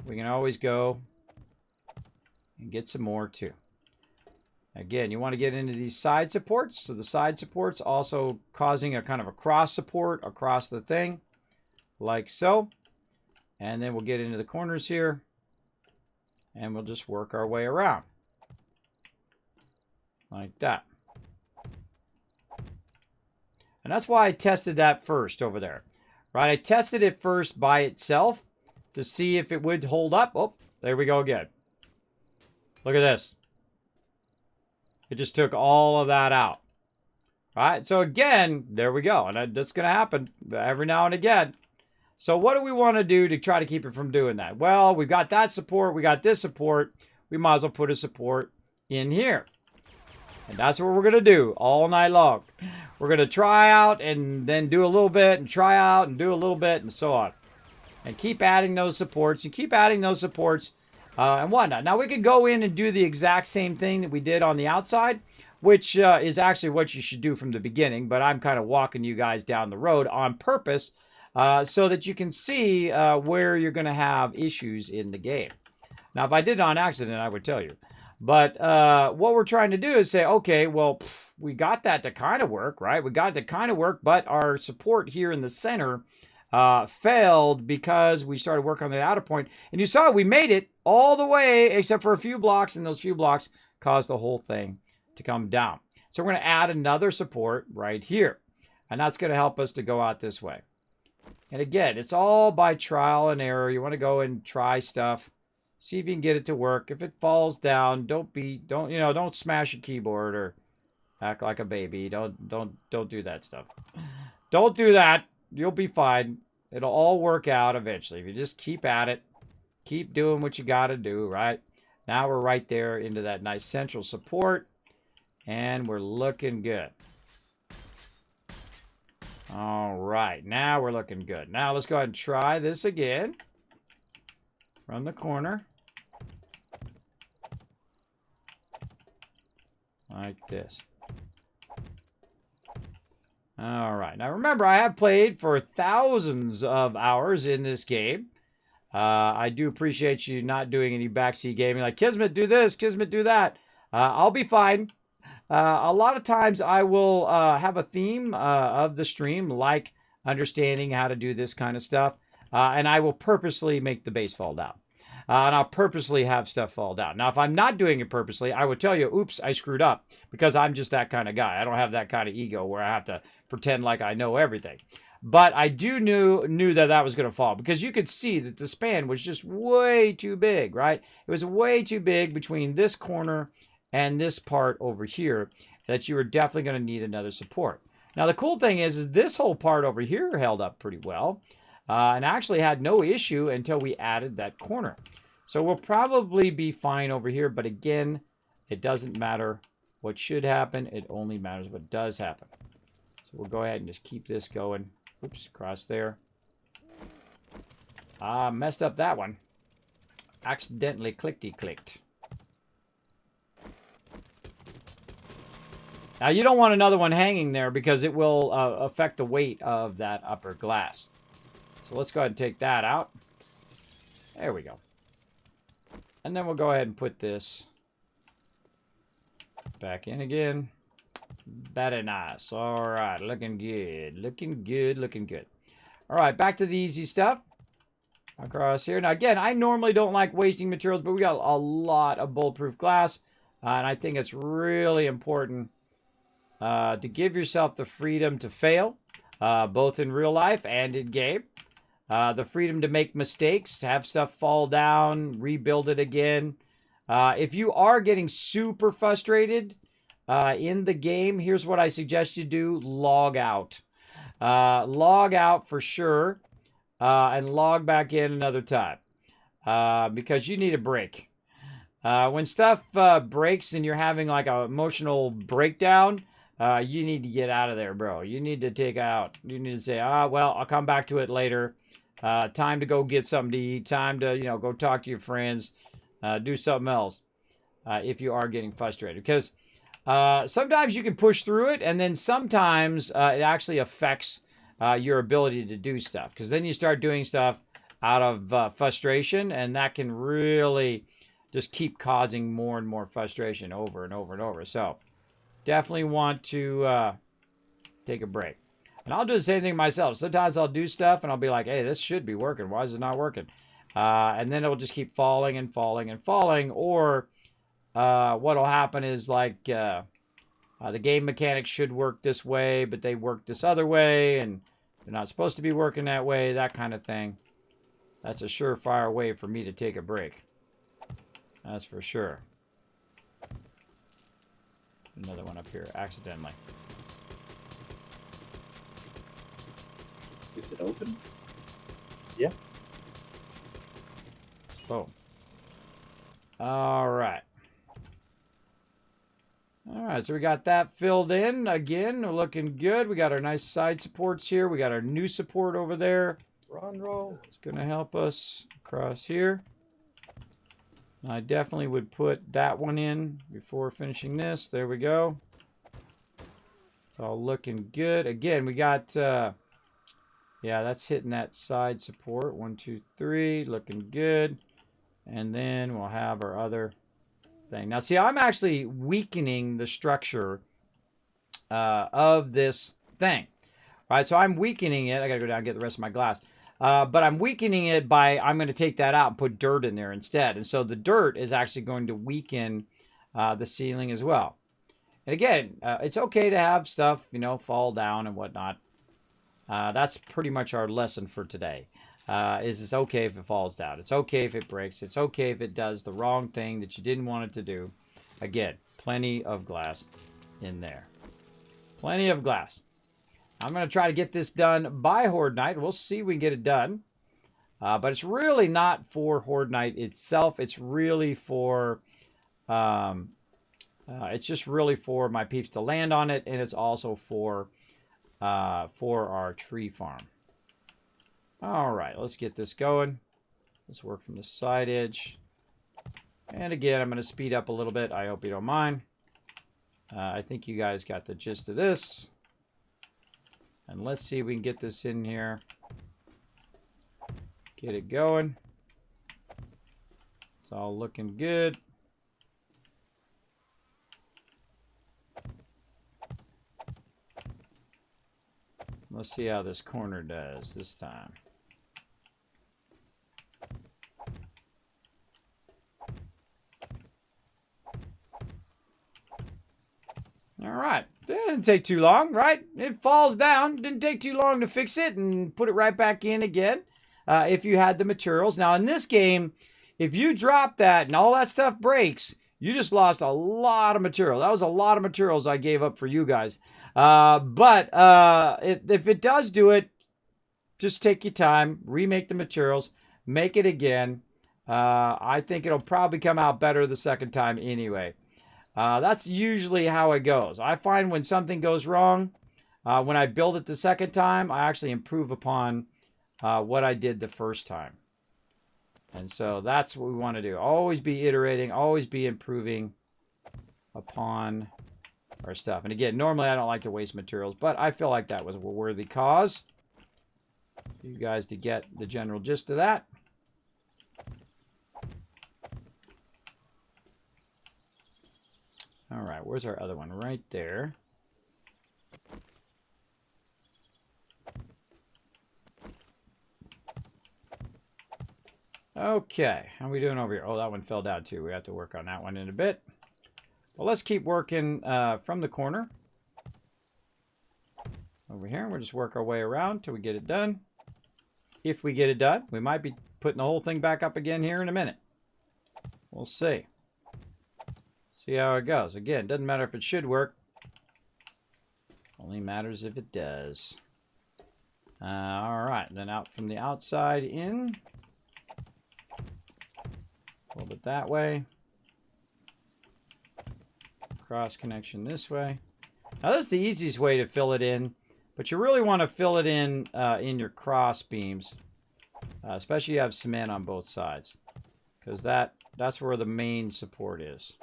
we can always go and get some more too. Again, you want to get into these side supports. So the side supports also causing a kind of a cross support across the thing, like so. And then we'll get into the corners here, and we'll just work our way around, like that. And that's why I tested that first over there, right? I tested it first by itself to see if it would hold up. Oh, there we go again. Look at this. It just took all of that out. All right, so again, there we go. And that's going to happen every now and again. So what do we want to do to try to keep it from doing that? Well, we've got that support. We got this support. We might as well put a support in here. And that's what we're going to do all night long. We're going to try out and then do a little bit and try out and do a little bit and so on. And keep adding those supports and keep adding those supports and whatnot. Now, we could go in and do the exact same thing that we did on the outside, which is actually what you should do from the beginning. But I'm kind of walking you guys down the road on purpose so that you can see where you're going to have issues in the game. Now, if I did it on accident, I would tell you. But what we're trying to do is say, okay, well, we got that to kind of work, right? We got it to kind of work, but our support here in the center failed because we started working on the outer point. And you saw we made it all the way except for a few blocks, and those few blocks caused the whole thing to come down. So we're going to add another support right here. And that's going to help us to go out this way. And again, it's all by trial and error. You want to go and try stuff. See if you can get it to work. If it falls down, don't smash a keyboard or act like a baby. Don't do that stuff. Don't do that. You'll be fine. It'll all work out eventually. If you just keep at it, keep doing what you got to do, right? Now we're right there into that nice central support, and we're looking good. All right, now we're looking good. Now let's go ahead and try this again from the corner. Like this. All right. Now, remember, I have played for thousands of hours in this game. I do appreciate you not doing any backseat gaming like, Kismet, do this, Kismet, do that. I'll be fine. A lot of times I will have a theme of the stream, like understanding how to do this kind of stuff. And I will purposely make the base fall down. And I'll purposely have stuff fall down. Now, if I'm not doing it purposely, I would tell you, oops, I screwed up. Because I'm just that kind of guy. I don't have that kind of ego where I have to pretend like I know everything. But I knew that was going to fall. Because you could see that the span was just way too big, right? It was way too big between this corner and this part over here, that you were definitely going to need another support. Now, the cool thing is this whole part over here held up pretty well. And actually had no issue until we added that corner. So we'll probably be fine over here. But again, it doesn't matter what should happen. It only matters what does happen. So we'll go ahead and just keep this going. Oops, cross there. Messed up that one. Accidentally clickety-clicked. Now, you don't want another one hanging there because it will affect the weight of that upper glass. So let's go ahead and take that out. There we go. And then we'll go ahead and put this back in again. Very nice. All right, looking good. Looking good, looking good. All right, back to the easy stuff. Across here. Now, again, I normally don't like wasting materials, but we got a lot of bulletproof glass. And I think it's really important to give yourself the freedom to fail, both in real life and in game. The freedom to make mistakes, have stuff fall down, rebuild it again. If you are getting super frustrated in the game, here's what I suggest you do. Log out. Log out for sure. And log back in another time. Because you need a break. When stuff breaks and you're having like an emotional breakdown, you need to get out of there, bro. You need to take out. You need to say, well, I'll come back to it later. Time to go get something to eat. Time to, go talk to your friends. Do something else if you are getting frustrated. Because sometimes you can push through it, and then sometimes it actually affects your ability to do stuff. Because then you start doing stuff out of frustration, and that can really just keep causing more and more frustration over and over and over. So definitely want to take a break. And I'll do the same thing myself. Sometimes I'll do stuff and I'll be like, hey, this should be working. Why is it not working? And then it'll just keep falling and falling and falling. Or what'll happen is like the game mechanics should work this way, but they work this other way. And they're not supposed to be working that way. That kind of thing. That's a surefire way for me to take a break. That's for sure. Another one up here, accidentally. Is it open? Yeah. Boom. All right. All right, so we got that filled in. Again, looking good. We got our nice side supports here. We got our new support over there. Run, roll. It's going to help us across here. I definitely would put that one in before finishing this. There we go. It's all looking good. Again, we got, yeah, that's hitting that side support. 1, 2, 3, looking good. And then we'll have our other thing. Now, see, I'm actually weakening the structure of this thing. All right, so I'm weakening it. I got to go down and get the rest of my glass. But I'm weakening it by, I'm going to take that out and put dirt in there instead. And so the dirt is actually going to weaken the ceiling as well. And again, it's okay to have stuff, fall down and whatnot. That's pretty much our lesson for today. Is it's okay if it falls down. It's okay if it breaks. It's okay if it does the wrong thing that you didn't want it to do. Again, plenty of glass in there. Plenty of glass. I'm going to try to get this done by Horde Night. We'll see if we can get it done. But it's really not for Horde Night itself. It's really for... it's just really for my peeps to land on it. And it's also for our tree farm. All right, let's get this going. Let's work from the side edge. And again, I'm going to speed up a little bit. I hope you don't mind. I think you guys got the gist of this. And let's see if we can get this in here. Get it going. It's all looking good. Let's see how this corner does this time. All right. That didn't take too long, right? It falls down. Didn't take too long to fix it and put it right back in again if you had the materials. Now, in this game, if you drop that and all that stuff breaks, you just lost a lot of material. That was a lot of materials I gave up for you guys. But if it does do it, just take your time, remake the materials, make it again. I think it'll probably come out better the second time anyway. That's usually how it goes. I find when something goes wrong, when I build it the second time, I actually improve upon what I did the first time. And so that's what we want to do. Always be iterating, always be improving upon our stuff. And again, normally I don't like to waste materials, but I feel like that was a worthy cause. You guys to get the general gist of that. All right, where's our other one? Right there. Okay, how are we doing over here? Oh, that one fell down too. We have to work on that one in a bit. Well, let's keep working from the corner. Over here, we'll just work our way around till we get it done. If we get it done, we might be putting the whole thing back up again here in a minute. We'll see. See how it goes. Again, doesn't matter if it should work. Only matters if it does. All right, then out from the outside in. Hold it that way. Cross connection this way. Now this is the easiest way to fill it in, but you really want to fill it in your cross beams, especially if you have cement on both sides, because that's where the main support is.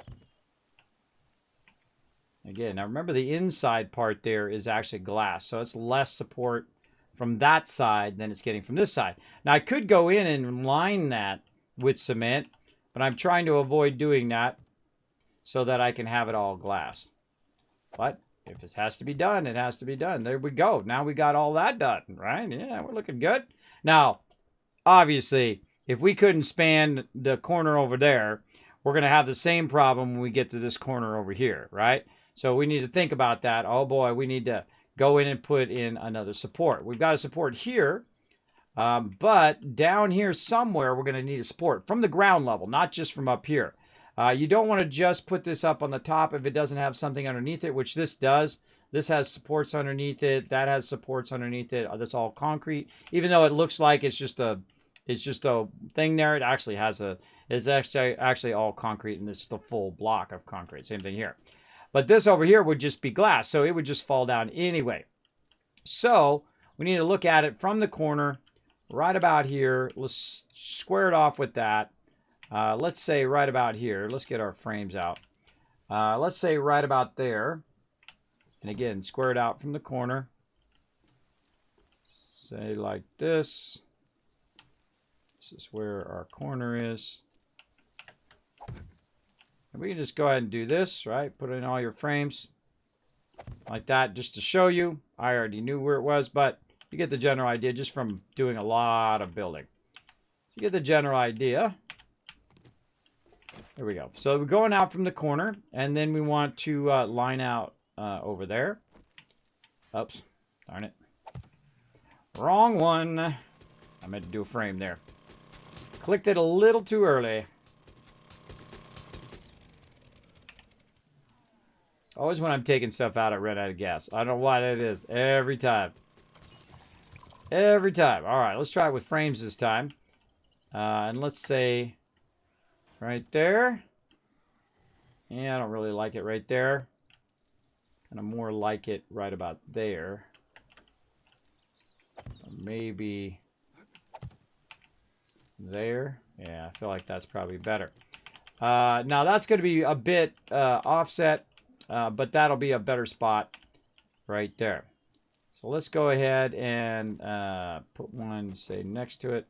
Again, now remember the inside part there is actually glass, so it's less support from that side than it's getting from this side. Now I could go in and line that with cement, but I'm trying to avoid doing that so that I can have it all glass. But if it has to be done, it has to be done. There we go. Now we got all that done, right? Yeah, we're looking good. Now, obviously, if we couldn't span the corner over there, we're going to have the same problem when we get to this corner over here, right? So we need to think about that. Oh boy, we need to go in and put in another support. We've got a support here, but down here somewhere we're going to need a support from the ground level, not just from up here. You don't want to just put this up on the top if it doesn't have something underneath it, which this does. This has supports underneath it. That has supports underneath it. That's all concrete. Even though it looks like it's just a thing there, it actually has it's actually all concrete, and this is the full block of concrete. Same thing here. But this over here would just be glass, so it would just fall down anyway. So we need to look at it from the corner, right about here. Let's square it off with that. Let's say right about here. Let's get our frames out. Let's say right about there. And again, square it out from the corner. Say like this. This is where our corner is. And we can just go ahead and do this, right? Put in all your frames like that just to show you. I already knew where it was, but you get the general idea just from doing a lot of building. You get the general idea. There we go. So we're going out from the corner, and then we want to line out over there. Oops, darn it. Wrong one. I meant to do a frame there. Clicked it a little too early. Always when I'm taking stuff out, I run out of gas. I don't know why that is. Every time. Every time. All right, let's try it with frames this time. And let's say right there. Yeah, I don't really like it right there. And I more like it right about there. Or maybe there. Yeah, I feel like that's probably better. Now that's going to be a bit offset. But that'll be a better spot right there. So So let's go ahead and put one, say, next to it.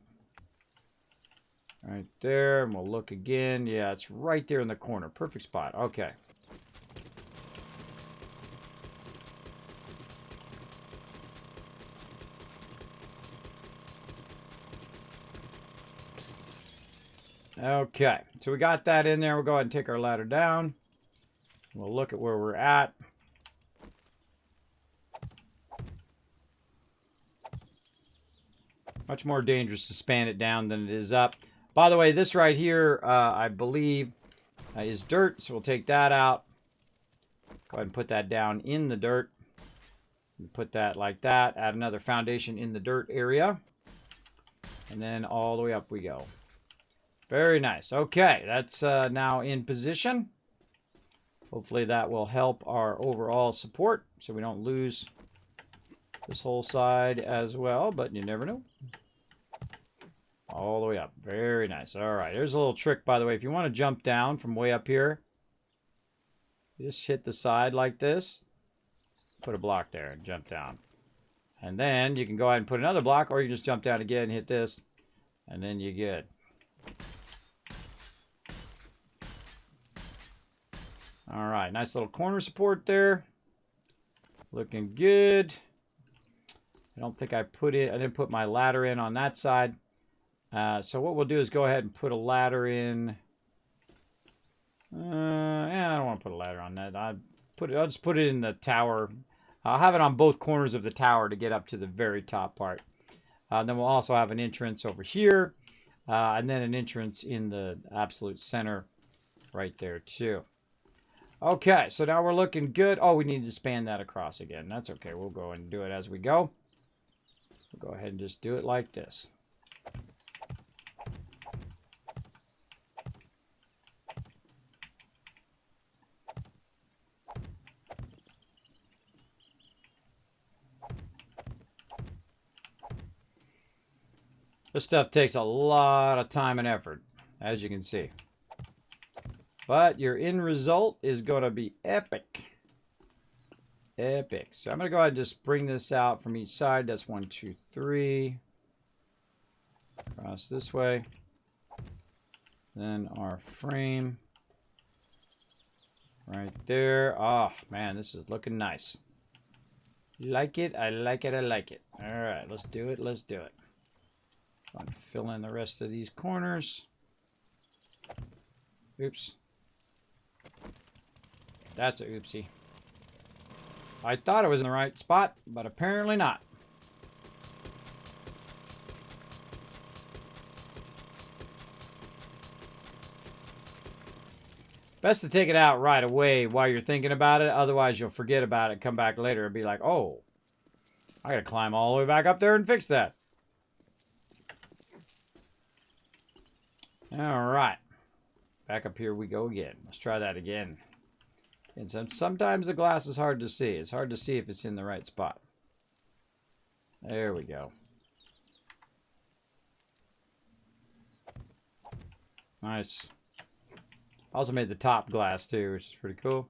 Right there, and we'll look again. Yeah, it's right there in the corner. Perfect spot. Okay. Okay, so we got that in there. We'll go ahead and take our ladder down. We'll look at where we're at. Much more dangerous to span it down than it is up. By the way, this right here, I believe, is dirt, so we'll take that out. Go ahead and put that down in the dirt. Put that like that. Add another foundation in the dirt area. And then all the way up we go. Very nice. Okay, that's now in position. Hopefully that will help our overall support so we don't lose this whole side as well, but you never know. All the way up. Very nice. All right, here's a little trick, by the way. If you want to jump down from way up here, just hit the side like this. Put a block there and jump down. And then you can go ahead and put another block, or you can just jump down again and hit this, and then you're good. All right, nice little corner support there. Looking good. I don't think I didn't put my ladder in on that side. So what we'll do is go ahead and put a ladder in. Yeah, I don't want to put a ladder on that. I'll just put it in the tower. I'll have it on both corners of the tower to get up to the very top part. Then we'll also have an entrance over here. And then an entrance in the absolute center right there too. Okay, so now we're looking good. Oh, we need to span that across again. That's okay. We'll go and do it as we go. We'll go ahead and just do it like this. This stuff takes a lot of time and effort, as you can see. But your end result is going to be epic. Epic. So I'm going to go ahead and just bring this out from each side. That's 1, 2, 3. Across this way. Then our frame. Right there. Oh, man, this is looking nice. Like it? I like it. I like it. All right, let's do it. Let's do it. I'm going to fill in the rest of these corners. Oops. That's a oopsie. I thought it was in the right spot, but apparently not. Best to take it out right away while you're thinking about it. Otherwise, you'll forget about it, come back later, and be like, oh, I gotta climb all the way back up there and fix that. All right. Back up here we go again. Let's try that again. And sometimes the glass is hard to see. It's hard to see if it's in the right spot. There we go. Nice. Also made the top glass too, which is pretty cool.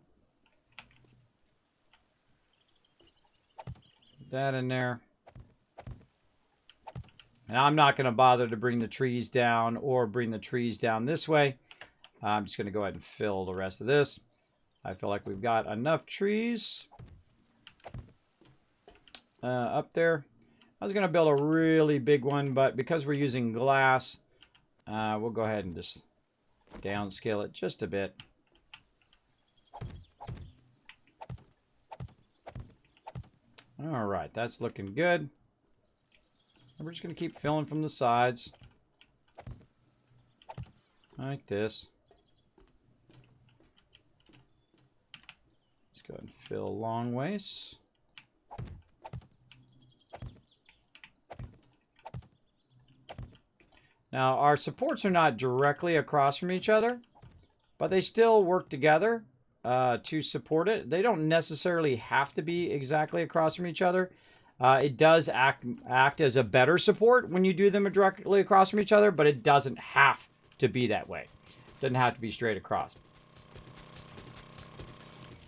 Put that in there. And I'm not going to bother to bring the trees down or bring the trees down this way. I'm just going to go ahead and fill the rest of this. I feel like we've got enough trees up there. I was going to build a really big one, but because we're using glass, we'll go ahead and just downscale it just a bit. All right, that's looking good. And we're just going to keep filling from the sides. Like this. Let's go ahead and fill long ways. Now, our supports are not directly across from each other, but they still work together to support it. They don't necessarily have to be exactly across from each other. It does act as a better support when you do them directly across from each other, but it doesn't have to be that way. It doesn't have to be straight across.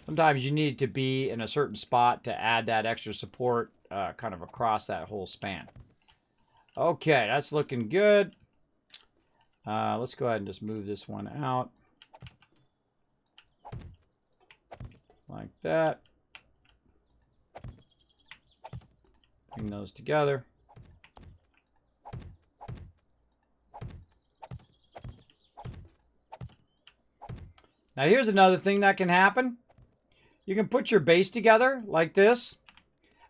Sometimes you need to be in a certain spot to add that extra support kind of across that whole span. Okay, that's looking good. Let's go ahead and just move this one out. Like that. Bring those together. Now here's another thing that can happen. You can put your base together like this,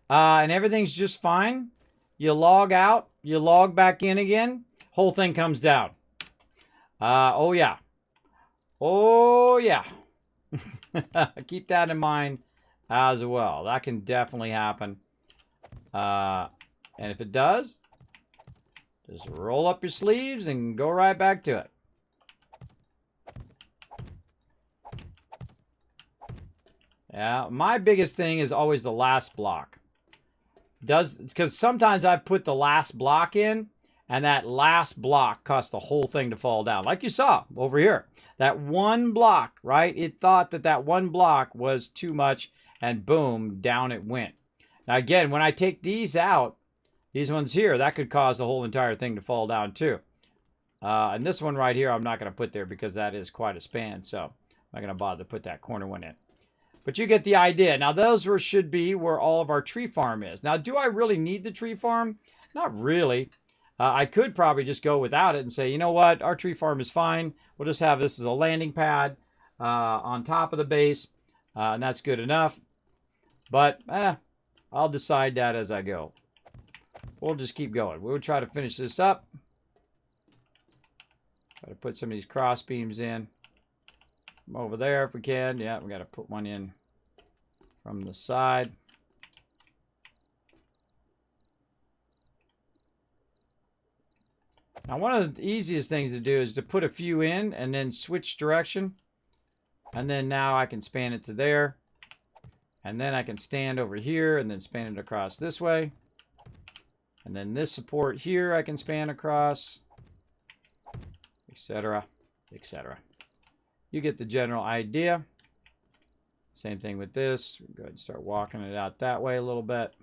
and everything's just fine. You log out, you log back in again, whole thing comes down. Oh yeah. Oh yeah. Keep that in mind as well. That can definitely happen. And if it does, just roll up your sleeves and go right back to it. Yeah, my biggest thing is always the last block. Because sometimes I put the last block in, and that last block caused the whole thing to fall down. Like you saw over here. That one block, right? It thought that that one block was too much, and boom, down it went. Now again, when I take these out, these ones here, that could cause the whole entire thing to fall down too. And this one right here, I'm not going to put there because that is quite a span. So I'm not going to bother to put that corner one in. But you get the idea. Now those should be where all of our tree farm is. Now do I really need the tree farm? Not really. I could probably just go without it and say, you know what, our tree farm is fine. We'll just have this as a landing pad on top of the base. And that's good enough. But I'll decide that as I go. We'll just keep going. We'll try to finish this up. Try to put some of these cross beams in. Over there if we can. Yeah, we got to put one in from the side. Now one of the easiest things to do is to put a few in and then switch direction. And then now I can span it to there. And then I can stand over here and then span it across this way. And then this support here I can span across, etc., etc. You get the general idea. Same thing with this. Go ahead and start walking it out that way a little bit.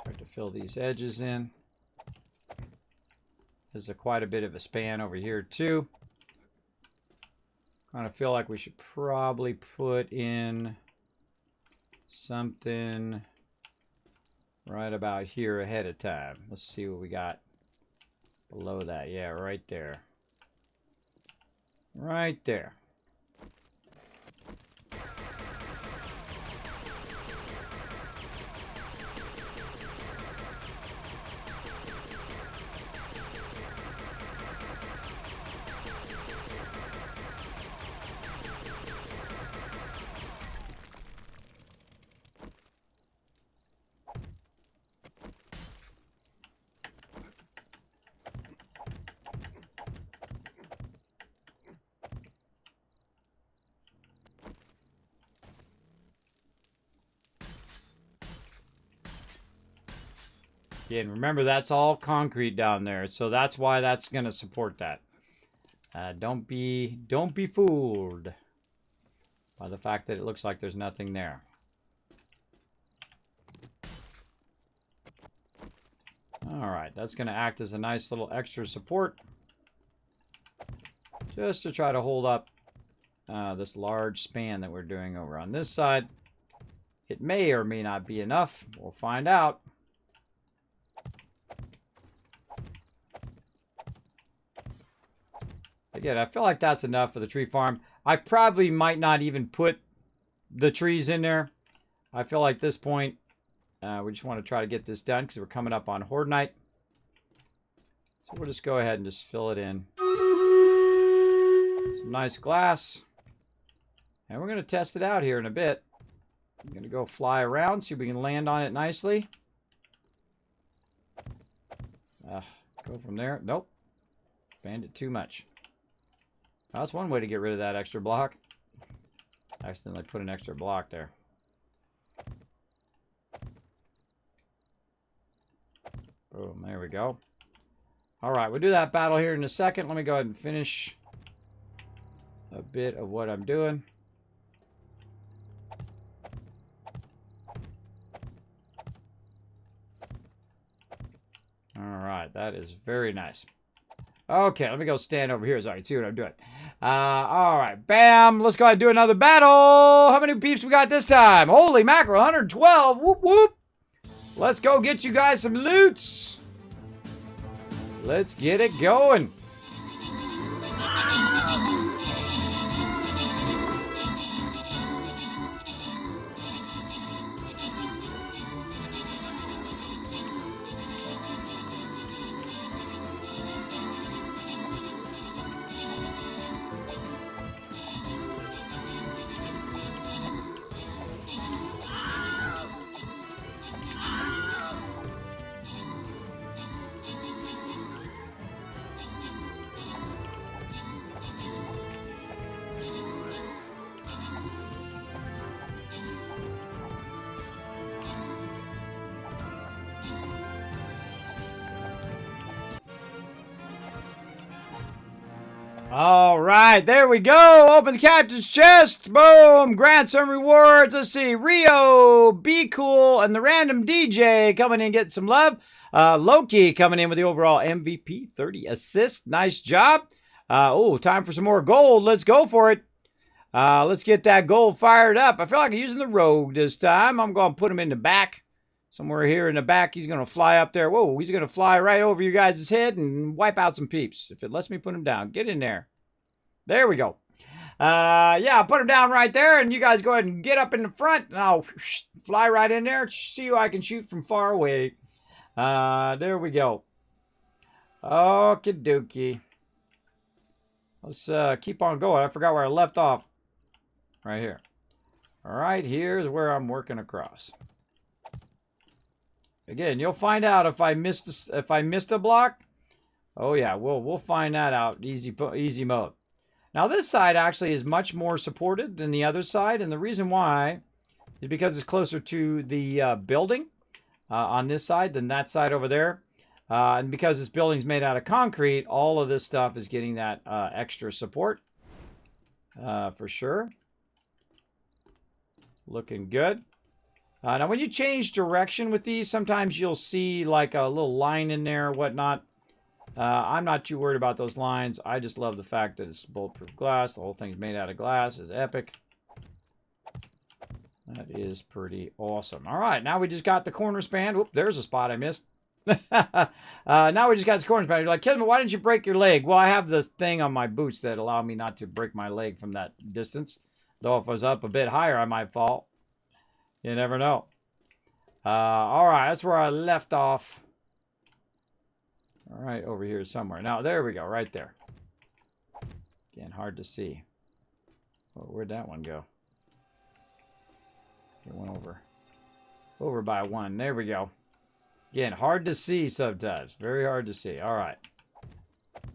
Start to fill these edges in. There's quite a bit of a span over here too. Kind of feel like we should probably put in something right about here ahead of time. Let's see what we got below that. Yeah, right there. Right there. Again, remember that's all concrete down there, so that's why that's going to support that. Don't be fooled by the fact that it looks like there's nothing there. All right, that's going to act as a nice little extra support, just to try to hold up this large span that we're doing over on this side. It may or may not be enough. We'll find out. Again, I feel like that's enough for the tree farm. I probably might not even put the trees in there. I feel like at this point, we just want to try to get this done because we're coming up on Horde Night. So we'll just go ahead and just fill it in. Some nice glass. And we're going to test it out here in a bit. I'm going to go fly around, see if we can land on it nicely. Go from there. Nope. Banned it too much. Well, that's one way to get rid of that extra block. Accidentally put an extra block there. Boom, there we go. Alright, we'll do that battle here in a second. Let me go ahead and finish a bit of what I'm doing. right, that is very nice. Okay, let me go stand over here so I can see what I'm doing. All right, bam. Let's go ahead and do another battle. How many peeps we got this time? Holy mackerel, 112. Whoop, whoop. Let's go get you guys some loots. Let's get it going. All right, there we go. Open the captain's chest. Boom. Grant some rewards. Let's see. Rio, Be Cool, and the random DJ coming in getting some love. Loki coming in with the overall MVP, 30 assists. Nice job. Oh, time for some more gold. Let's go for it. Let's get that gold fired up. I feel like I'm using the rogue this time. I'm going to put him in the back. Somewhere here in the back, he's going to fly up there. Whoa, he's going to fly right over you guys' head and wipe out some peeps. If it lets me put him down. Get in there. There we go. Yeah, I'll put him down right there, and you guys go ahead and get up in the front, and I'll fly right in there. See who I can shoot from far away. There we go. Okie dokie. Let's keep on going. I forgot where I left off. Right here. All right, here's where I'm working across. Again, you'll find out if I missed a block. Oh yeah, we'll find that out. Easy mode. Now this side actually is much more supported than the other side, and the reason why is because it's closer to the building on this side than that side over there, and because this building's made out of concrete, all of this stuff is getting that extra support for sure. Looking good. Now, when you change direction with these, sometimes you'll see like a little line in there or whatnot. I'm not too worried about those lines. I just love the fact that it's bulletproof glass. The whole thing's made out of glass. It's epic. That is pretty awesome. All right, now we just got the corner span. Oop, there's a spot I missed. Now we just got this corner span. You're like, Kismet, why didn't you break your leg? Well, I have this thing on my boots that allow me not to break my leg from that distance. Though if I was up a bit higher, I might fall. You never know. All right, that's where I left off. All right, over here somewhere. Now, there we go, right there. Again, hard to see. Oh, where'd that one go? It went over by one. There we go. Again, hard to see sometimes. Very hard to see. All right.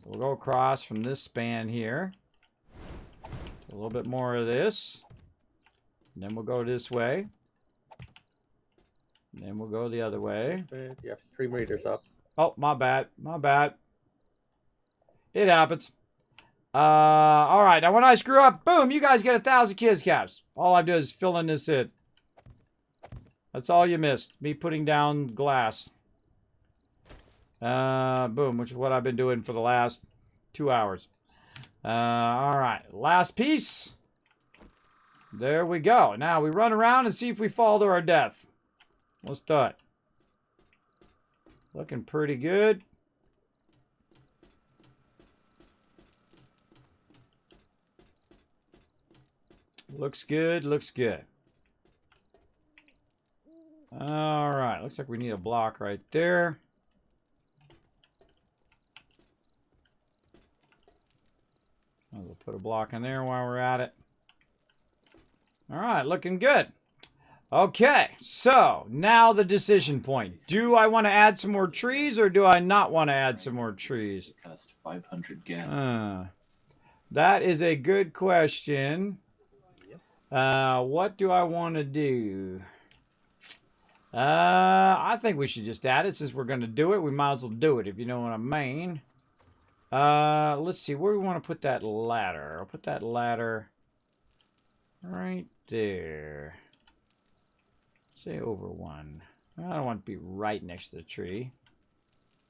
So we'll go across from this span here. A little bit more of this. And then we'll go this way. And then we'll go the other way. You have 3 meters up. Oh, my bad. My bad. It happens. All right. Now, when I screw up, boom, you guys get 1,000 kids caps. All I'm doing is filling this in. That's all you missed. Me putting down glass. Boom, which is what I've been doing for the last 2 hours. All right. Last piece. There we go. Now we run around and see if we fall to our death. Let's do it. Looking pretty good. Looks good, looks good. All right, looks like we need a block right there. We'll put a block in there while we're at it. All right, looking good. Okay, so now the decision point. Do I want to add some more trees or do I not want to add some more trees? Cost 500 gas. That is a good question. What do I want to do? I think we should just add it. Since we're going to do it, we might as well do it, if you know what I mean. Let's see, where do we want to put that ladder? I'll put that ladder right there. Say over one. I don't want to be right next to the tree.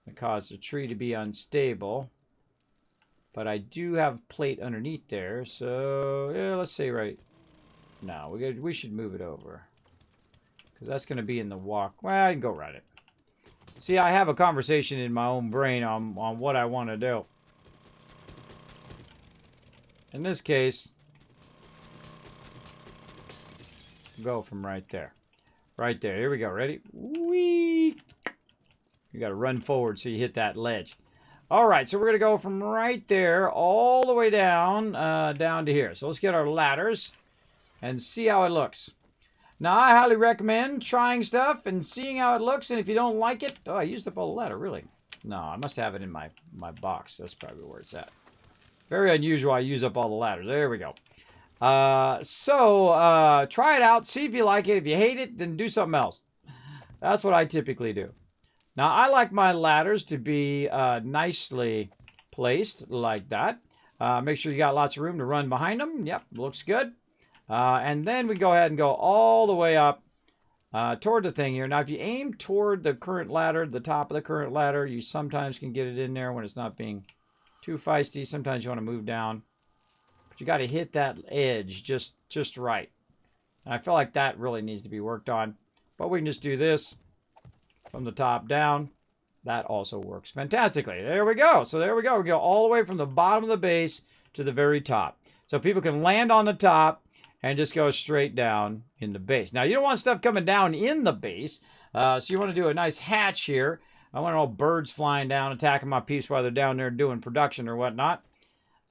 It caused the tree to be unstable. But I do have plate underneath there, so yeah, let's say right now. We should move it over. Because that's going to be in the walk. Well, I can go right it. See, I have a conversation in my own brain on what I want to do. In this case, go from right there. Right there. Here we go. Ready? Whee! You got to run forward so you hit that ledge. All right, so we're going to go from right there all the way down, down to here. So let's get our ladders and see how it looks. Now, I highly recommend trying stuff and seeing how it looks. And if you don't like it... Oh, I used up all the ladder, really. No, I must have it in my box. That's probably where it's at. Very unusual I use up all the ladders. There we go. Try it out. See if you like it. If you hate it, then do something else. That's what I typically do. Now, I like my ladders to be nicely placed like that. Make sure you got lots of room to run behind them. Yep, looks good. And then we go ahead and go all the way up toward the thing here. Now, if you aim toward the current ladder, the top of the current ladder, you sometimes can get it in there when it's not being too feisty. Sometimes you want to move down. But you got to hit that edge just right. And I feel like that really needs to be worked on. But we can just do this from the top down. That also works fantastically. There we go. So there we go. We go all the way from the bottom of the base to the very top. So people can land on the top and just go straight down in the base. Now, you don't want stuff coming down in the base. So you want to do a nice hatch here. I want all birds flying down, attacking my peeps while they're down there doing production or whatnot.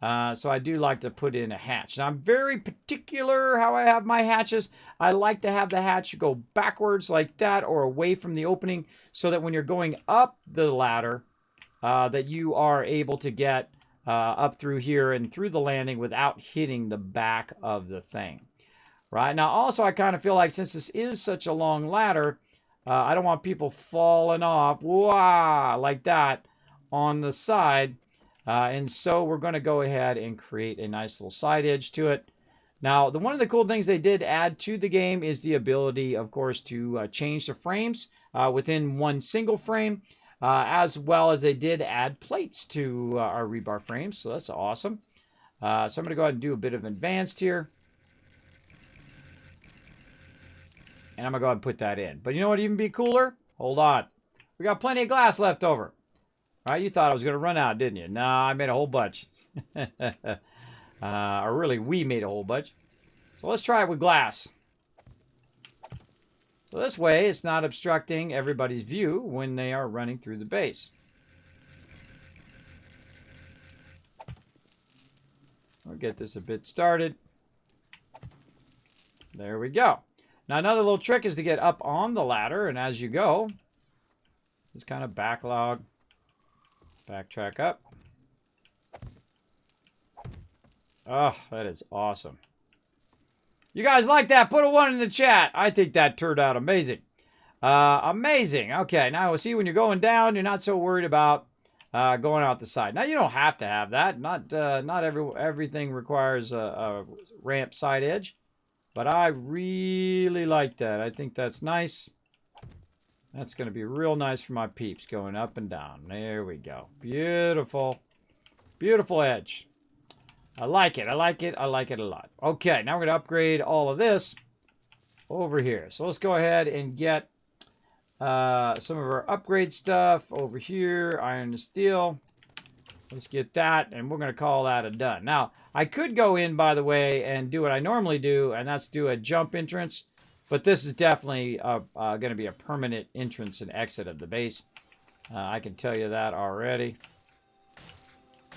So I do like to put in a hatch. Now, I'm very particular how I have my hatches. I like to have the hatch go backwards like that or away from the opening so that when you're going up the ladder, that you are able to get up through here and through the landing without hitting the back of the thing. Right? Now, also, I kind of feel like since this is such a long ladder, I don't want people falling off like that on the side. And so we're going to go ahead and create a nice little side edge to it. Now, one of the cool things they did add to the game is the ability, of course, to change the frames within one single frame, as well as they did add plates to our rebar frames. So that's awesome. So I'm going to go ahead and do a bit of advanced here. And I'm going to go ahead and put that in. But you know what would even be cooler? Hold on. We got plenty of glass left over. All right, you thought I was going to run out, didn't you? No, I made a whole bunch. Or really, we made a whole bunch. So let's try it with glass. So this way, it's not obstructing everybody's view when they are running through the base. We'll get this a bit started. There we go. Now, another little trick is to get up on the ladder, and as you go, just kind of backtrack up. Oh, that is awesome. You guys like that? Put a 1 in the chat. I think that turned out amazing. Amazing. Okay, now see when you're going down, you're not so worried about going out the side. Now, you don't have to have that. Not everything requires a ramp side edge. But I really like that. I think that's nice. That's going to be real nice for my peeps going up and down. There we go. Beautiful. Beautiful edge. I like it. I like it. I like it a lot. Okay, now we're going to upgrade all of this over here. So let's go ahead and get some of our upgrade stuff over here. Iron to steel. Let's get that, and we're going to call that a done. Now, I could go in, by the way, and do what I normally do, and that's do a jump entrance. But this is definitely going to be a permanent entrance and exit of the base. I can tell you that already.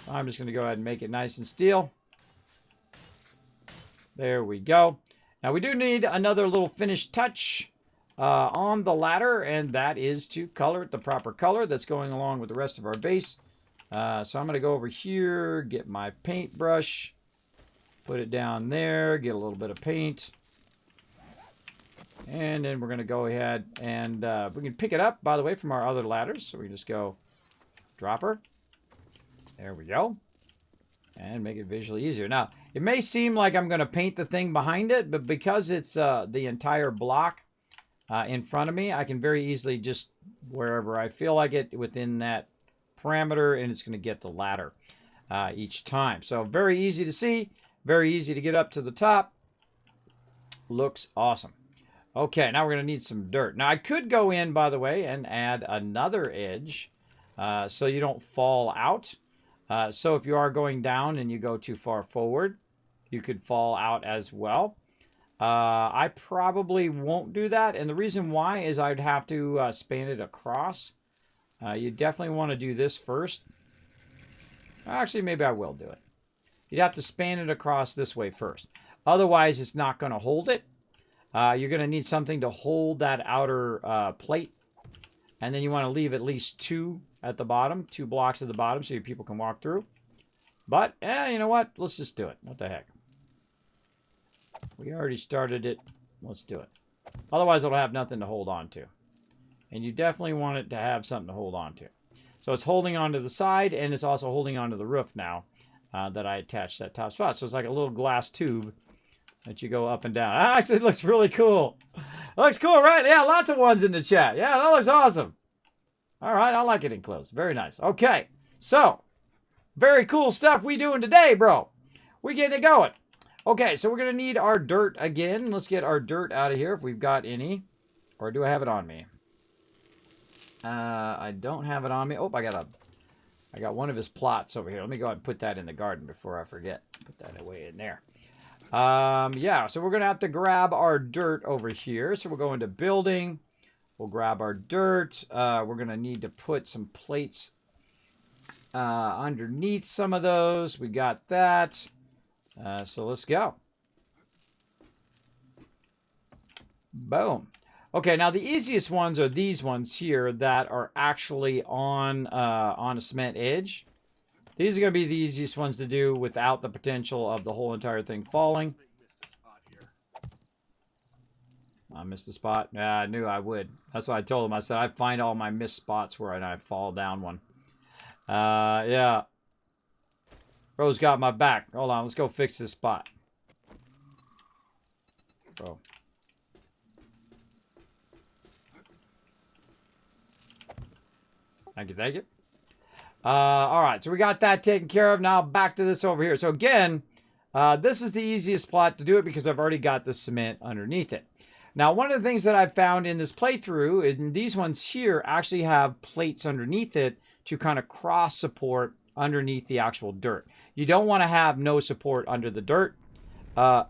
I'm just going to go ahead and make it nice and steel. There we go. Now, we do need another little finished touch on the ladder, and that is to color it the proper color that's going along with the rest of our base. So I'm going to go over here, get my paintbrush, put it down there, get a little bit of paint. And then we're going to go ahead and we can pick it up, by the way, from our other ladders. So we just go dropper. There we go. And make it visually easier. Now, it may seem like I'm going to paint the thing behind it, but because it's the entire block in front of me, I can very easily just, wherever I feel like it, within that parameter, and it's going to get the ladder each time. So very easy to see, very easy to get up to the top. Looks awesome. Okay, now we're going to need some dirt. Now I could go in, by the way, and add another edge so you don't fall out. So if you are going down and you go too far forward, you could fall out as well. I probably won't do that, and the reason why is I'd have to span it across. You definitely want to do this first. Actually, maybe I will do it. You'd have to span it across this way first. Otherwise, it's not going to hold it. You're going to need something to hold that outer plate. And then you want to leave at least 2 at the bottom, 2 blocks at the bottom so your people can walk through. But, you know what? Let's just do it. What the heck? We already started it. Let's do it. Otherwise, it'll have nothing to hold on to. And you definitely want it to have something to hold on to. So it's holding onto the side, and it's also holding onto the roof now that I attached that top spot. So it's like a little glass tube that you go up and down. Actually, it looks really cool. It looks cool, right? Yeah, lots of ones in the chat. Yeah, that looks awesome. All right, I like it enclosed. Very nice. Okay, so very cool stuff we doing today, bro. We getting it going. Okay, so we're going to need our dirt again. Let's get our dirt out of here if we've got any. Or do I have it on me? I don't have it on me. Oh, I got one of his plots over here. Let me go ahead and put that in the garden before I forget. Put that away in there. Yeah, so we're going to have to grab our dirt over here. So we'll go into building. We'll grab our dirt. We're going to need to put some plates underneath some of those. We got that. So let's go. Boom. Okay, now the easiest ones are these ones here that are actually on a cement edge. These are going to be the easiest ones to do without the potential of the whole entire thing falling. I missed a spot. Yeah, I knew I would. That's what I told him. I said I'd find all my missed spots where I fall down one. Yeah. Bro's got my back. Hold on, let's go fix this spot. Bro. Thank you, thank you. All right, so we got that taken care of. Now back to this over here. So again, this is the easiest plot to do it because I've already got the cement underneath it. Now, one of the things that I've found in this playthrough is these ones here actually have plates underneath it to kind of cross support underneath the actual dirt. You don't want to have no support under the dirt. Whoa,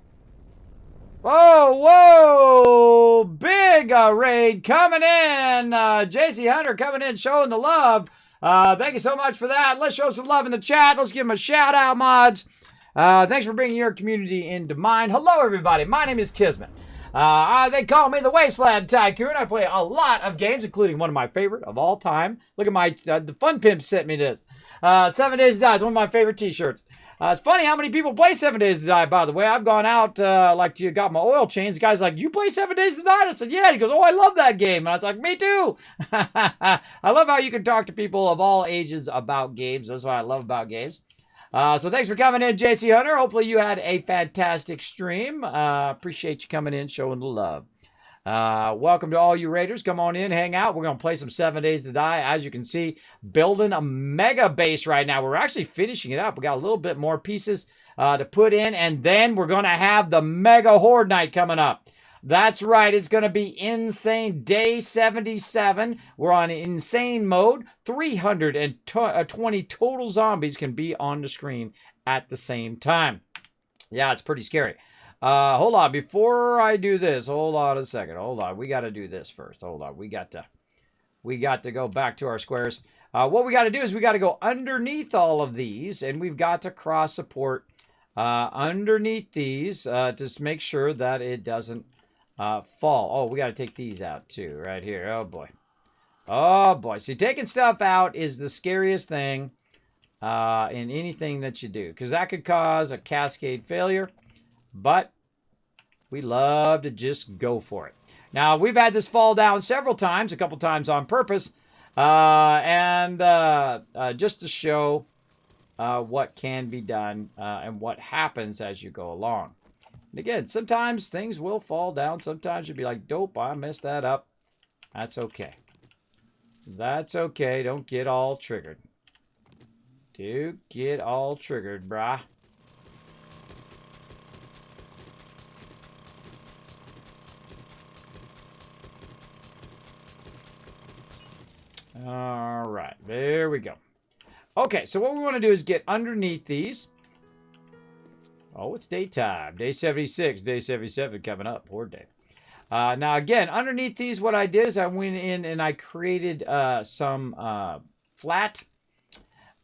whoa! Big raid coming in. JC Hunter coming in, showing the love. Thank you so much for that. Let's show some love in the chat. Let's give them a shout out, mods. Thanks for bringing your community into mine. Hello, everybody. My name is Kismet. They call me the Wasteland Tycoon. I play a lot of games, including one of my favorite of all time. Look at my, the Fun Pimp sent me this. 7 Days to Die is one of my favorite t-shirts. It's funny how many people play 7 Days to Die, by the way. I've gone out, like, you got my oil change. The guy's like, you play 7 Days to Die? I said, yeah. He goes, oh, I love that game. And I was like, me too. I love how you can talk to people of all ages about games. That's what I love about games. So thanks for coming in, JC Hunter. Hopefully you had a fantastic stream. Appreciate you coming in, showing the love. Welcome to all you raiders. Come on in, hang out. We're going to play some 7 Days to Die. As you can see, building a mega base right now. We're actually finishing it up. We got a little bit more pieces to put in, and then we're going to have the mega Horde Night coming up. That's right. It's going to be insane. Day 77. We're on insane mode. 320 total zombies can be on the screen at the same time. Yeah, it's pretty scary. Hold on. Before I do this, hold on a second. Hold on. We got to do this first. Hold on. We got to go back to our squares. What we got to do is we got to go underneath all of these, and we've got to cross support underneath these to make sure that it doesn't fall. Oh, we got to take these out too, right here. Oh boy. Oh boy. See, taking stuff out is the scariest thing in anything that you do, because that could cause a cascade failure. But we love to just go for it. Now, we've had this fall down several times, a couple times on purpose, and just to show what can be done and what happens as you go along. And again, sometimes things will fall down. Sometimes you'll be like, dope, I messed that up. That's okay. That's okay. Don't get all triggered. to get all triggered, brah. All right, there we go. Okay, so what we want to do is get underneath these. Oh, it's daytime. Day 76, day 77 coming up. Horde Day. Now, again, underneath these, what I did is I went in and I created some flat,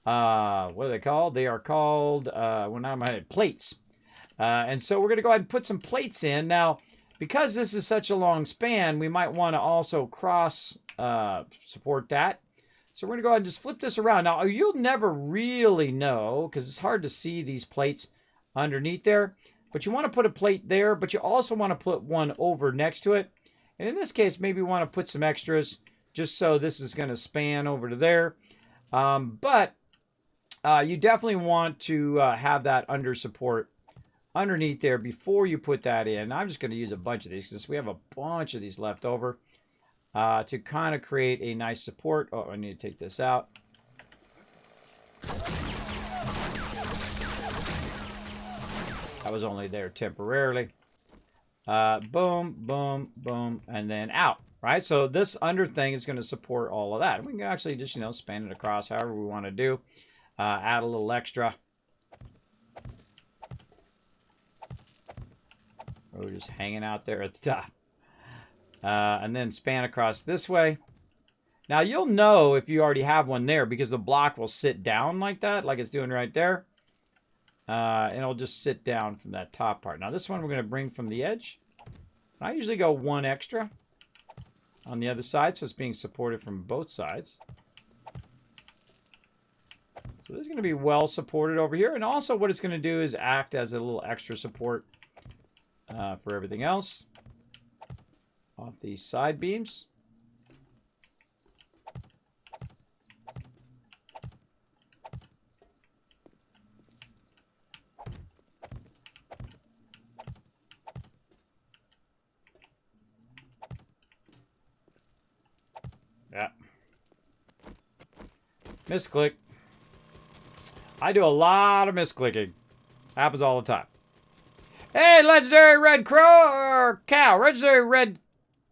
what are they called? They are called, plates. And so we're going to go ahead and put some plates in. Now, because this is such a long span, we might want to also cross support that. So we're going to go ahead and just flip this around. Now, you'll never really know because it's hard to see these plates underneath there. But you want to put a plate there, but you also want to put one over next to it. And in this case, maybe you want to put some extras just so this is going to span over to there. But you definitely want to have that under support underneath there before you put that in. I'm just going to use a bunch of these because we have a bunch of these left over to kind of create a nice support. Oh, I need to take this out. I was only there temporarily. Boom, boom, boom, and then out, right? So this under thing is going to support all of that. We can actually just, you know, span it across however we want to do. Add a little extra. We're just hanging out there at the top. And then span across this way. Now, you'll know if you already have one there because the block will sit down like that, like it's doing right there. And it'll just sit down from that top part. Now, this one we're going to bring from the edge. I usually go one extra on the other side, so it's being supported from both sides. So this is going to be well supported over here. And also what it's going to do is act as a little extra support for everything else off these side beams. Yeah. Misclick. I do a lot of misclicking. Happens all the time. Hey, legendary red crow or cow. Legendary red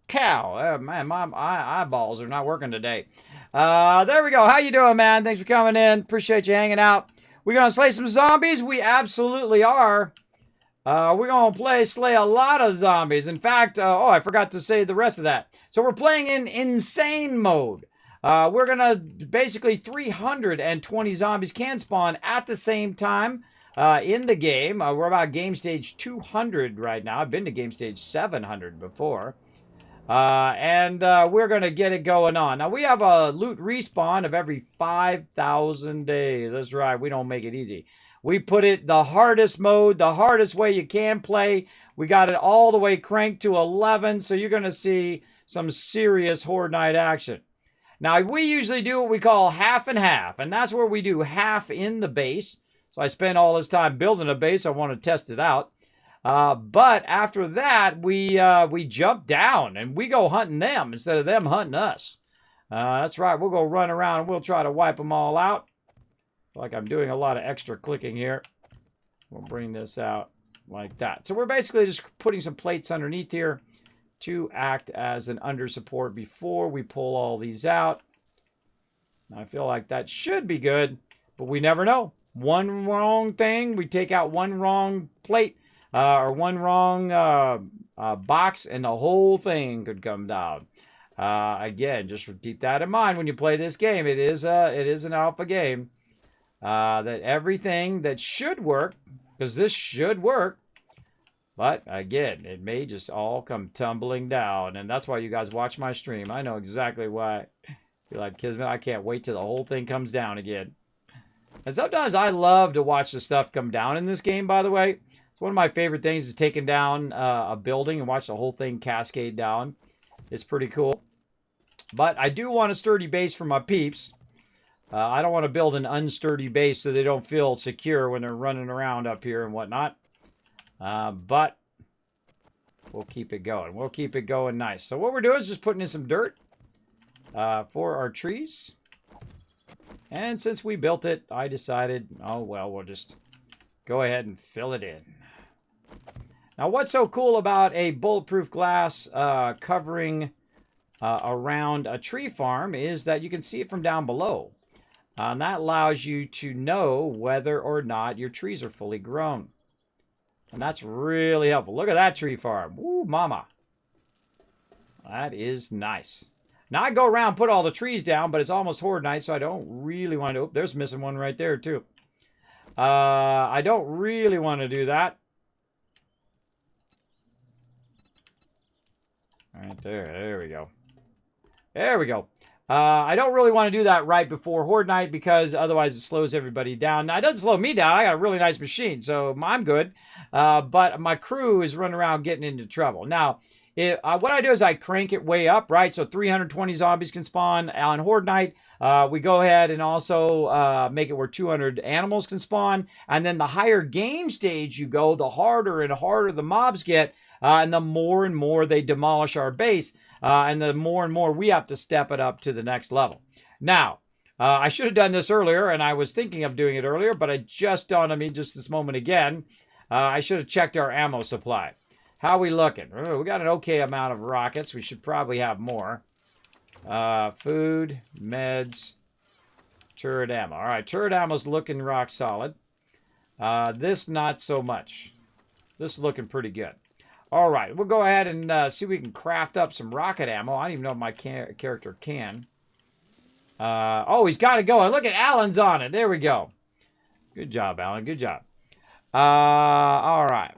cow. Man, my eyeballs are not working today. There we go. How you doing, man? Thanks for coming in. Appreciate you hanging out. We gonna slay some zombies? We absolutely are. We're gonna slay a lot of zombies. In fact, oh, I forgot to say the rest of that. So we're playing in insane mode. We're gonna basically 320 zombies can spawn at the same time in the game. We're about game stage 200 right now. I've been to game stage 700 before. And we're going to get it going on. Now, we have a loot respawn of every 5,000 days. That's right. We don't make it easy. We put it the hardest mode, the hardest way you can play. We got it all the way cranked to 11, so you're going to see some serious Horde Night action. Now, we usually do what we call half and half, and that's where we do half in the base. So I spend all this time building a base. I want to test it out. But after that, we jump down and we go hunting them instead of them hunting us. That's right. We'll go run around and we'll try to wipe them all out. Like I'm doing a lot of extra clicking here. We'll bring this out like that. So we're basically just putting some plates underneath here to act as an under support before we pull all these out. I feel like that should be good, but we never know. One wrong thing, we take out one wrong plate. Or one wrong box, and the whole thing could come down. Again, just keep that in mind when you play this game. It is an alpha game. That everything that should work, because this should work, but again, it may just all come tumbling down. And that's why you guys watch my stream. I know exactly why. You're like, Kismet, I can't wait till the whole thing comes down again. And sometimes I love to watch the stuff come down in this game, by the way. It's one of my favorite things is taking down a building and watch the whole thing cascade down. It's pretty cool. But I do want a sturdy base for my peeps. I don't want to build an unsturdy base so they don't feel secure when they're running around up here and whatnot. But we'll keep it going. We'll keep it going nice. So what we're doing is just putting in some dirt for our trees. And since we built it, I decided, oh, well, we'll just go ahead and fill it in. Now, what's so cool about a bulletproof glass covering around a tree farm is that you can see it from down below. And that allows you to know whether or not your trees are fully grown. And that's really helpful. Look at that tree farm. Woo, mama. That is nice. Now, I go around and put all the trees down, but it's almost Horde Night, so I don't really want to... Oh, there's missing one right there, too. I don't really want to do that. Right there. There we go. There we go. I don't really want to do that right before Horde Night because otherwise it slows everybody down. Now, it doesn't slow me down. I got a really nice machine, so I'm good. But my crew is running around getting into trouble. Now, what I do is I crank it way up, right? So 320 zombies can spawn on Horde Night. We go ahead and also make it where 200 animals can spawn. And then the higher game stage you go, the harder and harder the mobs get. And the more and more they demolish our base. And the more and more we have to step it up to the next level. Now, I should have done this earlier, and I was thinking of doing it earlier, but it just dawned on me just this moment again. I should have checked our ammo supply. How are we looking? Oh, we got an okay amount of rockets. We should probably have more. Food, meds, turret ammo. All right, turret ammo's looking rock solid. This, not so much. This is looking pretty good. All right, we'll go ahead and see if we can craft up some rocket ammo. I don't even know if my character can. Oh, he's got it going. Look at Alan's on it. There we go. Good job, Alan. Good job. All right.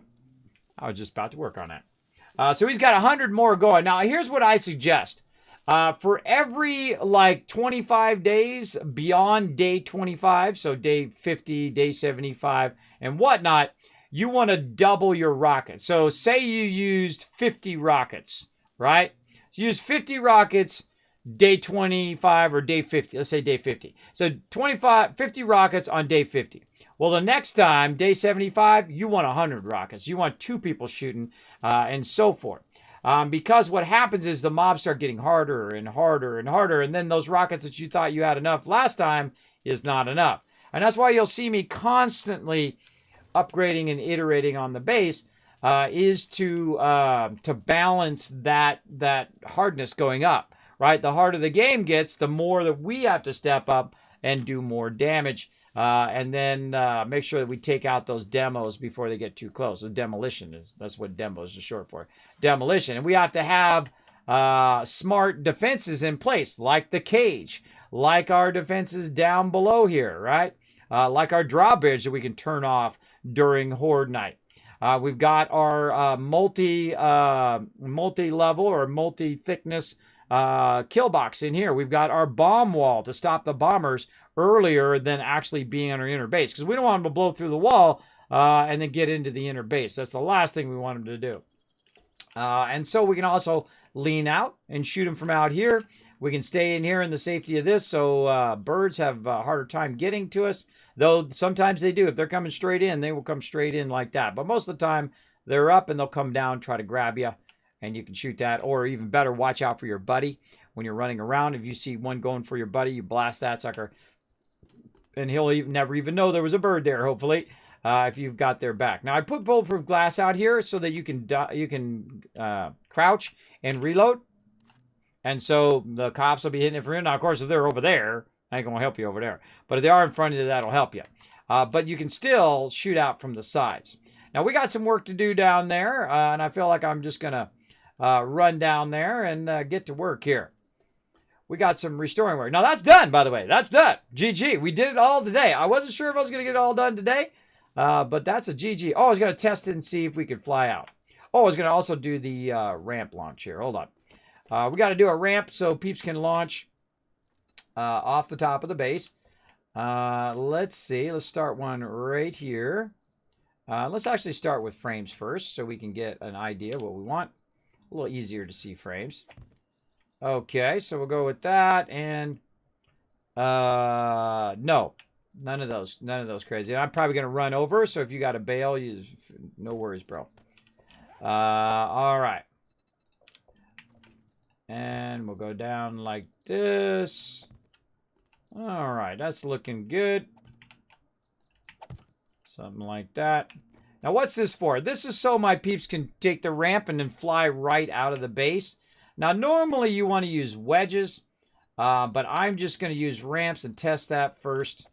I was just about to work on that. So he's got 100 more going. Now, here's what I suggest. For every, 25 days beyond day 25, so day 50, day 75, and whatnot, you want to double your rockets. So say you used 50 rockets, right? So you use 50 rockets day 25 or day 50. Let's say day 50. So 50 rockets on day 50. Well, the next time, day 75, you want 100 rockets. You want 2 people shooting and so forth. Because what happens is the mobs start getting harder and harder and harder. And then those rockets that you thought you had enough last time is not enough. And that's why you'll see me constantly upgrading and iterating on the base is to balance that hardness going up, right? The harder the game gets, the more that we have to step up and do more damage, and then make sure that we take out those demos before they get too close. So demolition that's what demos is short for, demolition. And we have to have smart defenses in place, like the cage, like our defenses down below here, right? Like our drawbridge that we can turn off during Horde Night. We've got our multi-level or multi-thickness kill box in here. We've got our bomb wall to stop the bombers earlier than actually being on our inner base, because we don't want them to blow through the wall and then get into the inner base. That's the last thing we want them to do. And so we can also lean out and shoot them from out here. We can stay in here in the safety of this, so birds have a harder time getting to us. Though sometimes they do. If they're coming straight in, they will come straight in like that. But most of the time, they're up and they'll come down, try to grab you, and you can shoot that. Or even better, watch out for your buddy when you're running around. If you see one going for your buddy, you blast that sucker. And he'll never even know there was a bird there, hopefully, if you've got their back. Now, I put bulletproof glass out here so that you can crouch and reload. And so the cops will be hitting it from here. Now, of course, if they're over there, I ain't going to help you over there. But if they are in front of you, that'll help you. But you can still shoot out from the sides. Now, we got some work to do down there. And I feel like I'm just going to run down there and get to work here. We got some restoring work. Now, that's done, by the way. That's done. GG. We did it all today. I wasn't sure if I was going to get it all done today. But that's a GG. Oh, I was going to test it and see if we could fly out. Oh, I was going to also do the ramp launch here. Hold on. We got to do a ramp so peeps can launch off the top of the base. Let's see. Let's start one right here. Let's actually start with frames first so we can get an idea of what we want. A little easier to see frames. Okay, so we'll go with that. And no, none of those crazy. I'm probably going to run over, so if you got to bail, no worries, bro. All right. And we'll go down like this. All right, that's looking good. Something like that. Now, what's this for? This is so my peeps can take the ramp and then fly right out of the base. Now, normally you want to use wedges, but I'm just going to use ramps and test that first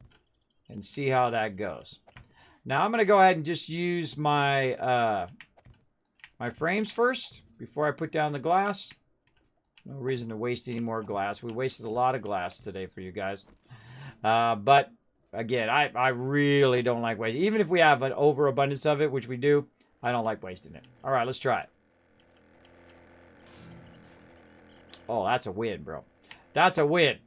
and see how that goes. Now, I'm going to go ahead and just use my my frames first before I put down the glass. No reason to waste any more glass. We wasted a lot of glass today for you guys. But again, I really don't like wasting. Even if we have an overabundance of it, which we do, I don't like wasting it. All right, let's try it. Oh, that's a win, bro. That's a win.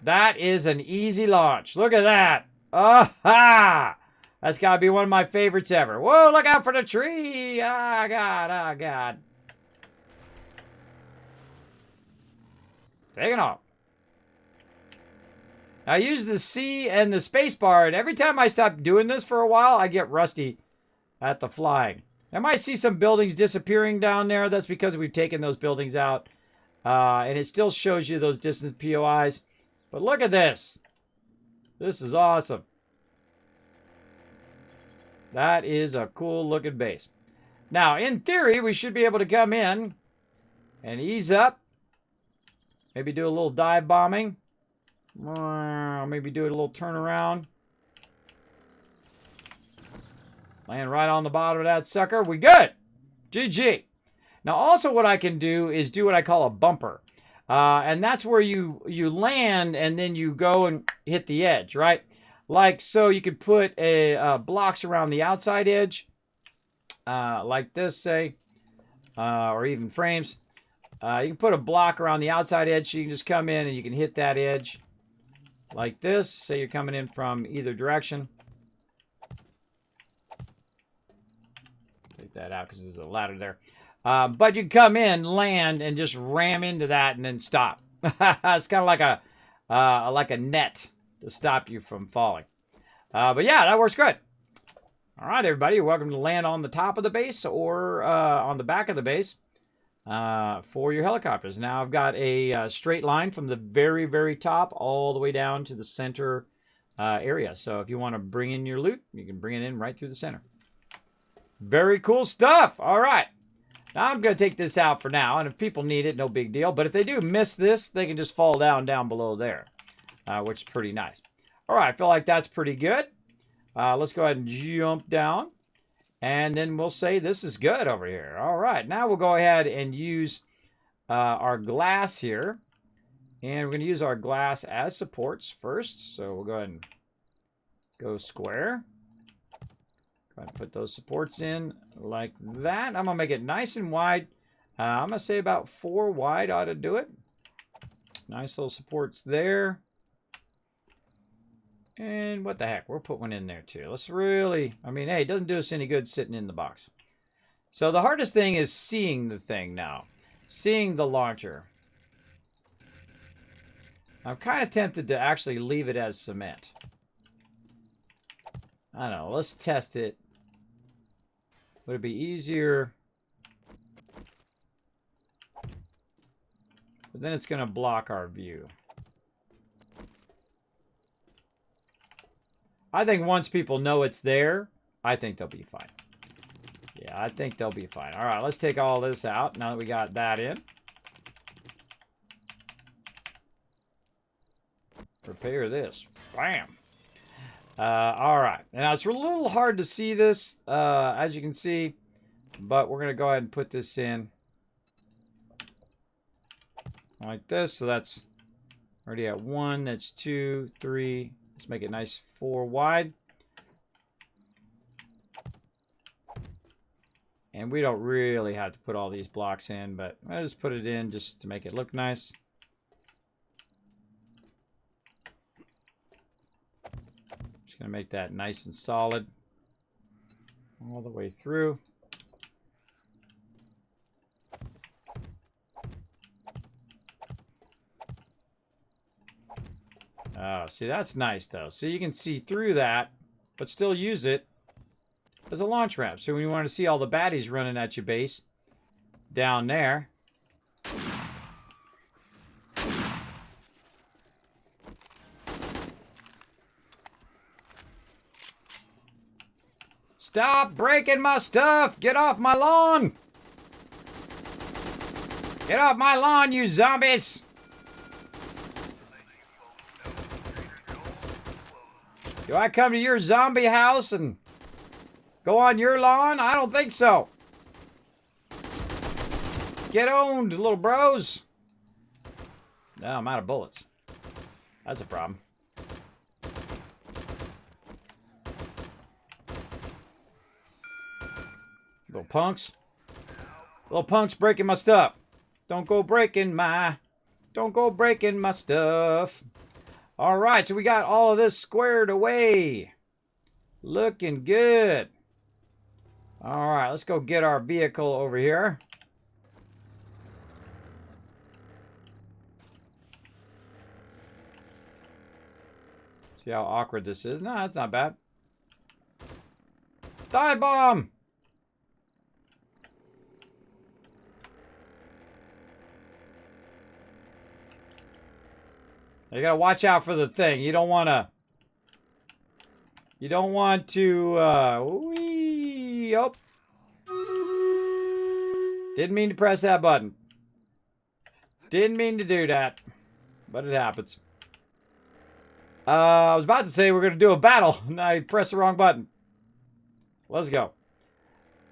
That is an easy launch. Look at that. Ah-ha! That's got to be one of my favorites ever. Whoa, look out for the tree. Ah, God. Ah, God. Taking off. I use the C and the space bar, and every time I stop doing this for a while, I get rusty at the flying. I might see some buildings disappearing down there. That's because we've taken those buildings out. And it still shows you those distant POIs. But look at this. This is awesome. That is a cool looking base. Now, in theory, we should be able to come in and ease up. Maybe do a little dive bombing. Maybe do a little turnaround. Land right on the bottom of that sucker. We good. GG. Now, also what I can do is do what I call a bumper. And that's where you land and then you go and hit the edge, right? Like so, you could put blocks around the outside edge, like this, say, or even frames. You can put a block around the outside edge so you can just come in and you can hit that edge like this. Say you're coming in from either direction. Take that out because there's a ladder there. But you come in, land, and just ram into that and then stop. It's kind of like a net to stop you from falling. But yeah, that works good. All right, everybody, you're welcome to land on the top of the base or on the back of the base for your helicopters. Now I've got a straight line from the very, very top all the way down to the center area. So if you want to bring in your loot, you can bring it in right through the center. Very cool stuff. All right. Now I'm going to take this out for now, and if people need it, no big deal. But if they do miss this, they can just fall down below there, which is pretty nice. All right, I feel like that's pretty good. Let's go ahead and jump down, and then we'll say this is good over here. All right, now we'll go ahead and use our glass here, and we're going to use our glass as supports first. So we'll go ahead and go square. Go ahead and put those supports in like that. I'm going to make it nice and wide. I'm going to say about 4 wide ought to do it. Nice little supports there. And what the heck, we'll put one in there too. Let's really, I mean, hey, it doesn't do us any good sitting in the box. So the hardest thing is seeing the thing now. Seeing the launcher. I'm kind of tempted to actually leave it as cement. I don't know, let's test it. Would it be easier? But then it's going to block our view. I think once people know it's there, I think they'll be fine. Yeah, I think they'll be fine. All right, let's take all this out now that we got that in. Repair this. Bam. All right. Now, it's a little hard to see this, as you can see, but we're going to go ahead and put this in like this. So that's already at 1. That's 2, 3. Let's make it nice 4 wide. And we don't really have to put all these blocks in, but I'll just put it in just to make it look nice. Just going to make that nice and solid all the way through. Oh, see, that's nice, though. So you can see through that, but still use it as a launch ramp. So when you want to see all the baddies running at your base down there, Stop breaking my stuff! Get off my lawn! Get off my lawn, you zombies! Do I come to your zombie house and go on your lawn? I don't think so. Get owned, little bros. No, I'm out of bullets. That's a problem. Little punks. Little punks breaking my stuff. Don't go breaking my stuff. All right, so we got all of this squared away. Looking good. All right, let's go get our vehicle over here. See how awkward this is? No, that's not bad. Dive bomb! You gotta watch out for the thing. You don't want to, wee, oh. Didn't mean to press that button. Didn't mean to do that. But it happens. I was about to say we're gonna do a battle, and I pressed the wrong button. Let's go.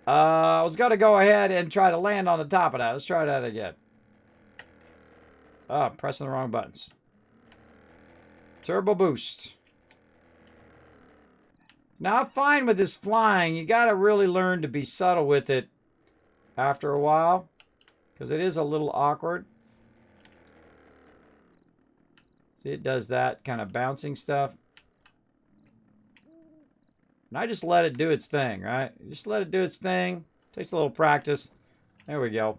I was gonna go ahead and try to land on the top of that. Let's try that again. Oh, I'm pressing the wrong buttons. Turbo boost. Now, I'm fine with this flying. You got to really learn to be subtle with it after a while, because it is a little awkward. See, it does that kind of bouncing stuff. And I just let it do its thing, right? Just let it do its thing. Takes a little practice. There we go.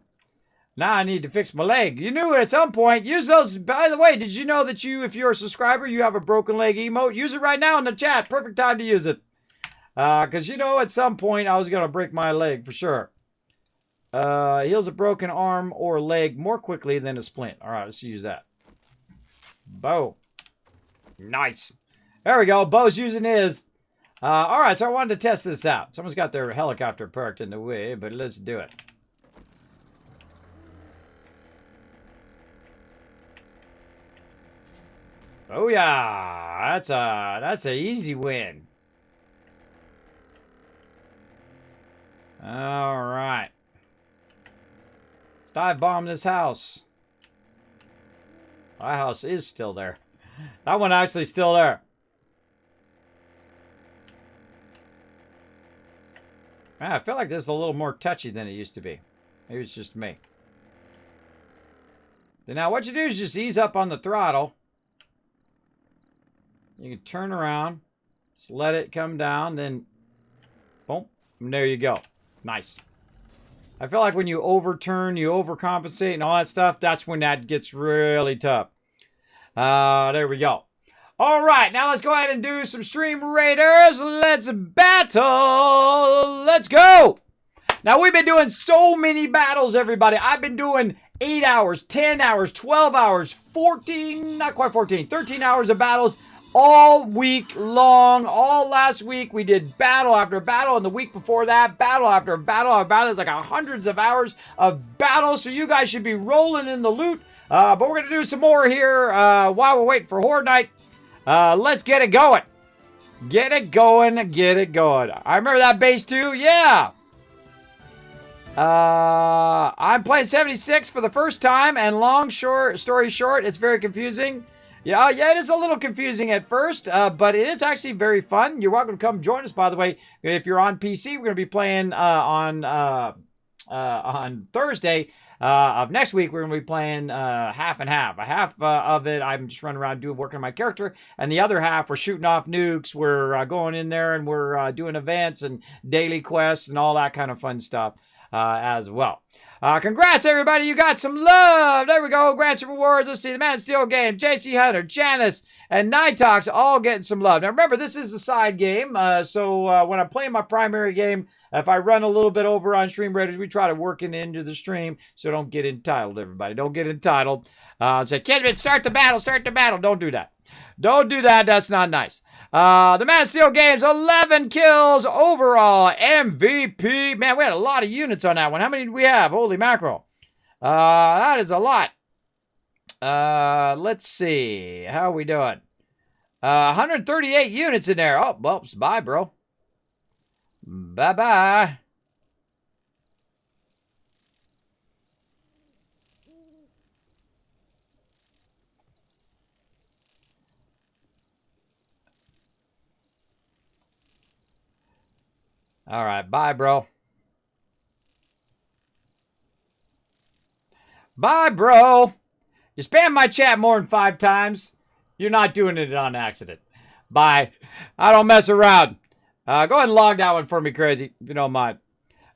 Now I need to fix my leg. You knew it at some point. Use those. By the way, did you know that if you're a subscriber, you have a broken leg emote? Use it right now in the chat. Perfect time to use it. Because you know at some point I was going to break my leg for sure. Heals a broken arm or leg more quickly than a splint. All right, let's use that. Boom. Nice. There we go. Bo's using his. All right, so I wanted to test this out. Someone's got their helicopter parked in the way, but let's do it. Oh yeah, that's a easy win. All right. Dive bomb this house. My house is still there. That one actually still there. Man, I feel like this is a little more touchy than it used to be. Maybe it's just me. So now what you do is just ease up on the throttle. You can turn around, just let it come down, then boom, and there you go. Nice. I feel like when you overturn, you overcompensate and all that stuff, that's when that gets really tough. There we go. All right, now let's go ahead and do some Stream Raiders. Let's battle. Let's go. Now, we've been doing so many battles, everybody. I've been doing 8 hours, 10 hours, 12 hours, 14, not quite 14, 13 hours of battles all week long. All last week, we did battle after battle, and the week before that, battle after battle after battle. It's like hundreds of hours of battle, so you guys should be rolling in the loot. But we're going to do some more here while we're waiting for Horde Night. Let's get it going. Get it going, get it going. I remember that base too, yeah. I'm playing 76 for the first time, and story short, it's very confusing. Yeah, it is a little confusing at first, but it is actually very fun. You're welcome to come join us, by the way. If you're on PC, we're going to be playing on Thursday of next week. We're going to be playing half and half. A half of it, I'm just running around working on my character, and the other half, we're shooting off nukes. We're going in there, and we're doing events and daily quests and all that kind of fun stuff as well. Congrats, everybody. You got some love. There we go. Grants and rewards. Let's see. The Man of Steel game. JC Hunter, Janice, and Nightox all getting some love. Now, remember, this is a side game. So when I'm playing my primary game, if I run a little bit over on Stream Raiders, we try to work it into the stream. So don't get entitled, everybody. Don't get entitled. Say, Kismet, start the battle, start the battle. Don't do that. Don't do that. That's not nice. The Man of Steel Games, 11 kills overall. MVP. Man, we had a lot of units on that one. How many did we have? Holy mackerel. That is a lot. Let's see. How are we doing? 138 units in there. Oh, well, bye, bro. Bye-bye. All right, bye, bro. Bye, bro. You spam my chat more than 5 times. You're not doing it on accident. Bye. I don't mess around. Go ahead and log that one for me, Crazy, if you don't mind.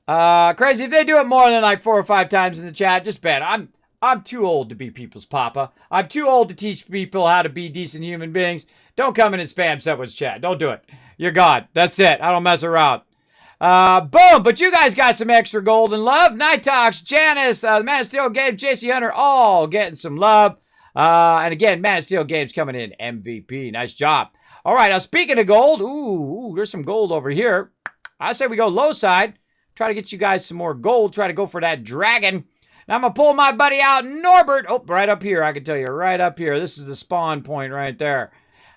Crazy, if they do it more than like 4 or 5 times in the chat, just ban. I'm too old to be people's papa. I'm too old to teach people how to be decent human beings. Don't come in and spam someone's chat. Don't do it. You're God. That's it. I don't mess around. Boom, but you guys got some extra gold and love. Night Talks, Janice, the Man of Steel Games, JC Hunter, all getting some love. And again, Man of Steel Games coming in MVP. Nice job. All right, now speaking of gold, ooh, there's some gold over here. I say we go low side. Try to get you guys some more gold. Try to go for that dragon. Now I'm going to pull my buddy out, Norbert. Oh, right up here, I can tell you, right up here. This is the spawn point right there.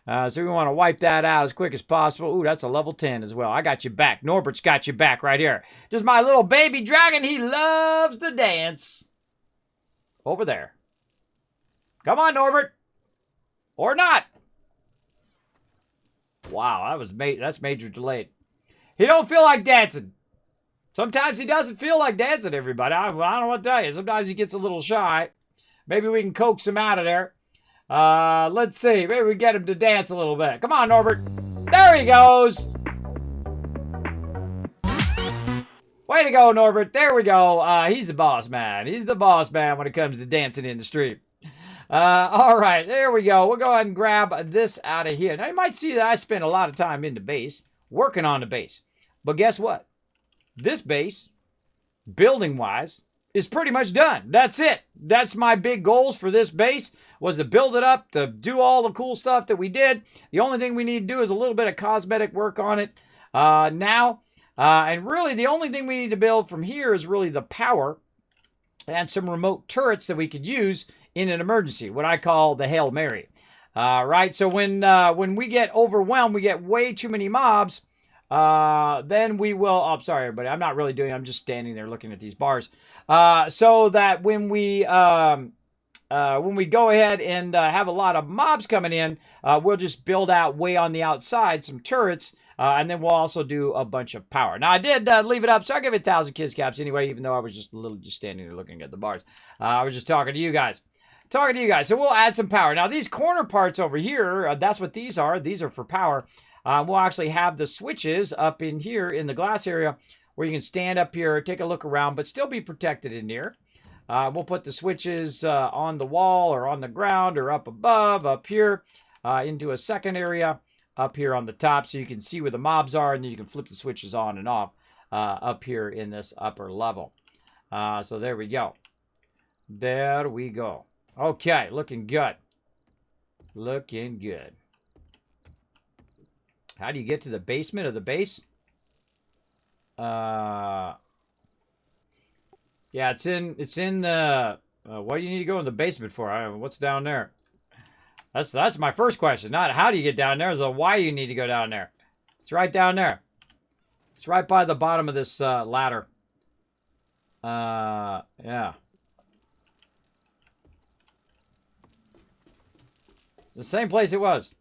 So we want to wipe that out as quick as possible. Ooh, that's a level 10 as well. I got you back. Norbert's got you back right here. Just my little baby dragon. He loves to dance. Over there. Come on, Norbert. Or not. Wow, that's major delayed. He don't feel like dancing. Sometimes he doesn't feel like dancing, everybody. I don't know what to tell you. Sometimes he gets a little shy. Maybe we can coax him out of there. Let's see. Maybe we get him to dance a little bit. Come on, Norbert. There he goes. Way to go, Norbert. There we go. He's the boss man. He's the boss man when it comes to dancing in the street. All right. There we go. We'll go ahead and grab this out of here. Now, you might see that I spent a lot of time in the base, working on the base. But guess what? This base, building-wise, is pretty much done. That's it. That's my big goals for this base, was to build it up, to do all the cool stuff that we did. The only thing we need to do is a little bit of cosmetic work on it now. And really, the only thing we need to build from here is really the power and some remote turrets that we could use in an emergency, what I call the Hail Mary. Right? So when we get overwhelmed, we get way too many mobs, then we will... Oh, sorry, everybody. I'm not really doing it. I'm just standing there looking at these bars. So that when we go ahead and have a lot of mobs coming in, we'll just build out way on the outside some turrets, and then we'll also do a bunch of power. Now, I did leave it up, so I'll give it 1,000 kids caps anyway, even though I was just standing there looking at the bars. I was just talking to you guys. So we'll add some power. Now, these corner parts over here, that's what these are. These are for power. We'll actually have the switches up in here in the glass area where you can stand up here, take a look around, but still be protected in here. We'll put the switches on the wall or on the ground or up above, up here, into a second area up here on the top so you can see where the mobs are, and then you can flip the switches on and off up here in this upper level. So there we go. There we go. Okay, looking good. Looking good. How do you get to the basement of the base? Yeah, it's in what do you need to go in the basement for? I don't know, what's down there? That's my first question. Not how do you get down there, is why you need to go down there. It's right down there. It's right by the bottom of this ladder. Yeah. The same place it was.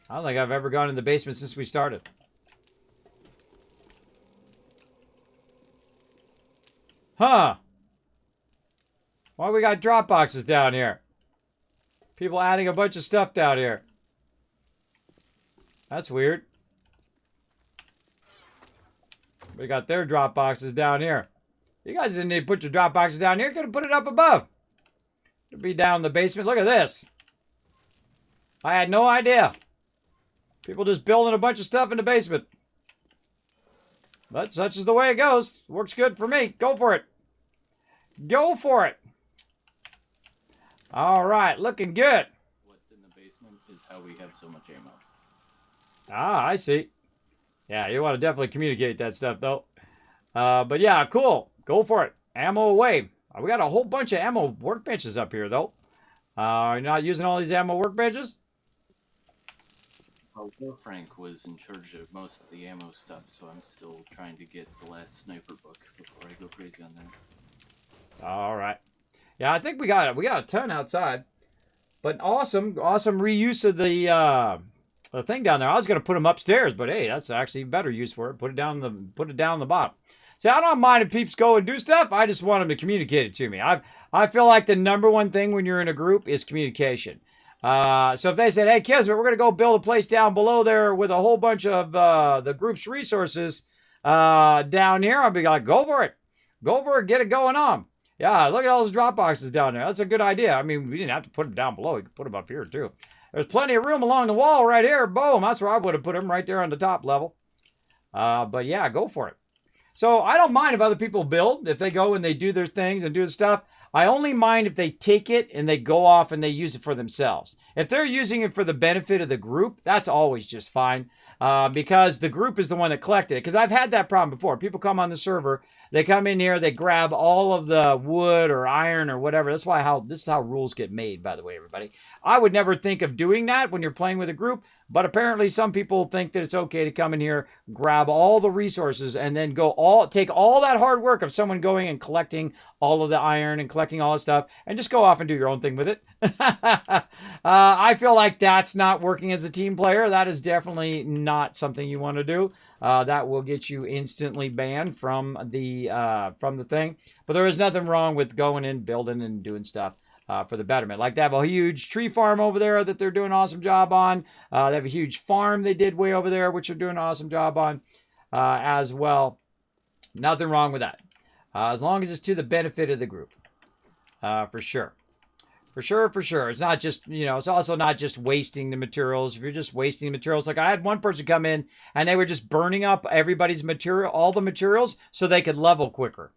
I don't think I've ever gone in the basement since we started. Huh. Why we got drop boxes down here? People adding a bunch of stuff down here. That's weird. They got their drop boxes down here. You guys didn't need to put your drop boxes down here. Could have put it up above. It'd be down in the basement. Look at this. I had no idea. People just building a bunch of stuff in the basement. But such is the way it goes. Works good for me. Go for it. Go for it. All right, looking good. What's in the basement is how we have so much ammo. Ah, I see. Yeah, you want to definitely communicate that stuff, though. But yeah, cool. Go for it. Ammo away. We got a whole bunch of ammo workbenches up here, though. You're not using all these ammo workbenches? Well, Frank was in charge of most of the ammo stuff, so I'm still trying to get the last sniper book before I go crazy on that. All right. Yeah, I think we got it. We got a ton outside. But awesome reuse of the thing down there. I was gonna put them upstairs, but hey, that's actually better use for it. Put it down the bottom. See, I don't mind if peeps go and do stuff. I just want them to communicate it to me. I feel like the number one thing when you're in a group is communication. So if they said, "Hey, Kismet, we're gonna go build a place down below there with a whole bunch of the group's resources down here," I'll be like, "Go for it, get it going on." Yeah, look at all those drop boxes down there. That's a good idea. I mean, we didn't have to put them down below. We could put them up here, too. There's plenty of room along the wall right here. Boom. That's where I would have put them, right there on the top level. But yeah, go for it. So I don't mind if other people build, if they go and they do their things and do the stuff. I only mind if they take it and they go off and they use it for themselves. If they're using it for the benefit of the group, that's always just fine. Because the group is the one that collected it. Because I've had that problem before. People come on the server, they come in here, they grab all of the wood or iron or whatever. That's why this is how rules get made, by the way, everybody. I would never think of doing that when you're playing with a group, but apparently some people think that it's okay to come in here, grab all the resources, and then take all that hard work of someone going and collecting all of the iron and collecting all the stuff, and just go off and do your own thing with it. I feel like that's not working as a team player. That is definitely not something you want to do. That will get you instantly banned from the thing. But there is nothing wrong with going in, building, and doing stuff for the betterment. Like they have a huge tree farm over there that they're doing an awesome job on. They have a huge farm they did way over there, which they're doing an awesome job on as well. Nothing wrong with that. As long as it's to the benefit of the group. For sure. For sure. It's not just, it's also not just wasting the materials. If you're just wasting the materials, like I had one person come in and they were just burning up everybody's material, all the materials, so they could level quicker.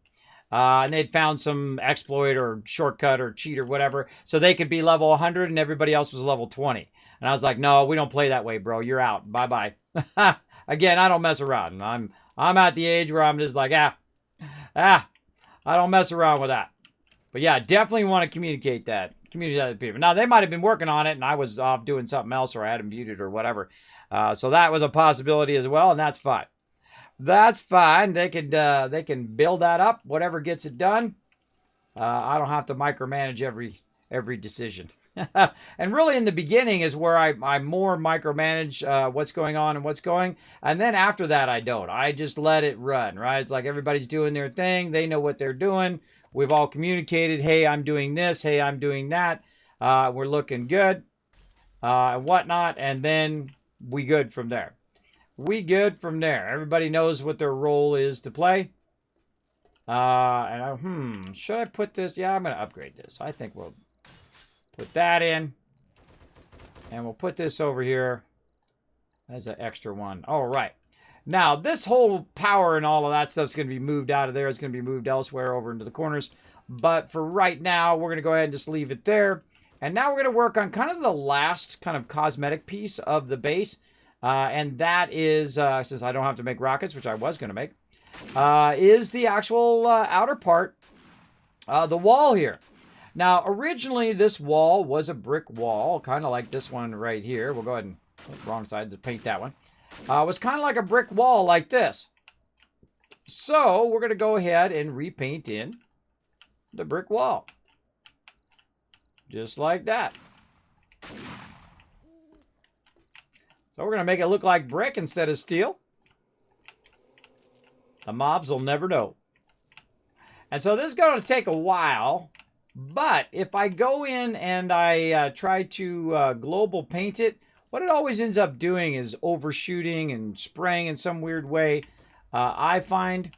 And they'd found some exploit or shortcut or cheat or whatever, so they could be level 100 and everybody else was level 20. And I was like, no, we don't play that way, bro. You're out. Bye-bye. Again, I don't mess around. I'm at the age where I'm just like, I don't mess around with that. But yeah, definitely want to communicate that. Communicate that to people. Now, they might have been working on it and I was off doing something else or I had them muted or whatever. So that was a possibility as well, and that's fine. That's fine. They can build that up, whatever gets it done. I don't have to micromanage every decision. And really in the beginning is where I more micromanage what's going on and what's going. And then after that, I don't. I just let it run, right? It's like everybody's doing their thing. They know what they're doing. We've all communicated, hey, I'm doing this. Hey, I'm doing that. We're looking good and whatnot. And then we good from there. Everybody knows what their role is to play. Should I put this? Yeah, I'm going to upgrade this. I think we'll put that in. And we'll put this over here as an extra one. All right. Now, this whole power and all of that stuff is going to be moved out of there. It's going to be moved elsewhere over into the corners. But for right now, we're going to go ahead and just leave it there. And now we're going to work on kind of the last kind of cosmetic piece of the base. And that is, since I don't have to make rockets, which I was going to make, is the actual outer part, the wall here. Now, originally, this wall was a brick wall, kind of like this one right here. We'll go ahead and, wrong side to paint that one. It was kind of like a brick wall like this. So, we're going to go ahead and repaint in the brick wall. Just like that. So we're going to make it look like brick instead of steel. The mobs will never know. And so this is going to take a while. But if I go in and I try to global paint it, what it always ends up doing is overshooting and spraying in some weird way, I find.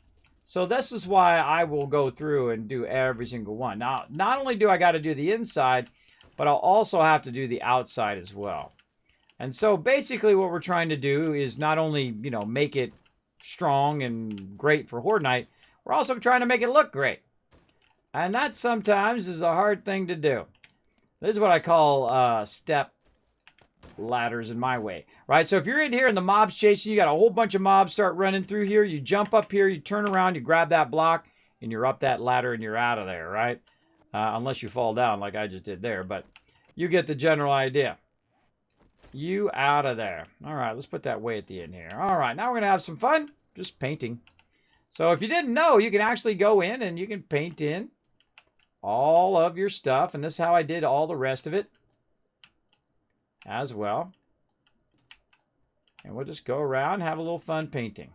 So this is why I will go through and do every single one. Now, not only do I got to do the inside, but I'll also have to do the outside as well. And so basically what we're trying to do is not only, make it strong and great for Horde Night, we're also trying to make it look great. And that sometimes is a hard thing to do. This is what I call step ladders in my way, right? So if you're in here and the mob's chasing you, got a whole bunch of mobs start running through here, you jump up here, you turn around, you grab that block, and you're up that ladder and you're out of there, right? Unless you fall down like I just did there, but you get the general idea. You out of there. All right, let's put that way at the end here. All right, now we're going to have some fun just painting. So if you didn't know, you can actually go in and you can paint in all of your stuff, and this is how I did all the rest of it as well. And we'll just go around and have a little fun painting.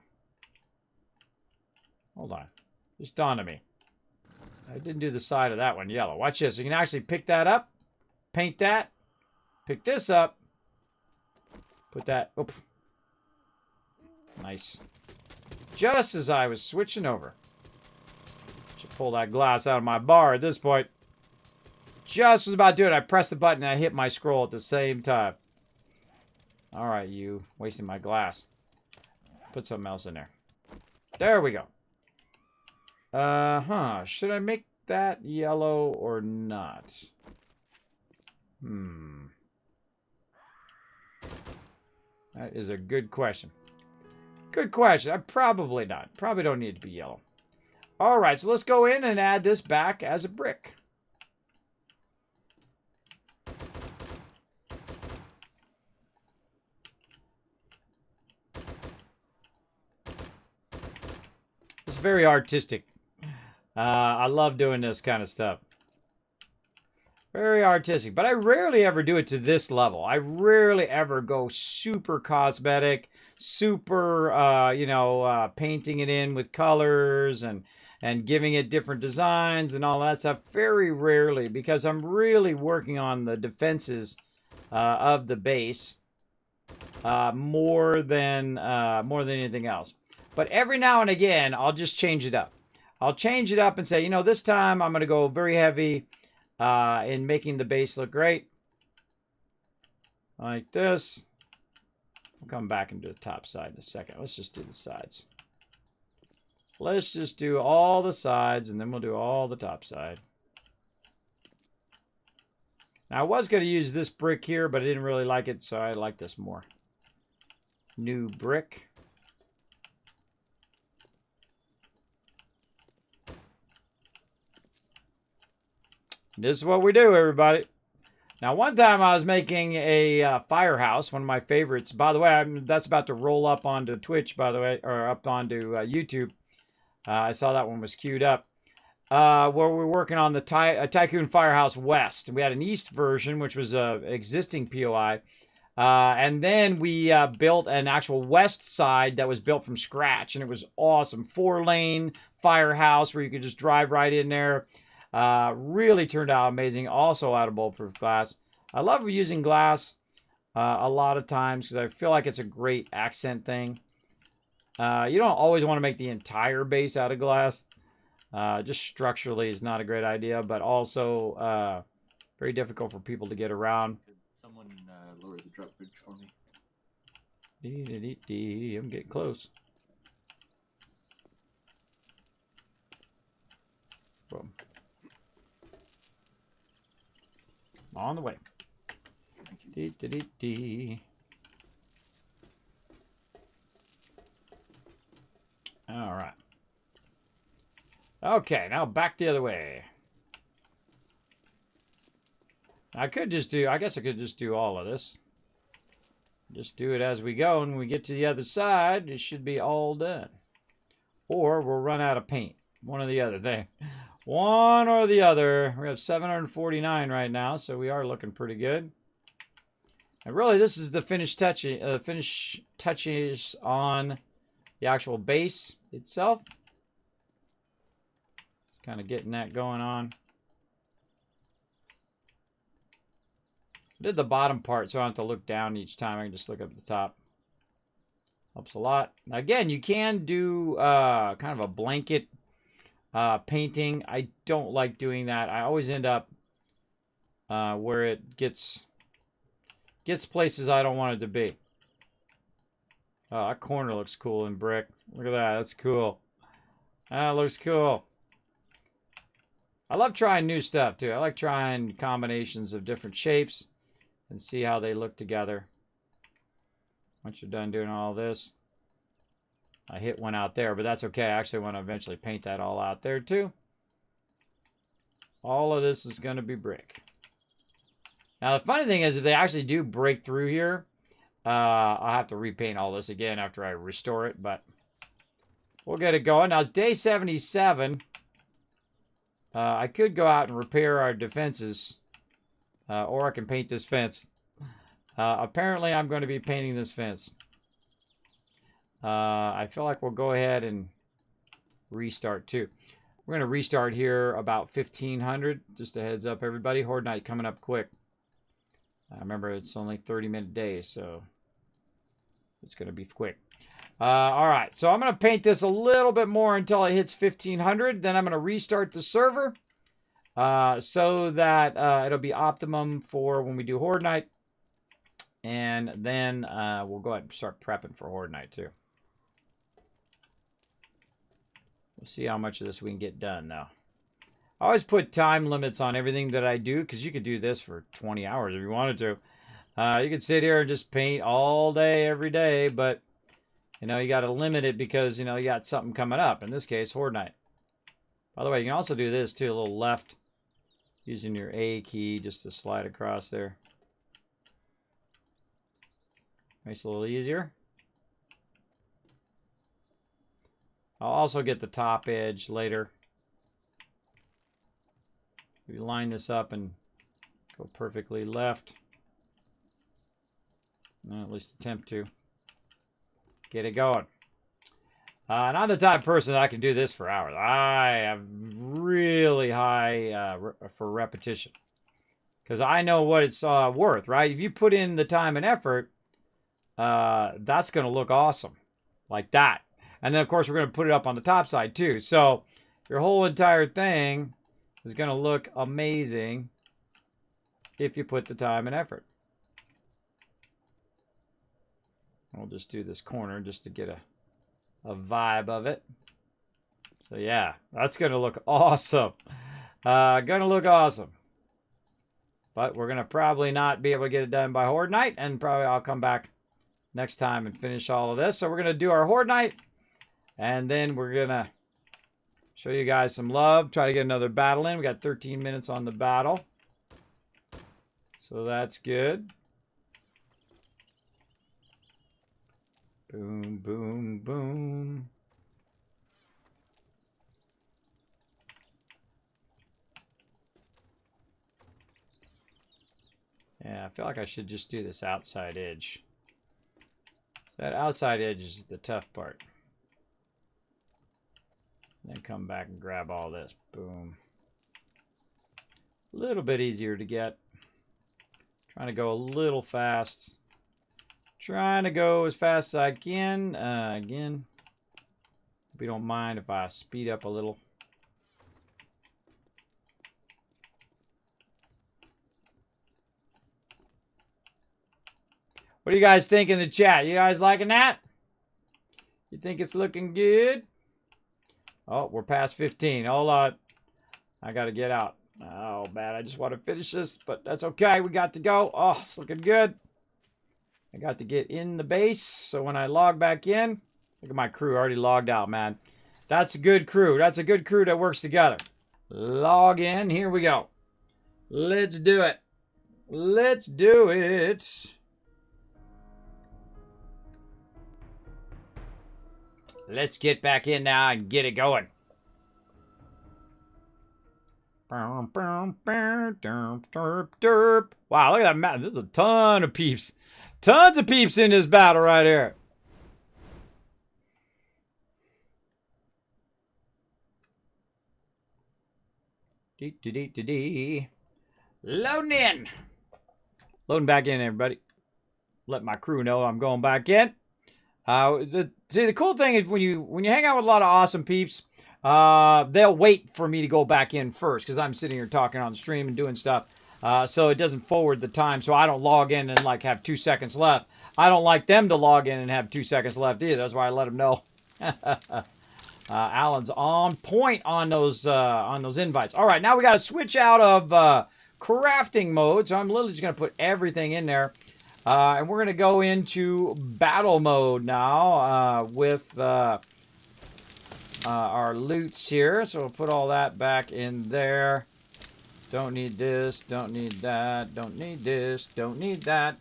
Hold on. Just dawned on me. I didn't do the side of that one yellow. Watch this. You can actually pick that up, paint that, pick this up, put that, oops. Nice. Just as I was switching over. Should pull that glass out of my bar at this point. Just was about to do it. I pressed the button and I hit my scroll at the same time. All right, you. Wasting my glass. Put something else in there. There we go. Should I make that yellow or not? That is a good question. Good question. Probably not. Probably don't need it to be yellow. All right, so let's go in and add this back as a brick. It's very artistic. I love doing this kind of stuff. Very artistic, but I rarely ever do it to this level. I rarely ever go super cosmetic, super, painting it in with colors and giving it different designs and all that stuff. Very rarely, because I'm really working on the defenses of the base more than anything else. But every now and again, I'll just change it up. I'll change it up and say, this time I'm going to go very heavy in making the base look great. Like this. We'll come back and do the top side in a second. Let's just do the sides. Let's just do all the sides, and then we'll do all the top side. Now, I was going to use this brick here, but I didn't really like it, so I like this more. New brick. This is what we do, everybody. Now, one time I was making a firehouse, one of my favorites. By the way, that's about to roll up onto Twitch, by the way, or up onto YouTube. I saw that one was queued up. Where we're working on the Tycoon Firehouse West. We had an East version, which was an existing POI. And then we built an actual West side that was built from scratch. And it was awesome. 4-lane firehouse where you could just drive right in there. Really turned out amazing. Also out of bulletproof glass. I love using glass a lot of times because I feel like it's a great accent thing. You don't always want to make the entire base out of glass. Just structurally is not a great idea, but also very difficult for people to get around. Could someone lower the drop bridge for me? I'm getting close. Boom. On the way. Thank you. All right. Okay, now back the other way. I guess I could just do all of this. Just do it as we go, and when we get to the other side, it should be all done. Or we'll run out of paint. One or the other thing. One or the other. We have 749 right now, so we are looking pretty good. And really, this is the finish touches on the actual base itself. Kind of getting that going on. Did the bottom part, so I don't have to look down each time. I can just look up at the top. Helps a lot. Now, again, you can do kind of a blanket painting. I don't like doing that. I always end up where it gets places I don't want it to be. Oh, that corner looks cool in brick. Look at that. That's cool. That looks cool. I love trying new stuff too. I like trying combinations of different shapes and see how they look together. Once you're done doing all this, I hit one out there, but that's okay. I actually want to eventually paint that all out there too. All of this is going to be brick. Now, the funny thing is, if they actually do break through here, I'll have to repaint all this again after I restore it, but we'll get it going. Now, it's day 77. I could go out and repair our defenses, or I can paint this fence. Apparently, I'm going to be painting this fence. I feel like we'll go ahead and restart too. We're going to restart here about 1500. Just a heads up, everybody. Horde Night coming up quick. Remember, it's only 30-minute days, so it's going to be quick. All right, so I'm going to paint this a little bit more until it hits 1500. Then I'm going to restart the server so that it'll be optimum for when we do Horde Night. And then we'll go ahead and start prepping for Horde Night too. We'll see how much of this we can get done now. I always put time limits on everything that I do because you could do this for 20 hours if you wanted to. You could sit here and just paint all day, every day, but you know, you got to limit it because, you know, you got something coming up. In this case, Horde Night. By the way, you can also do this too, a little left, using your A key just to slide across there. Makes it a little easier. I'll also get the top edge later. We line this up and go perfectly left. Well, at least attempt to. Get it going. And I'm the type of person that I can do this for hours. I have really high for repetition. Because I know what it's worth, right? If you put in the time and effort, that's going to look awesome. Like that. And then, of course, we're going to put it up on the top side, too. So, your whole entire thing is going to look amazing if you put the time and effort. We'll just do this corner just to get a vibe of it. So, yeah, that's going to look awesome. Going to look awesome. But we're going to probably not be able to get it done by Horde Night. And probably I'll come back next time and finish all of this. So, we're going to do our Horde Night. And then we're going to show you guys some love. Try to get another battle in. We got 13 minutes on the battle. So that's good. Boom, boom, boom. Yeah, I feel like I should just do this outside edge. That outside edge is the tough part. Then come back and grab all this. Boom. A little bit easier to get. Trying to go a little fast. Trying to go as fast as I can. Again, if you don't mind if I speed up a little. What do you guys think in the chat? You guys liking that? You think it's looking good? Oh, we're past 15. Hold on. I got to get out. Oh, bad. I just want to finish this, but that's okay. We got to go. Oh, it's looking good. I got to get in the base, so when I log back in, look at my crew already logged out, man. That's a good crew. That's a good crew that works together. Log in. Here we go. Let's do it. Let's do it. Let's get back in now and get it going. Wow, look at that map. There's a ton of peeps. Tons of peeps in this battle right here. Loading in. Loading back in, everybody. Let my crew know I'm going back in. See, the cool thing is when you hang out with a lot of awesome peeps, they'll wait for me to go back in first because I'm sitting here talking on the stream and doing stuff. So it doesn't forward the time, so I don't log in and like have 2 seconds left. I don't like them to log in and have 2 seconds left either. That's why I let them know. Alan's on point on those invites. All right, now we got to switch out of crafting mode. So I'm literally just going to put everything in there. And we're going to go into battle mode now with our loots here. So we'll put all that back in there. Don't need this, don't need that, don't need this, don't need that.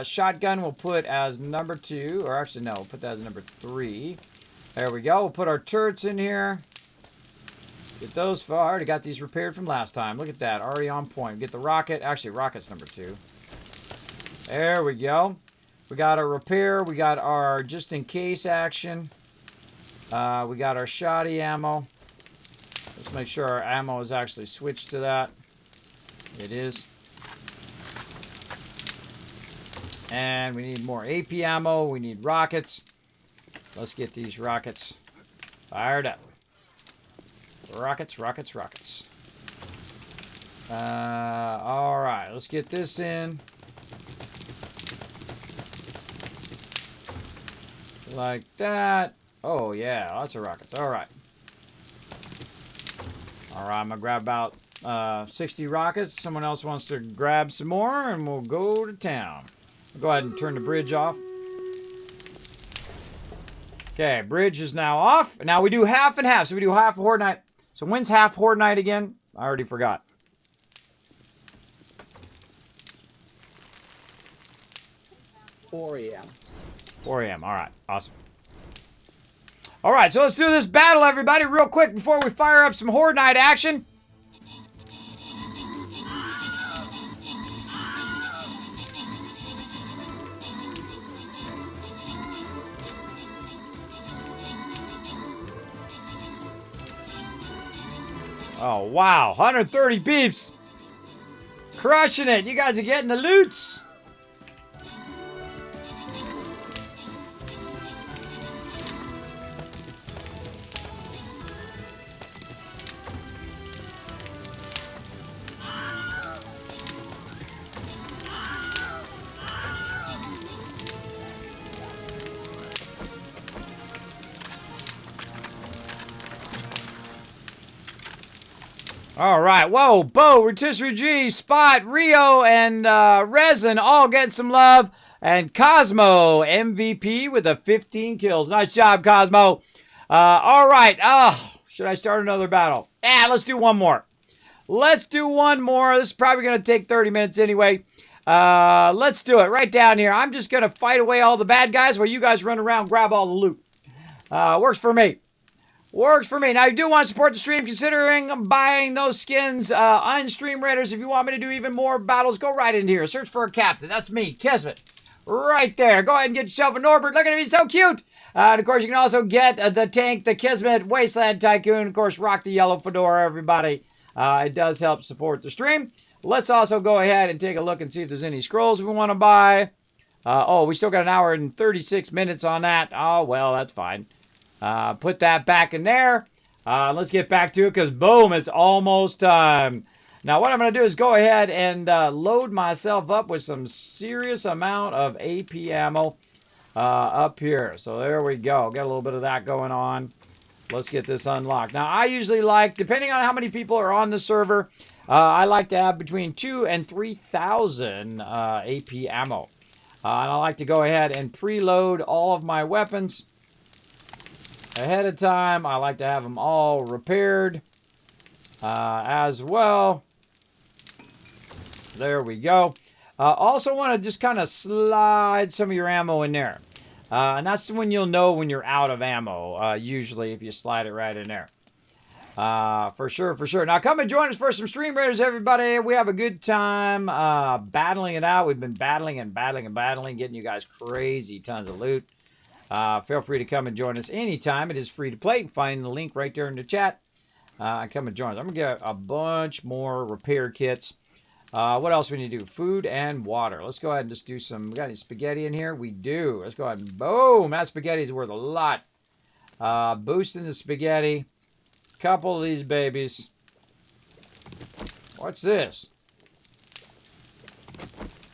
Shotgun we'll put as number 2, or actually no, we'll put that as number 3. There we go. We'll put our turrets in here. Get those far. Already got these repaired from last time. Look at that, already on point. Get the rocket. Actually, rocket's number 2. There we go. We got our repair. We got our just in case action. We got our shoddy ammo. Let's make sure our ammo is actually switched to that. It is. And we need more AP ammo. We need rockets. Let's get these rockets fired up. Rockets, rockets, rockets. Alright, let's get this in. Like that. Oh, yeah, lots of rockets. Alright. Alright, I'm going to grab about 60 rockets. Someone else wants to grab some more, and we'll go to town. I'll go ahead and turn the bridge off. Okay, bridge is now off. Now we do half and half. So we do half Horde Night. So when's half Horde Night again? I already forgot. 4 a.m. 4 a.m. All right. Awesome. All right, so let's do this battle, everybody, real quick before we fire up some Horde Night action. Oh, wow. 130 beeps. Crushing it. You guys are getting the loots. All right. Whoa, Bo, Rotisserie G, Spot, Rio, and Resin all getting some love. And Cosmo, MVP with a 15 kills. Nice job, Cosmo. All right. Oh, should I start another battle? Let's do one more. Let's do one more. This is probably going to take 30 minutes anyway. Let's do it right down here. I'm just going to fight away all the bad guys while you guys run around and grab all the loot. Works for me. Works for me. Now, you do want to support the stream, considering buying those skins on Stream Raiders. If you want me to do even more battles, go right in here. Search for a captain. That's me, Kismet. Right there. Go ahead and get yourself a Norbert. Look at him. He's so cute. And, of course, you can also get the tank, the Kismet Wasteland Tycoon. Of course, rock the yellow fedora, everybody. It does help support the stream. Let's also go ahead and take a look and see if there's any scrolls we want to buy. Oh, we still got an hour and 36 minutes on that. Oh, well, that's fine. Put that back in there. Let's get back to it because, boom, it's almost time. Now, what I'm going to do is go ahead and load myself up with some serious amount of AP ammo up here. So there we go. Got a little bit of that going on. Let's get this unlocked. Now, I usually like, depending on how many people are on the server, I like to have between 2,000 and 3,000 AP ammo. And I like to go ahead and preload all of my weapons ahead of time. I like to have them all repaired as well. There we go. Also want to just kind of slide some of your ammo in there. And that's when you'll know when you're out of ammo, usually, if you slide it right in there. For sure, for sure. Now, come and join us for some Stream Raiders, everybody. We have a good time battling it out. We've been battling and battling and battling, getting you guys crazy tons of loot. Feel free to come and join us anytime. It is free to play. Find the link right there in the chat. Come and join us. I'm going to get a bunch more repair kits. What else we need to do? Food and water. Let's go ahead and just do some. We got any spaghetti in here? We do. Let's go ahead and boom. That spaghetti is worth a lot. Boosting the spaghetti. Couple of these babies. What's this?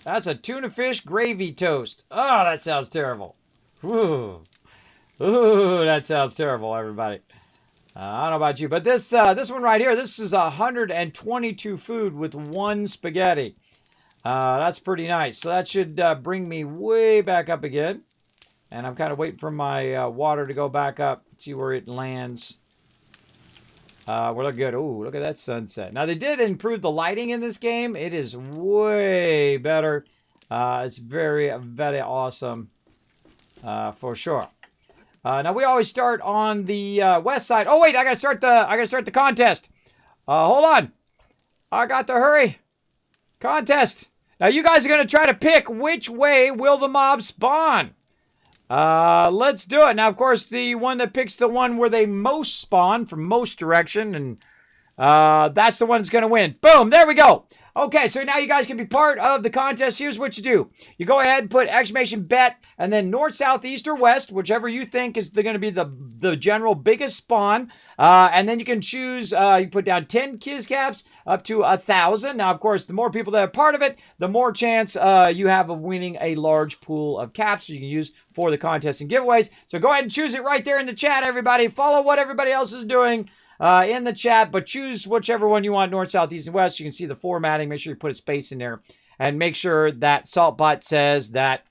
That's a tuna fish gravy toast. Oh, that sounds terrible. Whew. Ooh, that sounds terrible, everybody. I don't know about you, but this one right here, this is 122 food with 1 spaghetti. That's pretty nice. So that should bring me way back up again. And I'm kind of waiting for my water to go back up. See where it lands. We're looking good. Ooh, look at that sunset. Now, they did improve the lighting in this game. It is way better. It's very, very awesome. For sure. Now we always start on the west side. Oh wait, I gotta start the contest. Hold on. I got to hurry. Contest. Now you guys are gonna try to pick which way will the mobs spawn. Let's do it. Now, of course, the one that picks the one where they most spawn from most direction, and that's the one that's gonna win. Boom, there we go. Okay, so now you guys can be part of the contest. Here's what you do. You go ahead and put exclamation bet, and then north, south, east, or west, whichever you think is going to be the general biggest spawn. And then you can choose, you put down 10 Kiz caps up to 1,000. Now, of course, the more people that are part of it, the more chance you have of winning a large pool of caps you can use for the contest and giveaways. So go ahead and choose it right there in the chat, everybody. Follow what everybody else is doing. In the chat, but choose whichever one you want, north, south, east, and west. You can see the formatting. Make sure you put a space in there, and make sure that Saltbot says that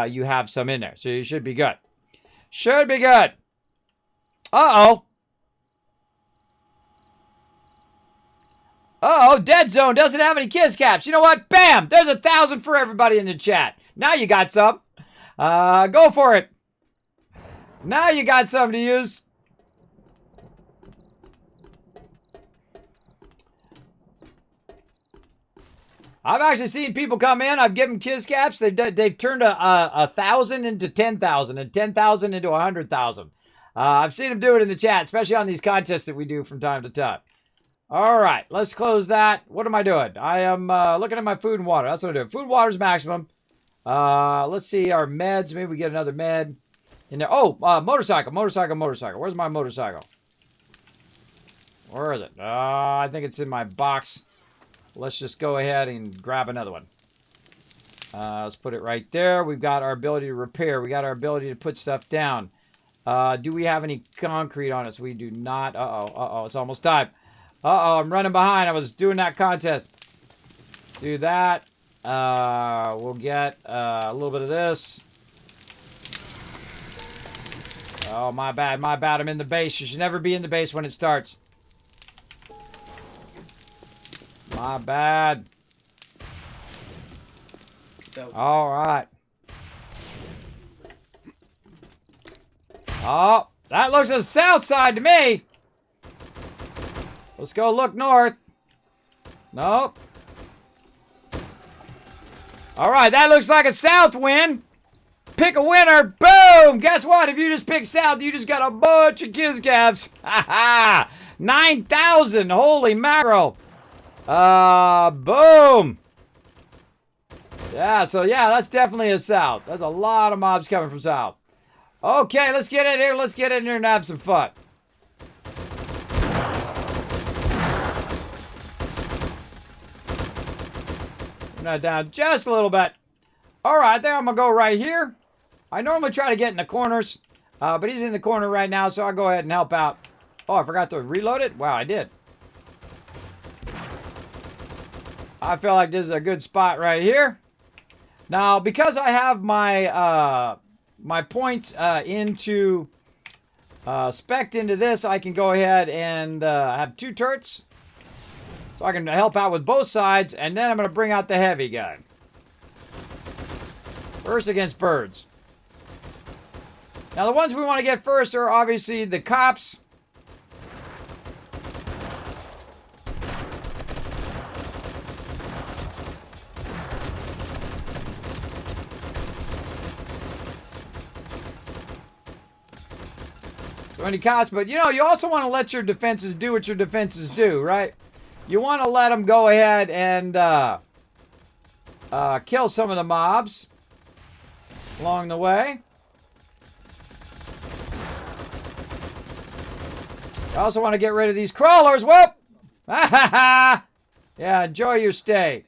you have some in there. So you should be good. Should be good. Uh-oh. Uh-oh, Dead Zone doesn't have any Kiz caps. You know what? Bam! There's 1,000 for everybody in the chat. Now you got some. Go for it. Now you got some to use. I've actually seen people come in. I've given Kiz caps. They've turned 1,000 into 10,000 and 10,000 into 100,000. I've seen them do it in the chat, especially on these contests that we do from time to time. All right, let's close that. What am I doing? I am looking at my food and water. That's what I'm doing. Food and water is maximum. Let's see our meds. Maybe we get another med in there. Oh, motorcycle. Where's my motorcycle? Where is it? I think it's in my box. Let's just go ahead and grab another one. Let's put it right there. We've got our ability to repair. We got our ability to put stuff down. Do we have any concrete on us? We do not. Uh-oh. It's almost time. Uh-oh, I'm running behind. I was doing that contest. Do that. We'll get a little bit of this. Oh, my bad. I'm in the base. You should never be in the base when it starts. My bad. So, all right. Oh, that looks the south side to me. Let's go look north. Nope. All right, that looks like a south win. Pick a winner. Boom. Guess what? If you just pick south, you just got a bunch of Kiz caps. Ha ha. 9,000. Holy mackerel. Boom. Yeah, so yeah, that's definitely a south. There's a lot of mobs coming from south. Okay, let's get in here. Let's get in here and have some fun. Now down just a little bit. All right, I think I'm going to go right here. I normally try to get in the corners, but he's in the corner right now, so I'll go ahead and help out. Oh, I forgot to reload it? Wow, I did. I feel like this is a good spot right here. Now, because I have my my points into spec'd into this, I can go ahead and have 2 turrets. So I can help out with both sides, and then I'm going to bring out the heavy guy. First against birds. Now, the ones we want to get first are obviously the cops. So many cops, but you know, you also want to let your defenses do what your defenses do, right? You want to let them go ahead and kill some of the mobs along the way. You also want to get rid of these crawlers. Whoop! Ha ha ha! Yeah, enjoy your stay.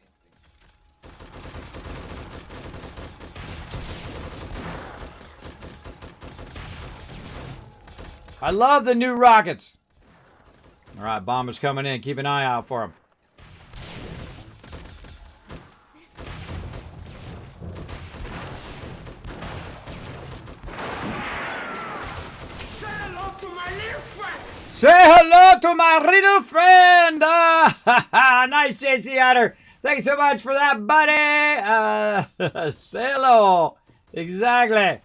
I love the new rockets. All right, bombers coming in. Keep an eye out for them. Say hello to my little friend. Nice, JC Otter. Thanks so much for that, buddy. Say hello. Exactly.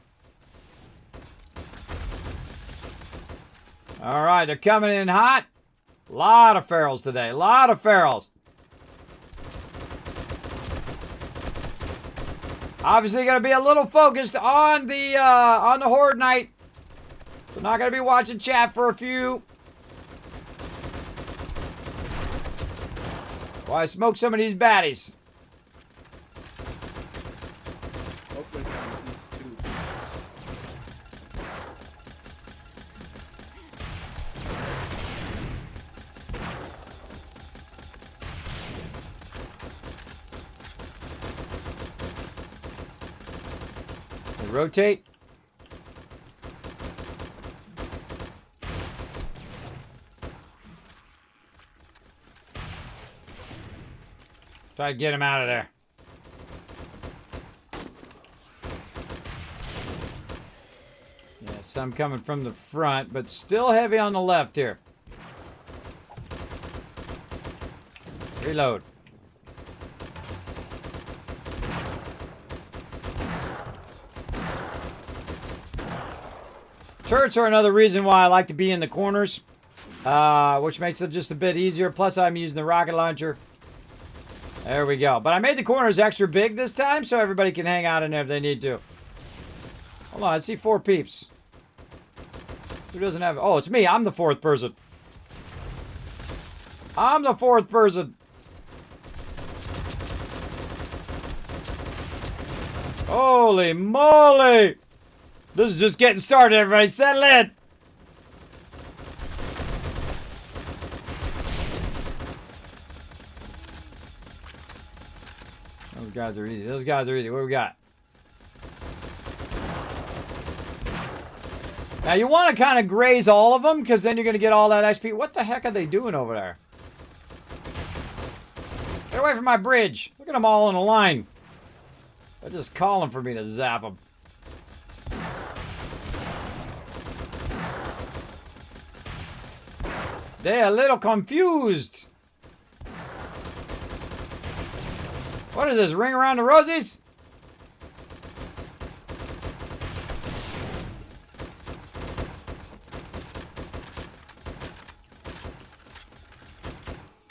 All right, they're coming in hot. A lot of ferals today. A lot of ferals. Obviously, going to be a little focused on the Horde Night. So not going to be watching chat for a few. While I smoke some of these baddies. Hopefully find these two. They rotate. Try to get him out of there. Yeah, some coming from the front, but still heavy on the left here. Reload. Turrets are another reason why I like to be in the corners, which makes it just a bit easier. Plus, I'm using the rocket launcher. There we go. But I made the corners extra big this time so everybody can hang out in there if they need to. Hold on, I see 4 peeps. Who doesn't have... Oh, it's me. I'm the 4th person. I'm the 4th person. Holy moly! This is just getting started, everybody. Settle in. Those guys are easy. Those guys are easy. What do we got? Now, you want to kind of graze all of them, because then you're going to get all that XP. What the heck are they doing over there? Get away from my bridge. Look at them all in a line. They're just calling for me to zap them. They're a little confused. What is this? Ring around the rosies?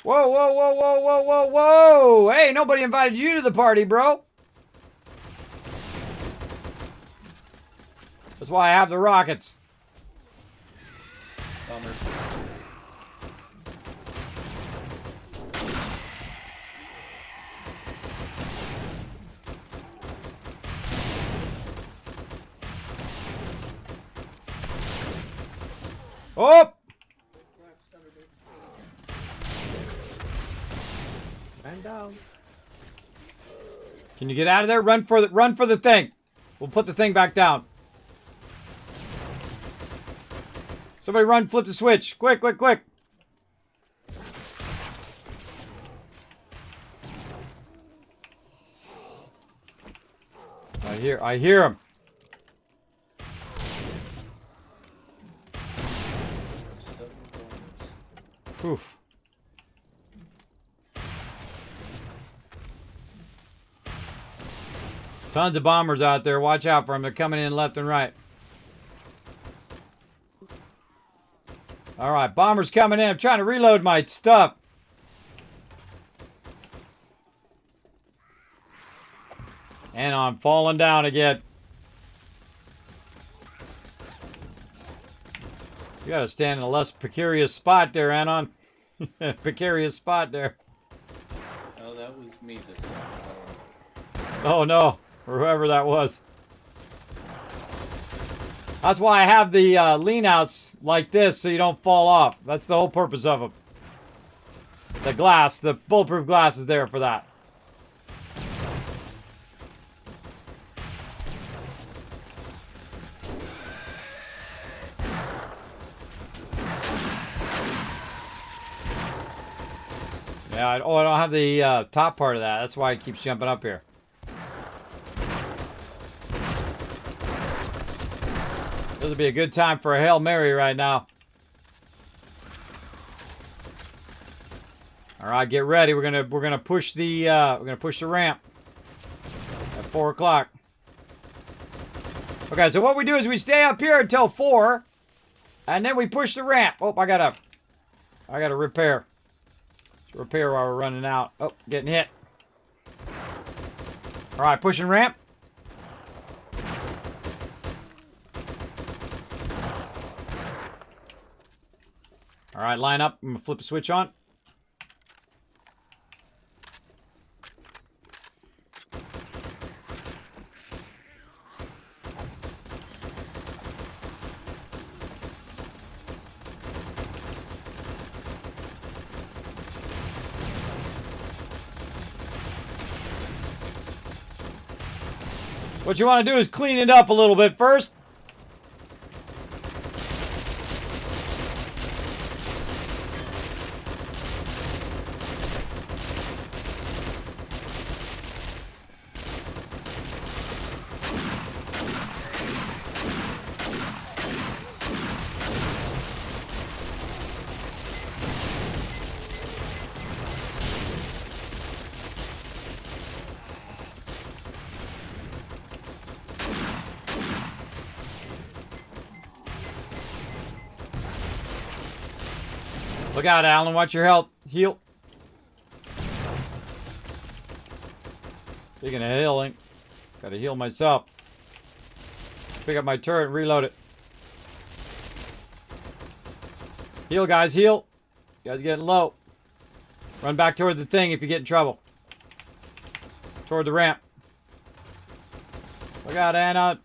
Whoa, whoa, whoa, whoa, whoa, whoa, whoa! Hey, nobody invited you to the party, bro. That's why I have the rockets. Bummer. Oh! Man down. Can you get out of there? Run for the thing. We'll put the thing back down. Somebody run, flip the switch. Quick, quick, quick. I hear him. Oof. Tons of bombers out there. Watch out for them. They're coming in left and right. All right, bombers coming in. I'm trying to reload my stuff. And I'm falling down again. You gotta stand in a less precarious spot there, Anon. Precarious spot there. Oh, that was me this time. Oh no, or whoever that was. That's why I have the lean outs like this so you don't fall off. That's the whole purpose of them. The glass, the bulletproof glass is there for that. Yeah, I don't have the top part of that. That's why it keeps jumping up here. This would be a good time for a Hail Mary right now. All right, get ready. We're gonna push the ramp at 4 o'clock. Okay, so what we do is we stay up here until 4, and then we push the ramp. Oh, I gotta repair. Let's repair while we're running out. Oh, getting hit. All right, pushing ramp. All right, line up. I'm gonna flip the switch on. What you want to do is clean it up a little bit first. Look out, Alan. Watch your health. Heal. Speaking of healing, gotta heal myself. Pick up my turret and reload it. Heal, guys. Heal. You guys are getting low. Run back toward the thing if you get in trouble. Toward the ramp. Look out, Anna.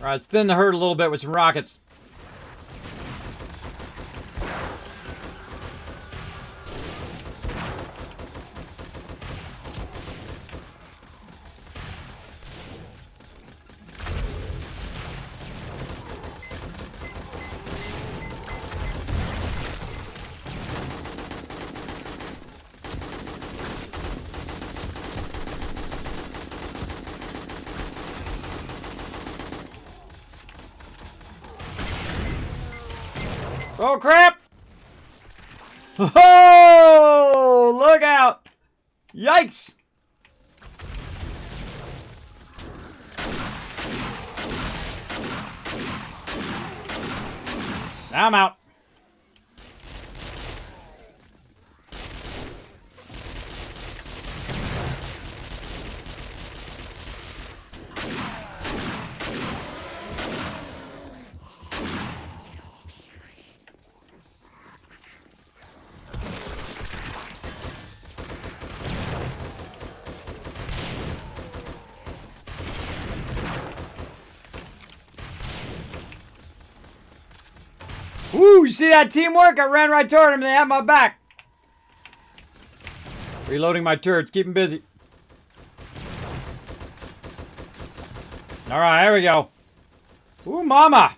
Alright, let's thin the herd a little bit with some rockets. Oh, crap! Oh, look out! Yikes! Now I'm out. Woo, you see that teamwork? I ran right toward him and they had my back. Reloading my turrets, keep them busy. Alright, here we go. Ooh, mama.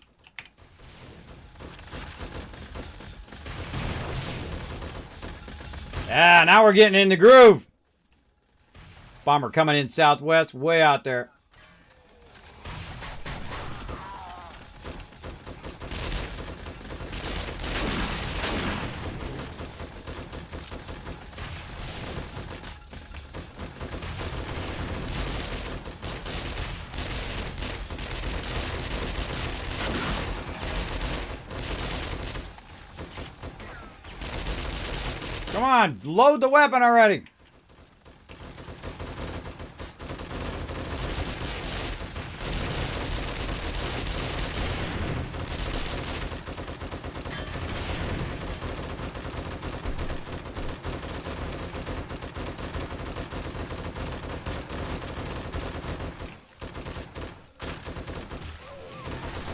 Yeah, now we're getting in the groove. Bomber coming in southwest, way out there. Come on, load the weapon already.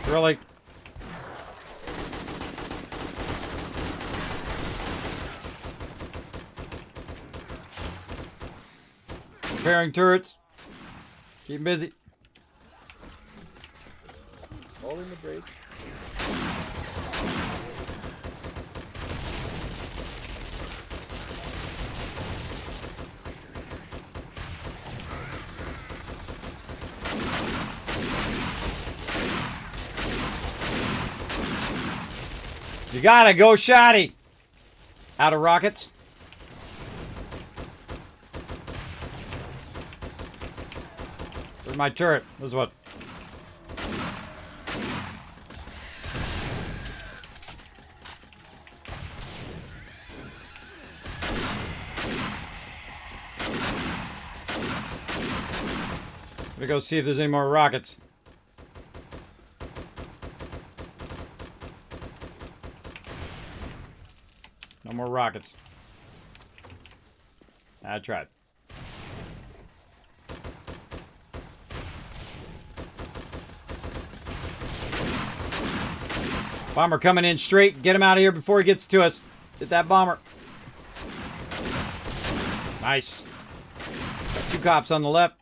Really? Repairing turrets. Keep busy. Holding the bridge. You gotta go, Shotty. Out of rockets. Where's my turret? This what? Gonna go see if there's any more rockets. No more rockets. I tried. Bomber coming in straight. Get him out of here before he gets to us. Get that bomber. Nice. Got 2 cops on the left.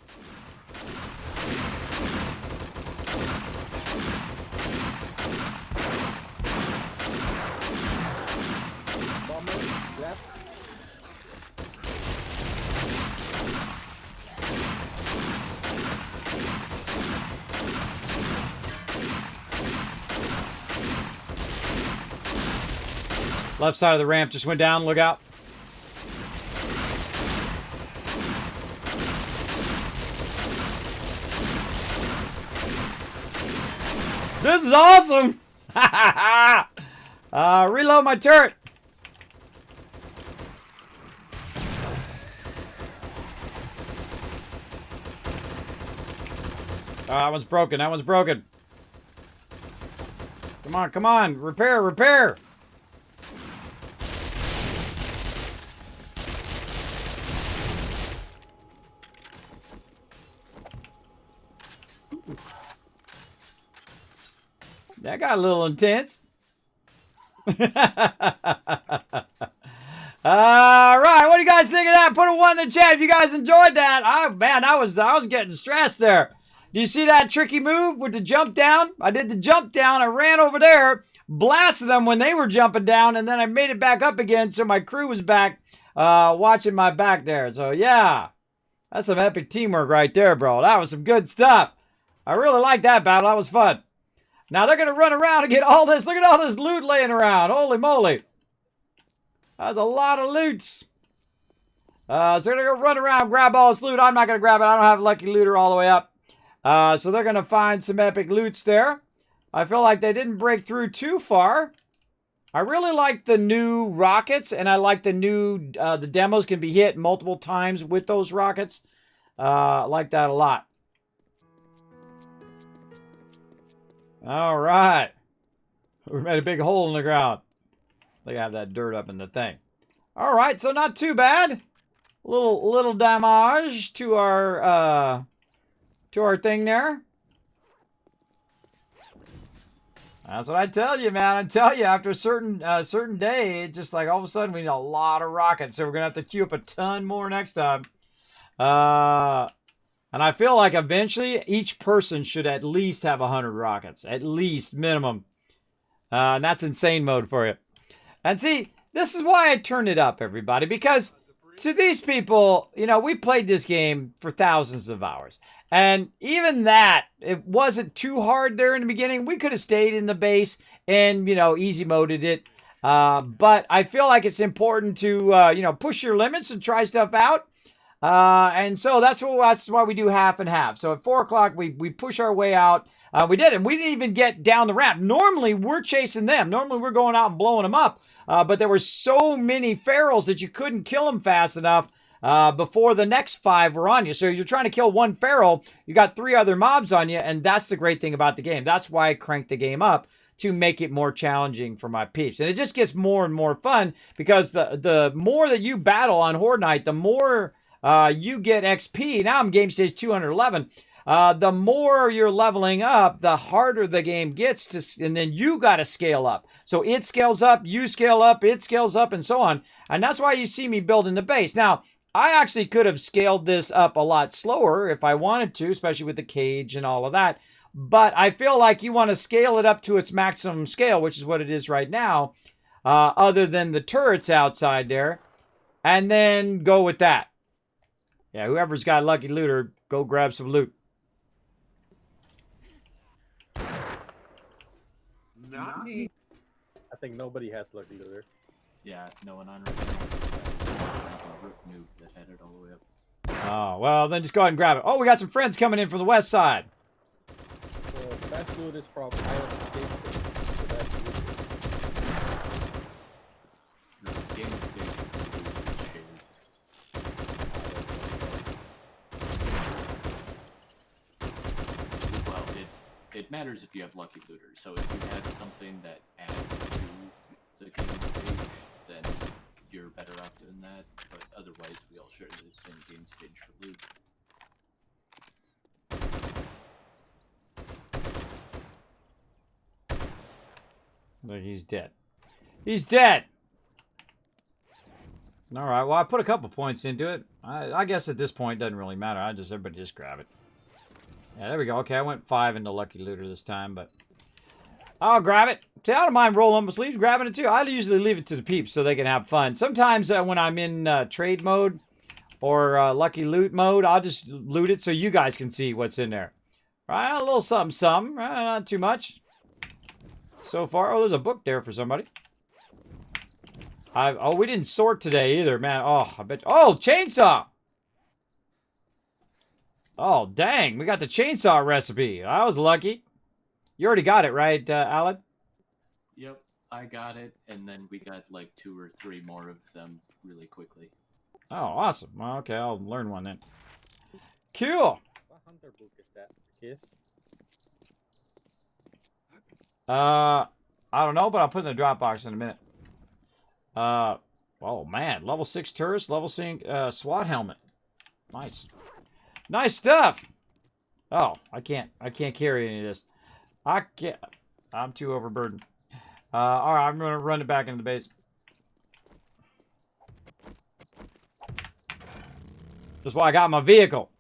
Left side of the ramp just went down. Look out. This is awesome. Reload my turret. Oh, that one's broken. That one's broken. Come on, come on. Repair, repair. That got a little intense. All right, what do you guys think of that? Put a 1 in the chat if you guys enjoyed that. Oh man, I was getting stressed there. Do you see that tricky move with the jump down? I did the jump down. I ran over there, blasted them when they were jumping down, and then I made it back up again, so my crew was back watching my back there. So yeah, that's some epic teamwork right there, bro. That was some good stuff. I really liked that battle. That was fun. Now they're going to run around and get all this. Look at all this loot laying around. Holy moly. That's a lot of loots. So they're going to go run around, grab all this loot. I'm not going to grab it. I don't have a lucky looter all the way up. So they're going to find some epic loots there. I feel like they didn't break through too far. I really like the new rockets, and I like the new, the demos can be hit multiple times with those rockets. I like that a lot. All right. We made a big hole in the ground. They have that dirt up in the thing. All right, so not too bad. Little damage to our thing there. That's what I tell you, man. I tell you, after a certain day, it's just like all of a sudden we need a lot of rockets. So we're gonna have to queue up a ton more next time. And I feel like eventually each person should at least have 100 rockets. At least, minimum. And that's insane mode for you. And see, this is why I turned it up, everybody. Because to these people, you know, we played this game for thousands of hours. And even that, it wasn't too hard there in the beginning. We could have stayed in the base and, you know, easy moded it. But I feel like it's important to, you know, push your limits and try stuff out. And so that's why we do half and half. So at 4 o'clock, we push our way out. We did it. We didn't even get down the ramp. Normally, we're chasing them. Normally, we're going out and blowing them up. But there were so many ferals that you couldn't kill them fast enough before the next 5 were on you. So you're trying to kill one feral. You got 3 other mobs on you. And that's the great thing about the game. That's why I cranked the game up, to make it more challenging for my peeps. And it just gets more and more fun, because the more that you battle on Horde Night, the more you get XP. Now I'm game stage 211. The more you're leveling up, the harder the game gets to, and then you got to scale up. So it scales up, you scale up, it scales up, and so on. And that's why you see me building the base. Now, I actually could have scaled this up a lot slower if I wanted to, especially with the cage and all of that. But I feel like you want to scale it up to its maximum scale, which is what it is right now, other than the turrets outside there, and then go with that. Yeah, whoever's got Lucky Looter, go grab some loot. Not me. I think nobody has Lucky Looter. Yeah, no one on right now. Rook noob that had it all the way up. Oh, well, then just go ahead and grab it. Oh, we got some friends coming in from the west side. So the best loot is from Island Station. The best loot The game stage is shared. Well, it matters if you have Lucky Looter. So if you have something that adds to the game stage, then you're better off doing that. But otherwise, we all share the same game stage for loot. Look, he's dead. He's dead! Alright, well, I put a couple points into it. I guess at this point, it doesn't really matter. Everybody just grab it. Yeah, there we go. Okay, I went 5 into Lucky Looter this time, but I'll grab it. See, I don't mind rolling up my sleeves, grabbing it too. I usually leave it to the peeps so they can have fun. Sometimes when I'm in trade mode or Lucky Loot mode, I'll just loot it so you guys can see what's in there. Right, a little something, not too much. So far, oh, there's a book there for somebody. Oh, we didn't sort today either, man. Oh, I bet. Oh, chainsaw. Oh, dang, we got the chainsaw recipe. I was lucky. You already got it, right, Alan? Yep, I got it, and then we got like 2 or 3 more of them really quickly. Oh, awesome. Well, okay, I'll learn one then. Cool. What hunter book is that? Kiss? I don't know, but I'll put it in the Dropbox in a minute. Oh man, level 6 turrets, level 6 SWAT helmet. Nice. Nice stuff. Oh, I can't carry any of this. I can't. I'm too overburdened. All right, I'm gonna run it back into the base. That's why I got my vehicle.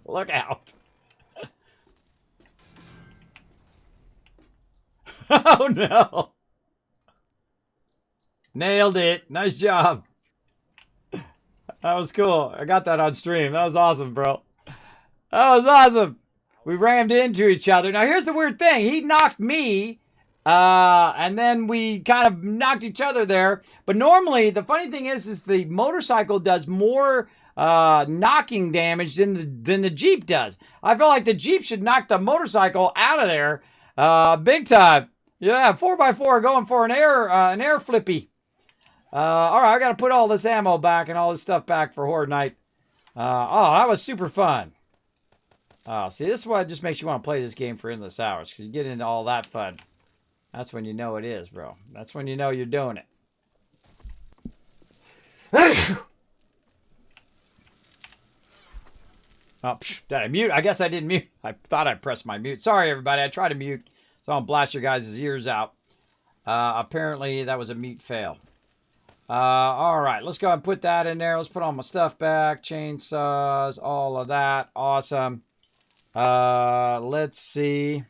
Look out. Oh no. Nailed it. Nice job. That was cool. I got that on stream. That was awesome, bro. That was awesome. We rammed into each other. Now here's the weird thing. He knocked me. And then we kind of knocked each other there. But normally, the funny thing is the motorcycle does more knocking damage than the Jeep does. I feel like the Jeep should knock the motorcycle out of there big time. Yeah, 4x4 going for an air flippy. All right, I got to put all this ammo back and all this stuff back for Horde Night. Oh, that was super fun. Oh, see, this is what just makes you want to play this game for endless hours, because you get into all that fun. That's when you know it is, bro. That's when you know you're doing it. Oh, did I mute? I guess I didn't mute. I thought I pressed my mute. Sorry, everybody. I tried to mute, so I'll blast your guys' ears out. Apparently, that was a mute fail. All right, let's go ahead and put that in there. Let's put all my stuff back. Chainsaws, all of that. Awesome. Let's see.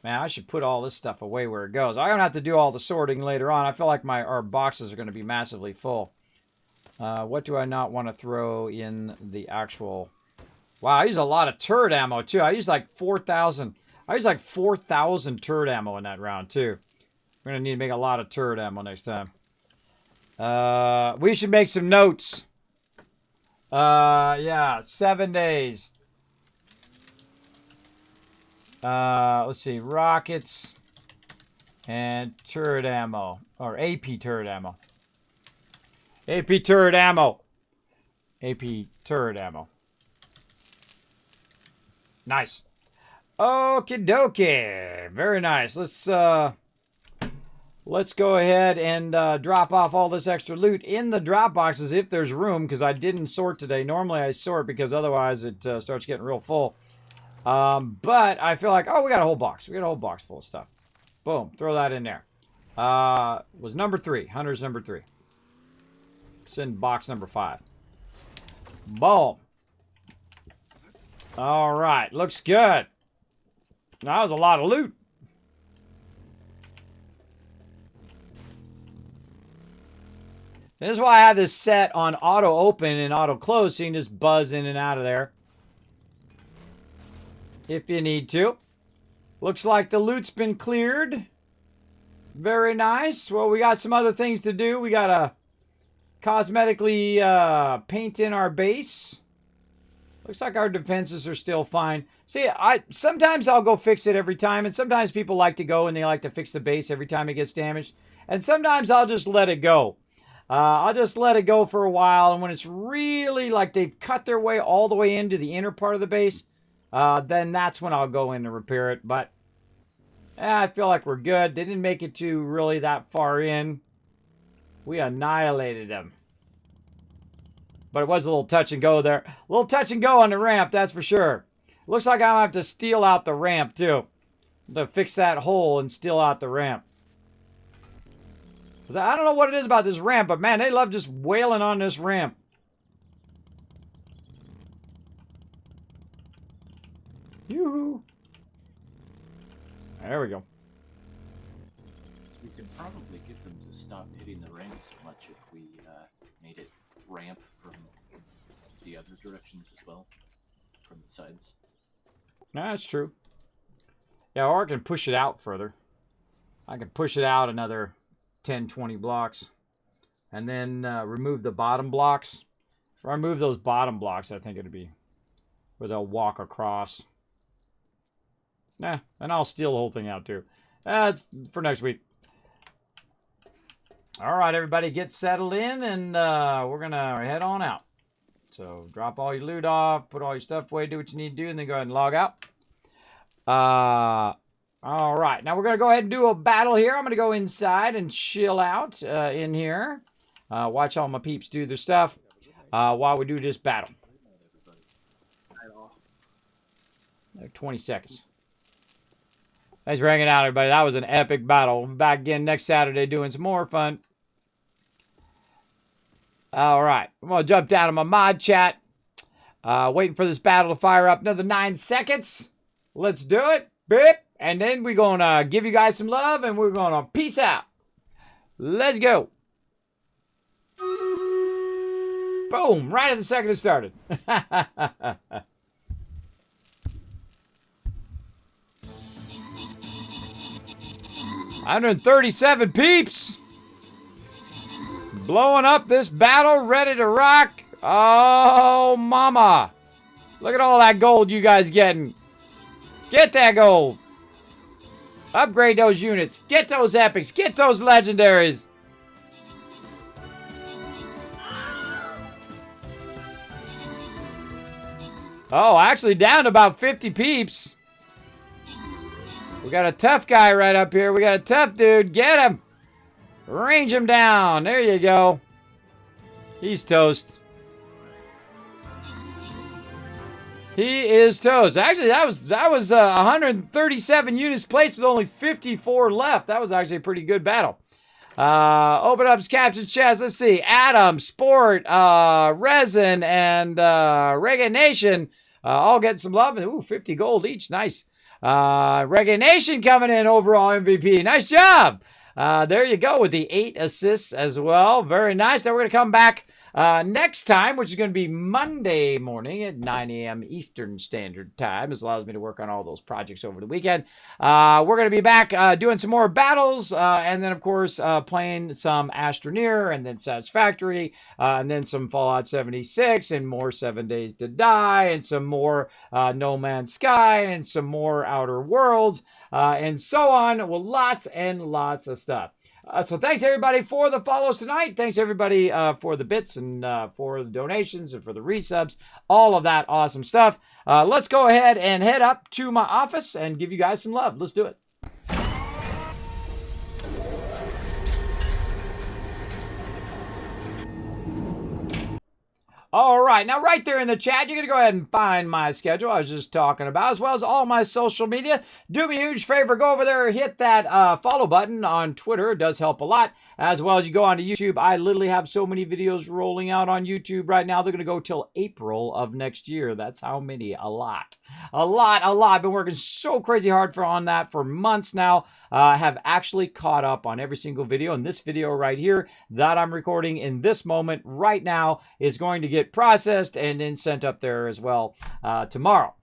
Man, I should put all this stuff away where it goes. I'm going to have to do all the sorting later on. I feel like our boxes are going to be massively full. What do I not want to throw in the actual... Wow, I use a lot of turret ammo, too. I use like 4,000. I use like 4,000 turret ammo in that round, too. We're going to need to make a lot of turret ammo next time. We should make some notes. Yeah, 7 days. Let's see, rockets and turret ammo, or AP turret ammo. AP turret ammo. AP turret ammo. Nice. Okie dokie. Very nice. Let's go ahead and drop off all this extra loot in the drop boxes if there's room, because I didn't sort today. Normally I sort because otherwise it starts getting real full. But I feel like, oh, we got a whole box. We got a whole box full of stuff. Boom. Throw that in there. Was number 3. Hunter's number 3. Send box number 5. Boom. All right. Looks good. That was a lot of loot. This is why I have this set on auto open and auto close, so you can just buzz in and out of there if you need to. Looks like the loot's been cleared. Very nice. Well, we got some other things to do. We got to cosmetically paint in our base. Looks like our defenses are still fine. See, sometimes I'll go fix it every time, and sometimes people like to go and they like to fix the base every time it gets damaged. And sometimes I'll just let it go. I'll just let it go for a while, and when it's really like they've cut their way all the way into the inner part of the base, then that's when I'll go in and repair it. But I feel like we're good. They didn't make it to really that far in. We annihilated them. But it was a little touch and go there. A little touch and go on the ramp, that's for sure. Looks like I'll have to steal out the ramp, too. To fix that hole and steal out the ramp. I don't know what it is about this ramp, but man, they love just wailing on this ramp. Yoo-hoo. There we go. We could probably get them to stop hitting the ramp so much if we made it ramp from the other directions as well, from the sides. No, that's true. Yeah, or I can push it out further. I can push it out another 10, 20 blocks. And then remove the bottom blocks. If I remove those bottom blocks, I think it'd be where they'll walk across. Nah, and I'll steal the whole thing out too. That's for next week. All right, everybody, get settled in, and we're going to head on out. So drop all your loot off, put all your stuff away, do what you need to do, and then go ahead and log out. All right, now we're going to go ahead and do a battle here. I'm going to go inside and chill out in here. Watch all my peeps do their stuff while we do this battle. 20 seconds. Thanks for hanging out, everybody. That was an epic battle. We'll be back again next Saturday doing some more fun. All right. I'm going to jump down to my mod chat. Waiting for this battle to fire up. Another 9 seconds. Let's do it. Beep. And then we're going to give you guys some love, and we're going to peace out. Let's go. Boom. Right at the second it started. 137 peeps. Blowing up this battle, ready to rock. Oh, mama. Look at all that gold you guys getting. Get that gold. Upgrade those units. Get those epics. Get those legendaries. Oh, actually down to about 50 peeps. We got a tough guy right up here. We got a tough dude. Get him. Range him down. There you go. He's toast. He is toast. Actually, that was 137 units placed with only 54 left. That was actually a pretty good battle. Open up his captain chest. Let's see. Adam, Sport, Resin, and Reggae Nation all getting some love. Ooh, 50 gold each. Nice. Reggae Nation coming in overall MVP. Nice job. There you go with the 8 assists as well. Very nice. Now we're going to come back next time, which is going to be Monday morning at 9 a.m. Eastern Standard Time. This allows me to work on all those projects over the weekend. We're going to be back doing some more battles, and then, of course, playing some Astroneer, and then Satisfactory, and then some Fallout 76, and more 7 Days to Die, and some more No Man's Sky, and some more Outer Worlds, and so on. Well, lots and lots of stuff. So thanks, everybody, for the follows tonight. Thanks, everybody, for the bits and for the donations and for the resubs. All of that awesome stuff. Let's go ahead and head up to my office and give you guys some love. Let's do it. All right, now right there in the chat, you're going to go ahead and find my schedule I was just talking about, as well as all my social media. Do me a huge favor, go over there, hit that follow button on Twitter. It does help a lot, as well as you go onto YouTube. I literally have so many videos rolling out on YouTube right now. They're going to go till April of next year. That's how many? A lot. A lot. I've been working so crazy hard on that for months now. I have actually caught up on every single video, and this video right here that I'm recording in this moment right now is going to get processed and then sent up there as well tomorrow.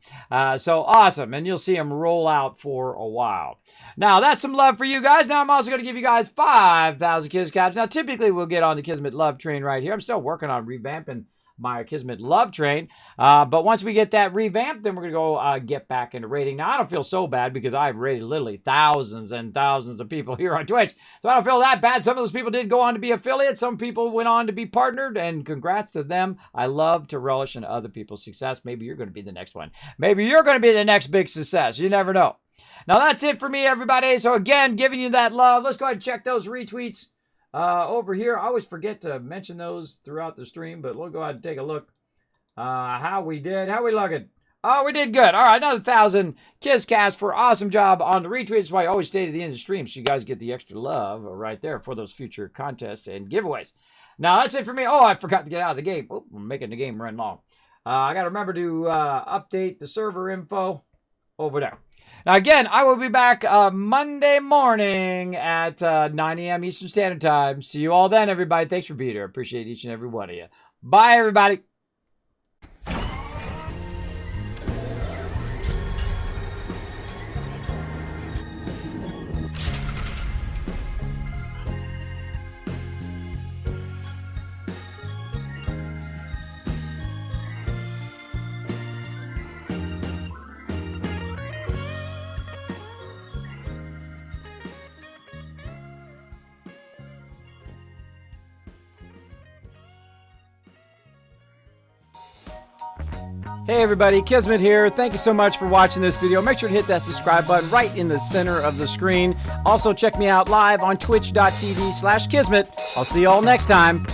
So awesome, and you'll see them roll out for a while. Now, that's some love for you guys. Now, I'm also going to give you guys 5,000 Kiz Caps. Now, typically, we'll get on the Kismet Love Train right here. I'm still working on revamping my Kismet Love Train. But once we get that revamped, then we're going to go get back into rating. Now, I don't feel so bad because I've rated literally thousands and thousands of people here on Twitch. So I don't feel that bad. Some of those people did go on to be affiliates. Some people went on to be partnered, and congrats to them. I love to relish in other people's success. Maybe you're going to be the next one. Maybe you're going to be the next big success. You never know. Now, that's it for me, everybody. So again, giving you that love. Let's go ahead and check those retweets. Over here, I always forget to mention those throughout the stream, but we'll go ahead and take a look how we did. How we looking? Oh, we did good. All right, another 1,000 Kiz Caps for awesome job on the retweets. That's why I always stay to the end of the stream, so you guys get the extra love right there for those future contests and giveaways. Now, that's it for me. Oh, I forgot to get out of the game. Oh, I'm making the game run long. I got to remember to update the server info over there. Now, again, I will be back Monday morning at 9 a.m. Eastern Standard Time. See you all then, everybody. Thanks for being here. Appreciate each and every one of you. Bye, everybody. Hey everybody, Kismet here. Thank you so much for watching this video. Make sure to hit that subscribe button right in the center of the screen. Also check me out live on twitch.tv/Kismet. I'll see you all next time.